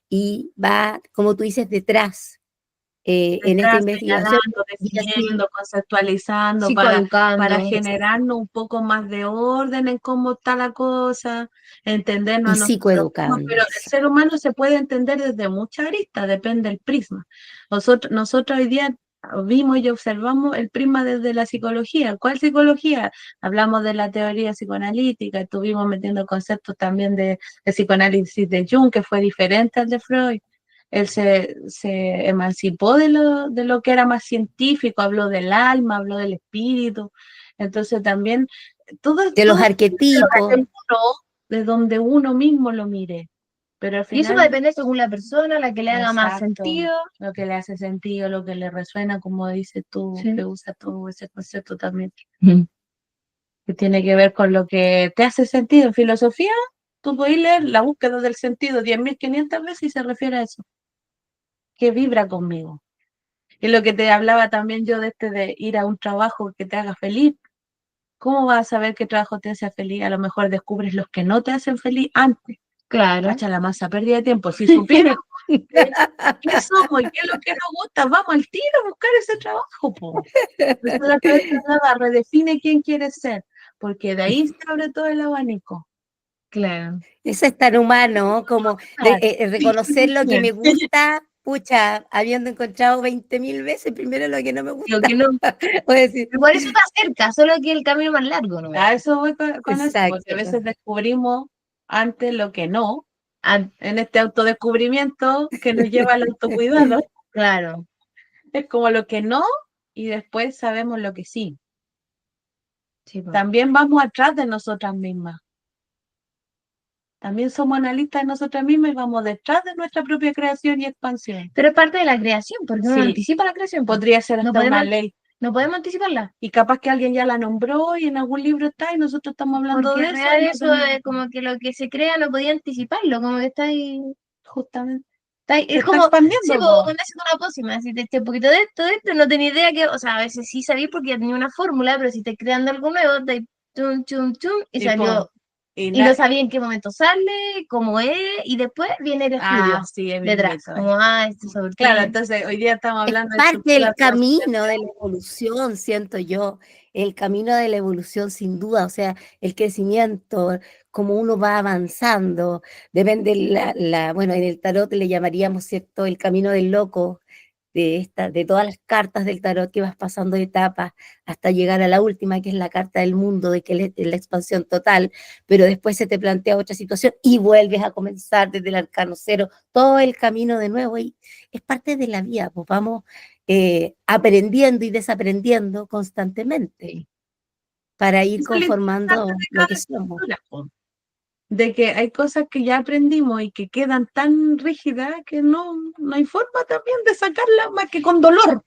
y va, como tú dices, detrás en esta Detrás investigación. señalando, Y así, definiendo, conceptualizando, para Psicoeducando. generarnos un poco más de orden en cómo está la cosa, entendernos y a nosotros mismos, psicoeducando, pero el ser exacto. humano se puede entender desde muchas aristas, depende del prisma. Nosotros hoy día vimos y observamos el prisma desde la psicología. ¿Cuál psicología? Hablamos de la teoría psicoanalítica, estuvimos metiendo conceptos también de psicoanálisis de Jung, que fue diferente al de Freud. Él se emancipó de lo que era más científico, habló del alma, habló del espíritu. Entonces también De los todo arquetipos. de donde uno mismo lo mire. Pero al Y eso va a final, depender según la persona, la que le haga más exacto, sentido. lo que le hace sentido, lo que le resuena, como dices tú, Sí. que usa todo ese concepto también, que tiene que ver con lo que te hace sentido. En filosofía, tú puedes leer la búsqueda del sentido 10.500 veces y se refiere a eso, que vibra conmigo. Y lo que te hablaba también yo de ir a un trabajo que te haga feliz. ¿Cómo vas a saber qué trabajo te hace feliz? A lo mejor descubres los que no te hacen feliz antes. Claro. Cacha la masa, pérdida de tiempo. Si supieras qué somos y qué es lo que nos gusta, vamos al tiro a buscar ese trabajo, po. Entonces la cabeza nueva redefine quién quieres ser, porque de ahí se abre todo el abanico. Claro. Eso es tan humano, como reconocer lo que me gusta, pucha, habiendo encontrado 20.000 veces, primero lo que no me Lo gusta. que no, O decir, por eso está cerca, solo que el camino más largo, ¿no? A eso voy con eso, porque a exacto. veces descubrimos antes lo que no, Ah, en este autodescubrimiento que nos lleva al autocuidado. claro. Es como lo que no y después sabemos lo que sí. Sí, po. También vamos atrás de nosotras mismas. También somos analistas de nosotras mismas y vamos detrás de nuestra propia creación y expansión. Pero es parte de la creación, porque uno Sí, anticipa la creación, po. podría ser No hasta una podemos, ley. no podemos anticiparla. Y capaz que alguien ya la nombró y en algún libro está y nosotros estamos hablando Porque de en eso. real Y no eso tenemos- es como que lo que se crea no podía anticiparlo, como que está ahí. Justamente. Se Es está como, sí, expandiendo, po, po. cuando haces una pócima, si te eché un poquito de esto, no tenía idea que, o sea, a veces sí sabía porque ya tenía una fórmula, pero si estás creando algo nuevo, te chum, chum, chum, y Y, po, salió, y y no sabía en qué momento sale, cómo es, y después viene el estudio sí, es detrás, mismito. como, esto sobre Claro, ti. entonces hoy día estamos Es hablando de parte estructuras del de la camino sociedad. de la evolución, siento yo, el camino de la evolución sin duda, o sea, el crecimiento, como uno va avanzando, depende, bueno, en el tarot le llamaríamos, ¿cierto?, el camino del loco, de todas las cartas del tarot que vas pasando etapas hasta llegar a la última, que es la carta del mundo, de que es la expansión total, pero después se te plantea otra situación y vuelves a comenzar desde el arcano cero, todo el camino de nuevo, y es parte de la vida, pues vamos aprendiendo y desaprendiendo constantemente. para ir Eso es lo interesante conformando de lo cada que somos. cultura, po. De que hay cosas que ya aprendimos y que quedan tan rígidas que no hay forma también de sacarlas más que con dolor.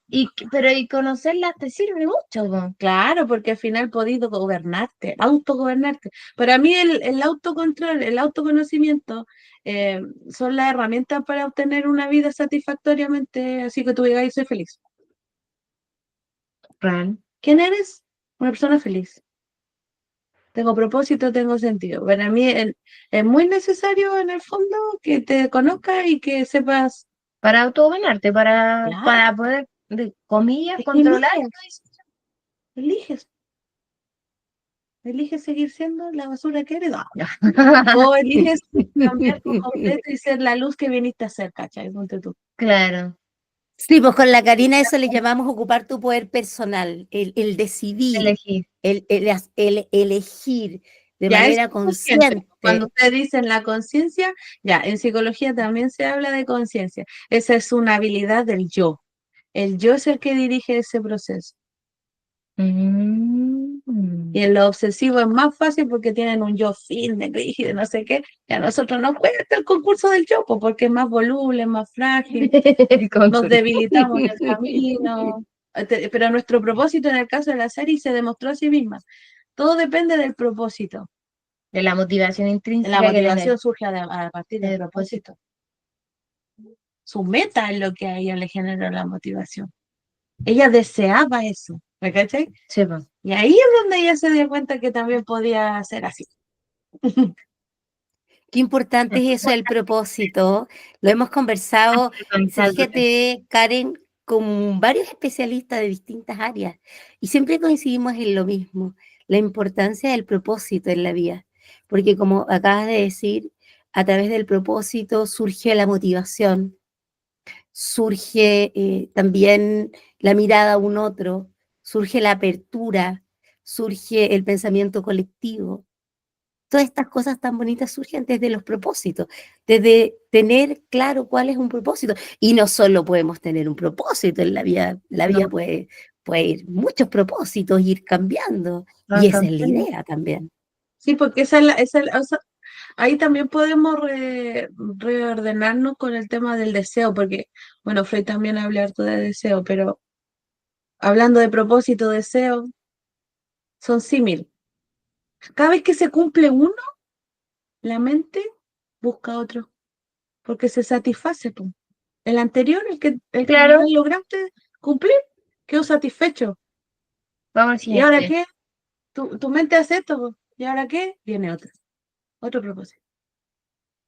Pero y conocerlas te sirve mucho, po. Claro, porque al final has podido gobernarte, autogobernarte. Para mí el autocontrol, el autoconocimiento son las herramientas para obtener una vida satisfactoriamente, así que tú digas, "Ay, soy feliz". Real. ¿Quién eres? Una persona feliz. Tengo propósito, tengo sentido. Para mí es muy necesario en el fondo que te conozcas y que sepas, Para autogobernarte, para claro, poder, de comillas, es que controlar. eliges, eliges seguir siendo la basura que eres. O eliges cambiar por completo y ser la luz que viniste a ser, ¿cachai? Ponte tú. Claro, Sí, pues con la Karina eso le llamamos ocupar tu poder personal, el decidir, elegir. el elegir de Ya es manera consciente. Cuando consciente. ustedes dicen la conciencia, ya en psicología también se habla de conciencia. Esa es una habilidad del yo. El yo es el que dirige ese proceso. Y en lo obsesivo es más fácil porque tienen un yo firme, rígido, no sé qué. Y a nosotros nos cuesta el concurso del yo, pues, porque es más voluble, más frágil, nos debilitamos en el camino. Pero nuestro propósito en el caso de la serie se demostró a sí misma. Todo depende del propósito. De la motivación La intrínseca que motivación surge a partir del del propósito. Su meta es lo que a ella le generó la motivación. Ella deseaba eso, ¿me cachai? Sí, po. Y ahí es donde ella se dio cuenta que también podía ser así. Qué importante es eso del propósito. Lo hemos conversado, fíjate, Karen, con varios especialistas de distintas áreas y siempre coincidimos en lo mismo, la importancia del propósito en la vida. Porque como acabas de decir, a través del propósito surge la motivación, surge también la mirada a un otro, surge la apertura, surge el pensamiento colectivo. Todas estas cosas tan bonitas surgen desde los propósitos, desde tener claro cuál es un propósito. Y no solo podemos tener un propósito en la vida No, puede ir muchos propósitos, ir cambiando. van Y esa es la cambiando. idea también. sí, porque o sea, ahí también podemos reordenarnos con el tema del deseo, porque, bueno, Freud también habla harto de deseo, pero hablando de propósito, deseo, son símil. Cada vez que se cumple uno, la mente busca otro, porque se satisface, po. El anterior, el que ya Claro, lograste cumplir, quedó satisfecho. vamos al ¿Y ahora siguiente. qué? Tu mente hace esto, po. ¿Y ahora qué? Viene otro propósito.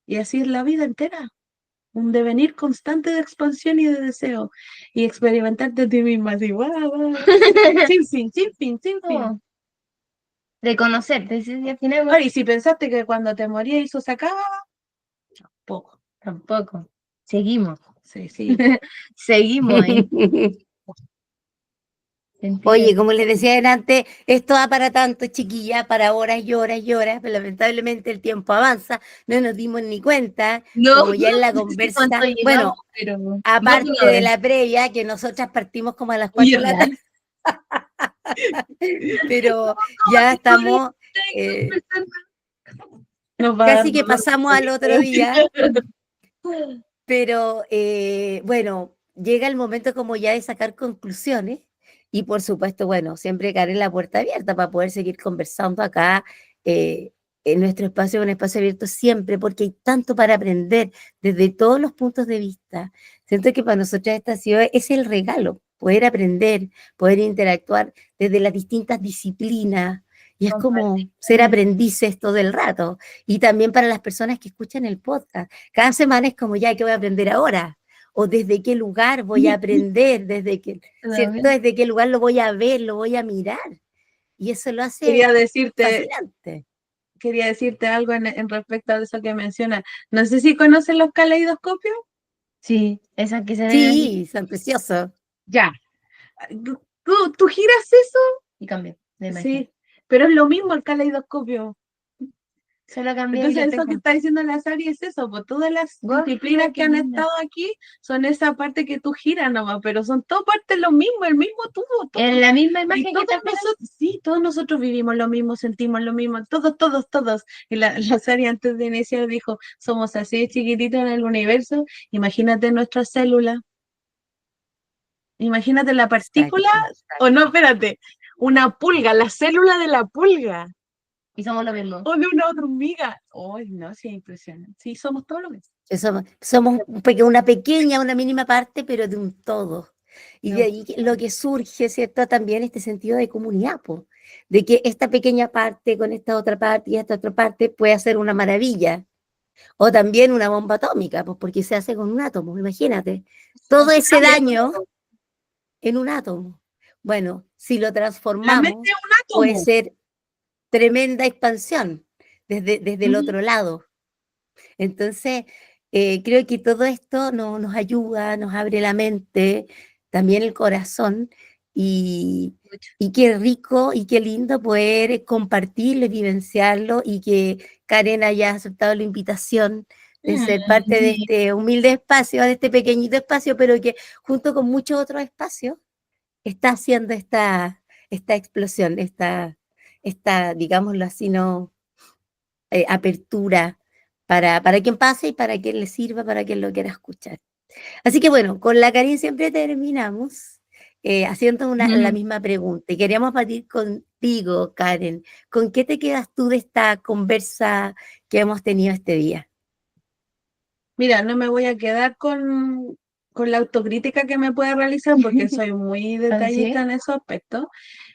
Y así es la vida entera. Un devenir constante de expansión y de deseo. Y experimentarte a ti misma así, guau, guau. Sin fin, sin fin, sin fin. Oh, de conocerte, sí, sí, al final, Ahora, y si pensaste que cuando te morías eso se acababa, poco. tampoco. Seguimos. Sí, sí. Seguimos ahí. Sentido. Oye, como les decía antes, esto va para tanto, chiquilla, para horas y horas y horas, pero lamentablemente el tiempo avanza, no nos dimos ni cuenta, No, como ya en la no sé cuánto conversa, llegamos, bueno, pero no aparte una de hora. la previa, que nosotras partimos como a las Oye, 4 de la real. tarde, pero Como ya 5 horas estamos, eh, conversando. Nos va a dar casi que dolor de pasamos al otro cabeza. día, pero bueno, llega el momento como ya de sacar conclusiones y por supuesto, bueno, siempre caer en la puerta abierta para poder seguir conversando acá en nuestro espacio, un espacio abierto siempre, porque hay tanto para aprender desde todos los puntos de vista. Siento que para nosotros esta ciudad es el regalo, poder aprender, poder interactuar desde las distintas disciplinas. Y es como ser aprendices todo el rato. Y también para las personas que escuchan el podcast. Cada semana es como ya, ¿qué voy a aprender ahora? O desde qué lugar voy a aprender, ¿cierto? Desde qué lugar lo voy a ver, lo voy a mirar. Y eso lo hace Quería decirte, fascinante. quería decirte algo en respecto a eso que mencionas. No sé si conocen los caleidoscopios. Sí, esa que se ve Sí, son preciosos. Ya. Tú giras eso, y cambia de imagen. sí, pero es lo mismo el caleidoscopio. Solo cambié Entonces, eso que biblioteca. está diciendo la Sari es eso, pues todas las Guau, disciplinas qué que han linda. estado aquí son esa parte que tú giras nomás, pero son todas partes lo mismo, el mismo tubo, todo. En la misma Y imagen que todos te acuerdas. nosotros, sí, todos nosotros vivimos lo mismo, sentimos lo mismo, todos, todos, todos. Y la Sari antes de iniciar dijo, somos así de chiquititos en el universo, imagínate nuestras células, imagínate la partícula, Exacto. o no, espérate, una pulga, la célula de la pulga. Y somos lo mismo. O de una hormiga. Ay, no, sí, es impresionante. Sí, somos todo lo mismo. Somos una pequeña, una mínima parte, pero de un todo. Y de ahí lo que surge, ¿cierto? También este sentido de comunidad, po, de que esta pequeña parte con esta otra parte y esta otra parte puede hacer una maravilla. O también una bomba atómica, pues porque se hace con un átomo, imagínate. Todo ese daño en un átomo. Bueno, si lo La mente transformamos, es un puede átomo. ser tremenda expansión desde el Ujú. otro lado. Entonces, creo que todo esto nos ayuda, nos abre la mente, también el corazón, y, Mucho. y qué rico y qué lindo poder compartirlo y vivenciarlo, y que Karen haya aceptado la invitación de ser parte de Sí. este humilde espacio, de este pequeñito espacio, pero que junto con muchos otros espacios está haciendo esta explosión, digámoslo así, ¿no? Apertura para quien pase y para quien le sirva, para quien lo quiera escuchar. Así que bueno, con la Karin siempre terminamos haciendo la Ujú. misma pregunta. Y queríamos partir contigo, Karen. ¿Con qué te quedas tú de esta conversa que hemos tenido este día? Mira, no me voy a quedar con la autocrítica que me puede realizar porque soy muy ¿Así? detallista en esos aspectos,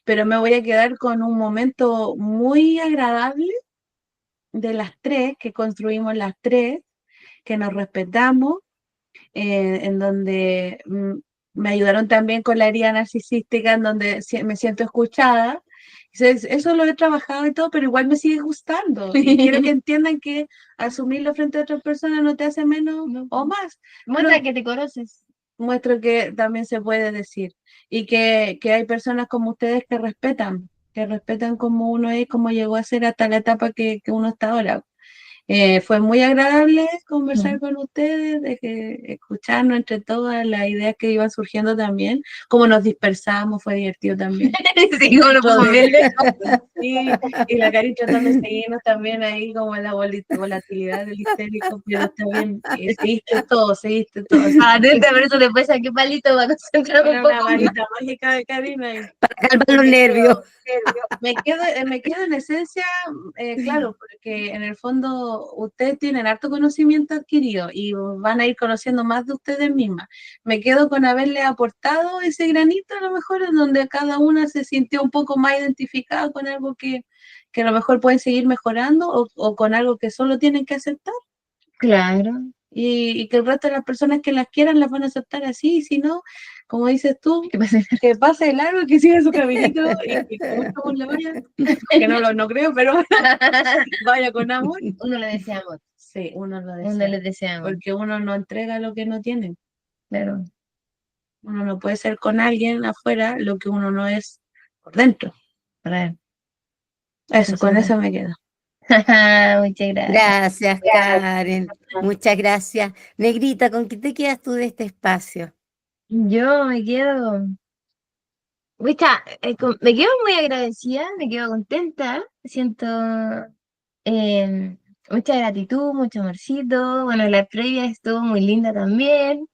pero me voy a quedar con un momento muy agradable de las tres, que construimos las tres, que nos respetamos, en donde me ayudaron también con la herida narcisística, en donde me siento escuchada. Entonces, eso lo he trabajado y todo, pero igual me sigue gustando. Y quiero que entiendan que asumirlo frente a otras personas no te hace menos No. o más. Muestra Pero que te conoces. muestro que también se puede decir. Y que hay personas como ustedes que respetan como uno es, como llegó a ser hasta la etapa que uno está ahora. Fue muy agradable conversar con ustedes, de que escucharnos entre todas las ideas que iban surgiendo también. Como nos dispersamos, fue divertido también. Sí, como lo Dentro podemos de- ver. sí, y la Cari tratando de seguirnos también ahí como en la volatilidad del histérico, pero está bien, seguiste todo, así Ah, que atenta, por eso después saqué palito para concentrarme un era poco una más. varita mágica de Karina y Calma y los nervios. me quedo en esencia, claro, porque en el fondo ustedes tienen harto conocimiento adquirido y van a ir conociendo más de ustedes mismas. Me quedo con haberle aportado ese granito a lo mejor en donde cada una se sintió un poco más identificada con algo que a lo mejor pueden seguir mejorando o con algo que solo tienen que aceptar. Claro. Y que el resto de las personas que las quieran las van a aceptar así, y si no, como dices tú, ¿Qué pasa? que pase el largo, que siga su caminito y que mucho amor le vaya, que no creo, pero vaya con amor. Uno le deseamos. Sí, uno lo Uno desea, les deseamos. porque uno no entrega lo que no tiene. Claro. Uno no puede ser con alguien afuera lo que uno no es por dentro. Real. Eso, con eso me quedo. Muchas gracias. Gracias, Karen. Muchas gracias. Negrita, ¿con qué te quedas tú de este espacio? Yo me quedo, pucha, me quedo muy agradecida, me quedo contenta, siento mucha gratitud, mucho amorcito. Bueno, la previa estuvo muy linda también.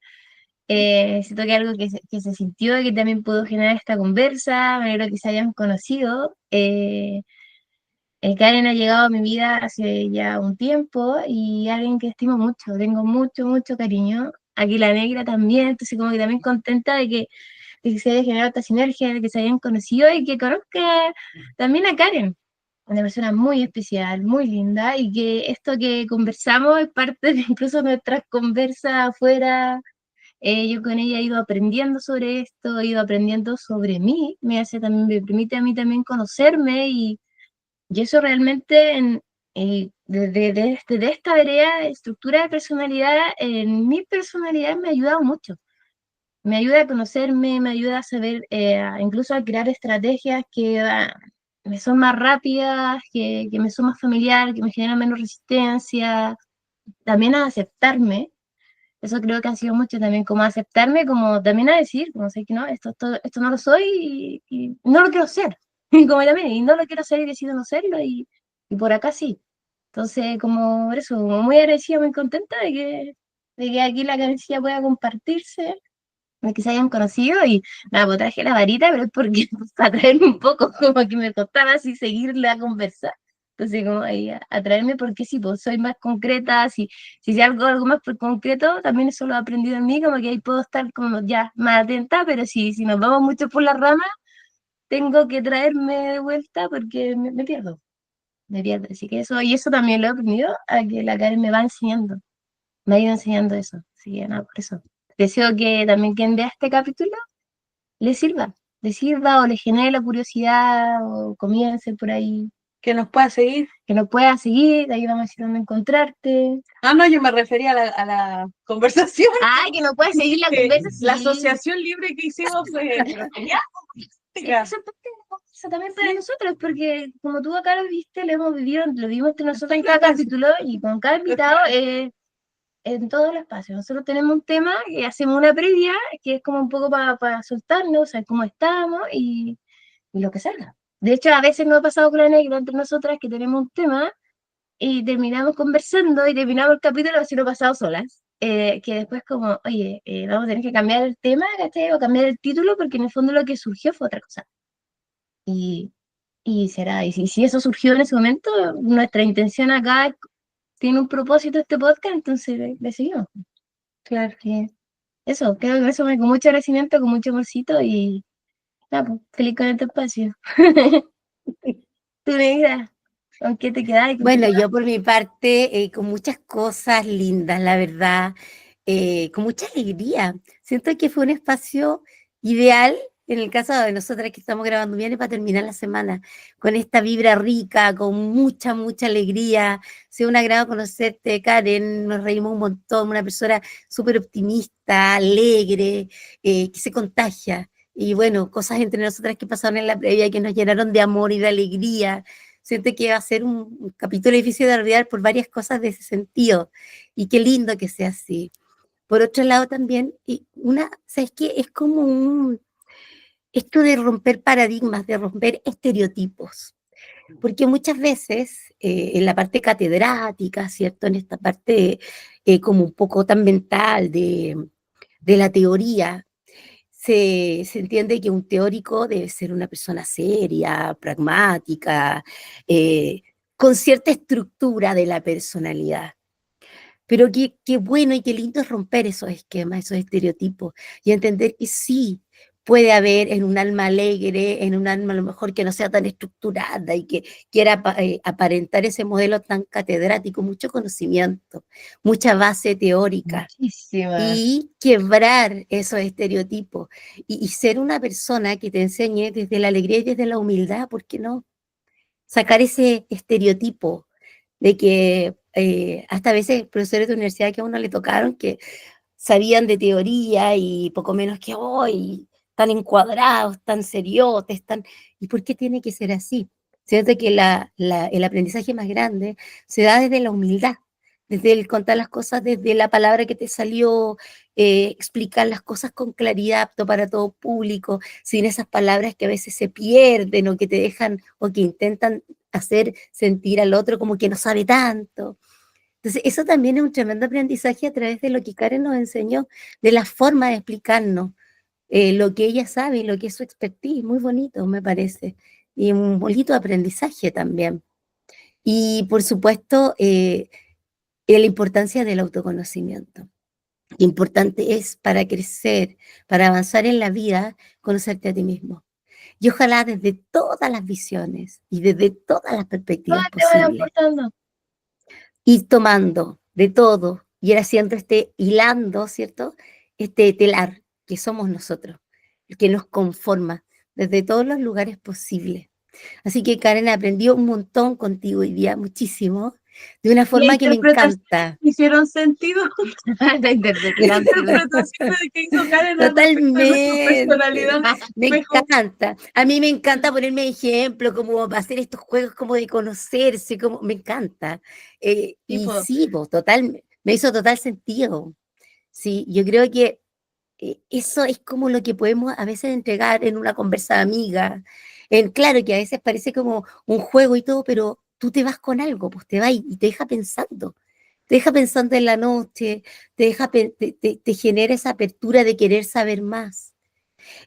Siento que algo que se sintió y que también pudo generar esta conversa, me alegro que se hayan conocido. Karen ha llegado a mi vida hace ya un tiempo y alguien que estimo mucho, tengo mucho, mucho cariño. Aquí la negra también, entonces como que también contenta de que se haya generado esta sinergia, de que se hayan conocido y que conozca también a Karen, una persona muy especial, muy linda, y que esto que conversamos es parte de incluso nuestras conversas afuera. Yo con ella he ido aprendiendo sobre esto, he ido aprendiendo sobre mí, me hace también, me permite a mí también conocerme y eso realmente desde esta vereda de estructura de personalidad, en mi personalidad me ha ayudado mucho. Me ayuda a conocerme, me ayuda a saber, incluso a crear estrategias me son más rápidas, que me son más familiar, que me generan menos resistencia, también a aceptarme. Eso creo que ha sido mucho también, como aceptarme, como también a decir, como sé que no, esto no lo soy y no lo quiero ser. Y como también, y no lo quiero ser y decido no serlo y por acá sí. Entonces, como por eso, como muy agradecida, muy contenta de que aquí la carencia pueda compartirse, de que se hayan conocido y nada, pues traje la varita, pero es porque para traerme un poco, como que me costaba así seguirle a conversar. Entonces, como ahí a traerme porque sí, pues soy más concreta, si sé algo más por concreto, también eso lo he aprendido en mí, como que ahí puedo estar como ya más atenta, pero si nos vamos mucho por las ramas, tengo que traerme de vuelta porque me pierdo, me pierdo. Así que eso, y eso también lo he aprendido, a que la Karen me va enseñando, me ha ido enseñando eso. Así que nada, por eso. Deseo que también quien vea este capítulo le sirva o le genere la curiosidad o comience por ahí, Que nos pueda seguir. que nos pueda seguir, ahí vamos a decir dónde encontrarte. Ah, no, yo me refería a la conversación. Ah, que nos pueda seguir la conversa, sí. La asociación libre que hicimos fue genial. Eso es parte de la conversa también para nosotros, porque como tú acá lo viste, lo hemos vivido, lo vimos entre nosotros en cada capítulo y con cada invitado en todo el espacio. Nosotros tenemos un tema y hacemos una previa que es como un poco para soltarnos, saber cómo estamos y lo que salga. De hecho, a veces nos ha pasado con la negra entre nosotras que tenemos un tema y terminamos conversando y terminamos el capítulo así lo pasado solas. Que después como, oye, vamos a tener que cambiar el tema, ¿cachai? O cambiar el título porque en el fondo lo que surgió fue otra cosa. Y, y si eso surgió en ese momento, nuestra intención acá tiene un propósito este podcast, entonces le seguimos. Claro. Que eso, creo que eso con mucho agradecimiento, con mucho amorcito y nada, pues, feliz con este espacio. Tú negra, ¿con qué te quedas? Bueno, yo por mi parte, con muchas cosas lindas, la verdad, con mucha alegría. Siento que fue un espacio ideal en el caso de nosotras que estamos grabando bien para terminar la semana, con esta vibra rica, con mucha, mucha alegría. Ha sido un agrado conocerte, Karen, nos reímos un montón, una persona súper optimista, alegre, que se contagia. Y bueno, cosas entre nosotras que pasaron en la previa que nos llenaron de amor y de alegría. Siento que va a ser un capítulo difícil de olvidar por varias cosas de ese sentido. Y qué lindo que sea así. Por otro lado también, ¿sabes qué? Es como esto de romper paradigmas, de romper estereotipos. Porque muchas veces en la parte catedrática, ¿cierto? En esta parte como un poco tan mental de la teoría, se entiende que un teórico debe ser una persona seria, pragmática, con cierta estructura de la personalidad. Pero qué bueno y qué lindo es romper esos esquemas, esos estereotipos y entender que sí puede haber en un alma alegre, en un alma a lo mejor que no sea tan estructurada y que quiera aparentar ese modelo tan catedrático, mucho conocimiento, mucha base teórica Muchísima. y quebrar esos estereotipos y ser una persona que te enseñe desde la alegría y desde la humildad, ¿por qué no? Sacar ese estereotipo de que hasta a veces profesores de universidad que a uno le tocaron que sabían de teoría y poco menos que hoy, tan encuadrados, tan seriotes, ¿y por qué tiene que ser así? Siento que el aprendizaje más grande se da desde la humildad, desde el contar las cosas, desde la palabra que te salió, explicar las cosas con claridad, apto para todo público, sin esas palabras que a veces se pierden o que te dejan o que intentan hacer sentir al otro como que no sabe tanto. Entonces, eso también es un tremendo aprendizaje a través de lo que Karen nos enseñó, de la forma de explicarnos lo que ella sabe y lo que es su expertise. Muy bonito, me parece. Y un bonito aprendizaje también. Y, por supuesto, la importancia del autoconocimiento. Qué importante es para crecer, para avanzar en la vida, conocerte a ti mismo. Y ojalá desde todas las visiones y desde todas las perspectivas Todas te van posibles, aportando. ir tomando de todo y ir haciendo hilando, ¿cierto? Este telar que somos nosotros, el que nos conforma desde todos los lugares posibles. Así que Karen, aprendió un montón contigo hoy día, muchísimo, de una La forma que me interpretación encanta. hicieron sentido. La La interpretación. interpretación que hizo Karen al respecto de nuestra personalidad Totalmente, me mejor. encanta. A mí me encanta ponerme ejemplo, como hacer estos juegos como de conocerse, como me encanta. Y Tipo, sí, pues, total, me hizo total sentido. Sí, yo creo que eso es como lo que podemos a veces entregar en una conversa de amiga. Claro que a veces parece como un juego y todo, pero tú te vas con algo, pues te vas y te deja pensando. Te deja pensando en la noche, te genera esa apertura de querer saber más.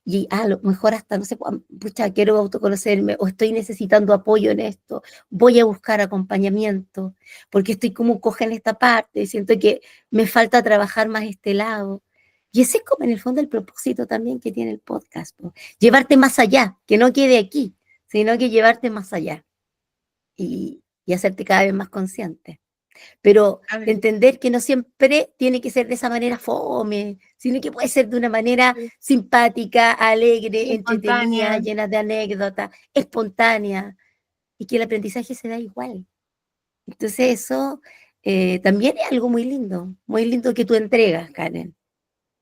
Y a lo mejor hasta, no sé, pucha, quiero autoconocerme o estoy necesitando apoyo en esto, voy a buscar acompañamiento, porque estoy como coja en esta parte, siento que me falta trabajar más este lado. Y ese es como en el fondo el propósito también que tiene el podcast, po. Llevarte más allá, que no quede aquí, sino que llevarte más allá y hacerte cada vez más consciente. Pero a ver, entender que no siempre tiene que ser de esa manera fome, sino que puede ser de una manera simpática, alegre, entretenida, Espontánea. llena de anécdotas, espontánea, y que el aprendizaje se da igual. Entonces eso también es algo muy lindo que tú entregas, Karen,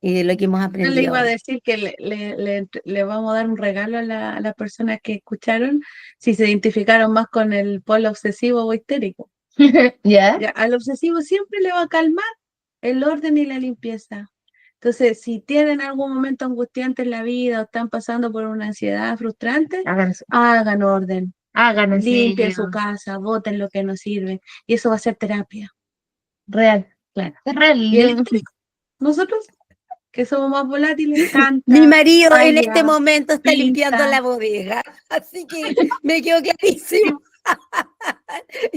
y de lo que hemos yo le aprendido iba a hoy. decir que le vamos a dar un regalo a las personas que escucharon si se identificaron más con el polo obsesivo o histérico. ¿Ya? Ya, al obsesivo siempre le va a calmar el orden y la limpieza. Entonces, si tienen algún momento angustiante en la vida o están pasando por una ansiedad frustrante, Hagan eso. hagan orden, Hagan en limpien su serio. casa, boten lo que no sirve, y eso va a ser terapia, Real. claro. Es real. Y el histérico, nosotros, que somos más volátiles, Mi canta, marido en este baila, momento está limpiando pinta, la bodega, así que me quedó clarísimo.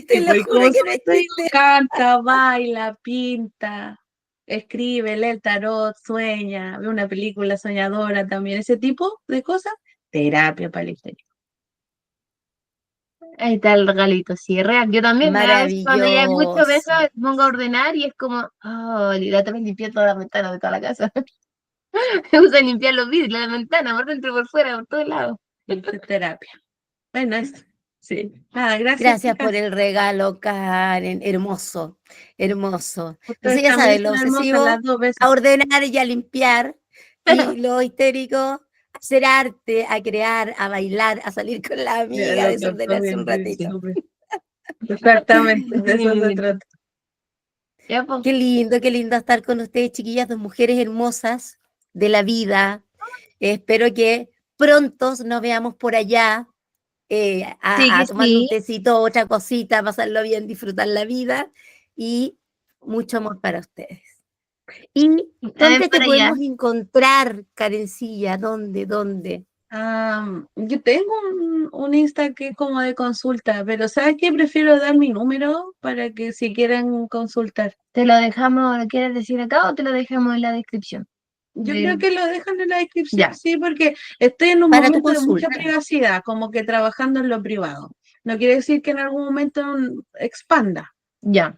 Te y lo pues juro como que no solo es te digo, chiste. canta, baila, pinta, escribe, lee el tarot, sueña, ve una película soñadora también, ese tipo de cosas, terapia para el histérico. Ahí está el regalito, sí, es real. Yo también a veces cuando ya hay mucho de eso Maravilloso. me pongo a ordenar y es como, oh, y la también limpié todas las ventanas de toda la casa. Me gusta limpiar los vidrios, las ventanas, por dentro y por fuera, por todos lados. Eso es terapia. Bueno, eso. Sí. Nada, gracias, Gracias por chicas. el regalo, Karen. Hermoso, hermoso. Entonces Ustedes ya también sabes, lo son hermosas obsesivo, las dos veces. a ordenar y a limpiar. Y lo histérico, a hacer arte, a crear, a bailar, a salir con la Ya, amiga, a lo captó desordenarse bien, un sí, ratito. súper. Exactamente, de eso se trata. Ya, pues. Qué lindo estar con ustedes, chiquillas, dos mujeres hermosas de la vida. Espero que pronto nos veamos por allá Sí que a tomar un sí. tecito, otra cosita, pasarlo bien, disfrutar la vida y mucho amor para ustedes. ¿Y A ver, dónde te para allá. podemos encontrar, Karencilla? ¿Dónde? ¿Dónde? Yo tengo un Insta que es como de consulta, pero ¿sabes qué? Prefiero dar mi número para que si quieren consultar. ¿Te lo dejamos, lo quieres decir acá o te lo dejamos en la descripción? Yo creo que lo dejan en la descripción, Ya, sí, porque estoy en un Para tu momento de mucha consulta. privacidad, como que trabajando en lo privado. No quiere decir que en algún momento expanda, ya,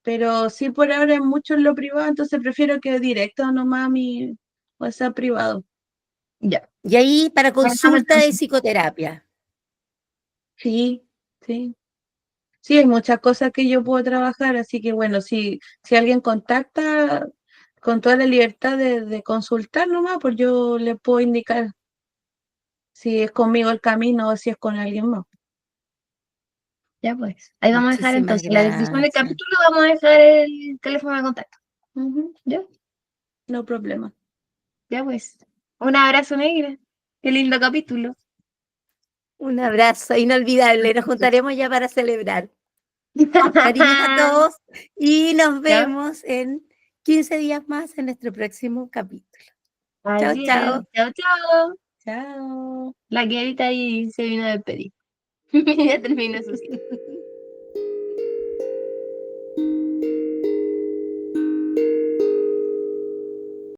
pero sí por ahora es mucho en lo privado, entonces prefiero que directo nomás a mi WhatsApp privado. ya. Y ahí para Lo dejamos consulta de entonces. psicoterapia. Sí, sí. Sí, hay muchas cosas que yo puedo trabajar, así que bueno, si alguien contacta con toda la libertad de consultar nomás, pues yo le puedo indicar si es conmigo el camino o si es con alguien más. Ya pues. Ahí vamos a dejar Muchísimas entonces. En la descripción del gracias. capítulo vamos a dejar el teléfono de contacto. Ujú, ¿Ya? no problema. Ya pues. Un abrazo negra. Qué lindo capítulo. Un abrazo inolvidable. Nos juntaremos ya para celebrar. Cariños a todos y nos ¿Ya? vemos en 15 días más en nuestro próximo capítulo. Chao, Así es. chao. Chao, chao. Chao. La Clarita ahí se vino a despedir. Ya terminó su cita.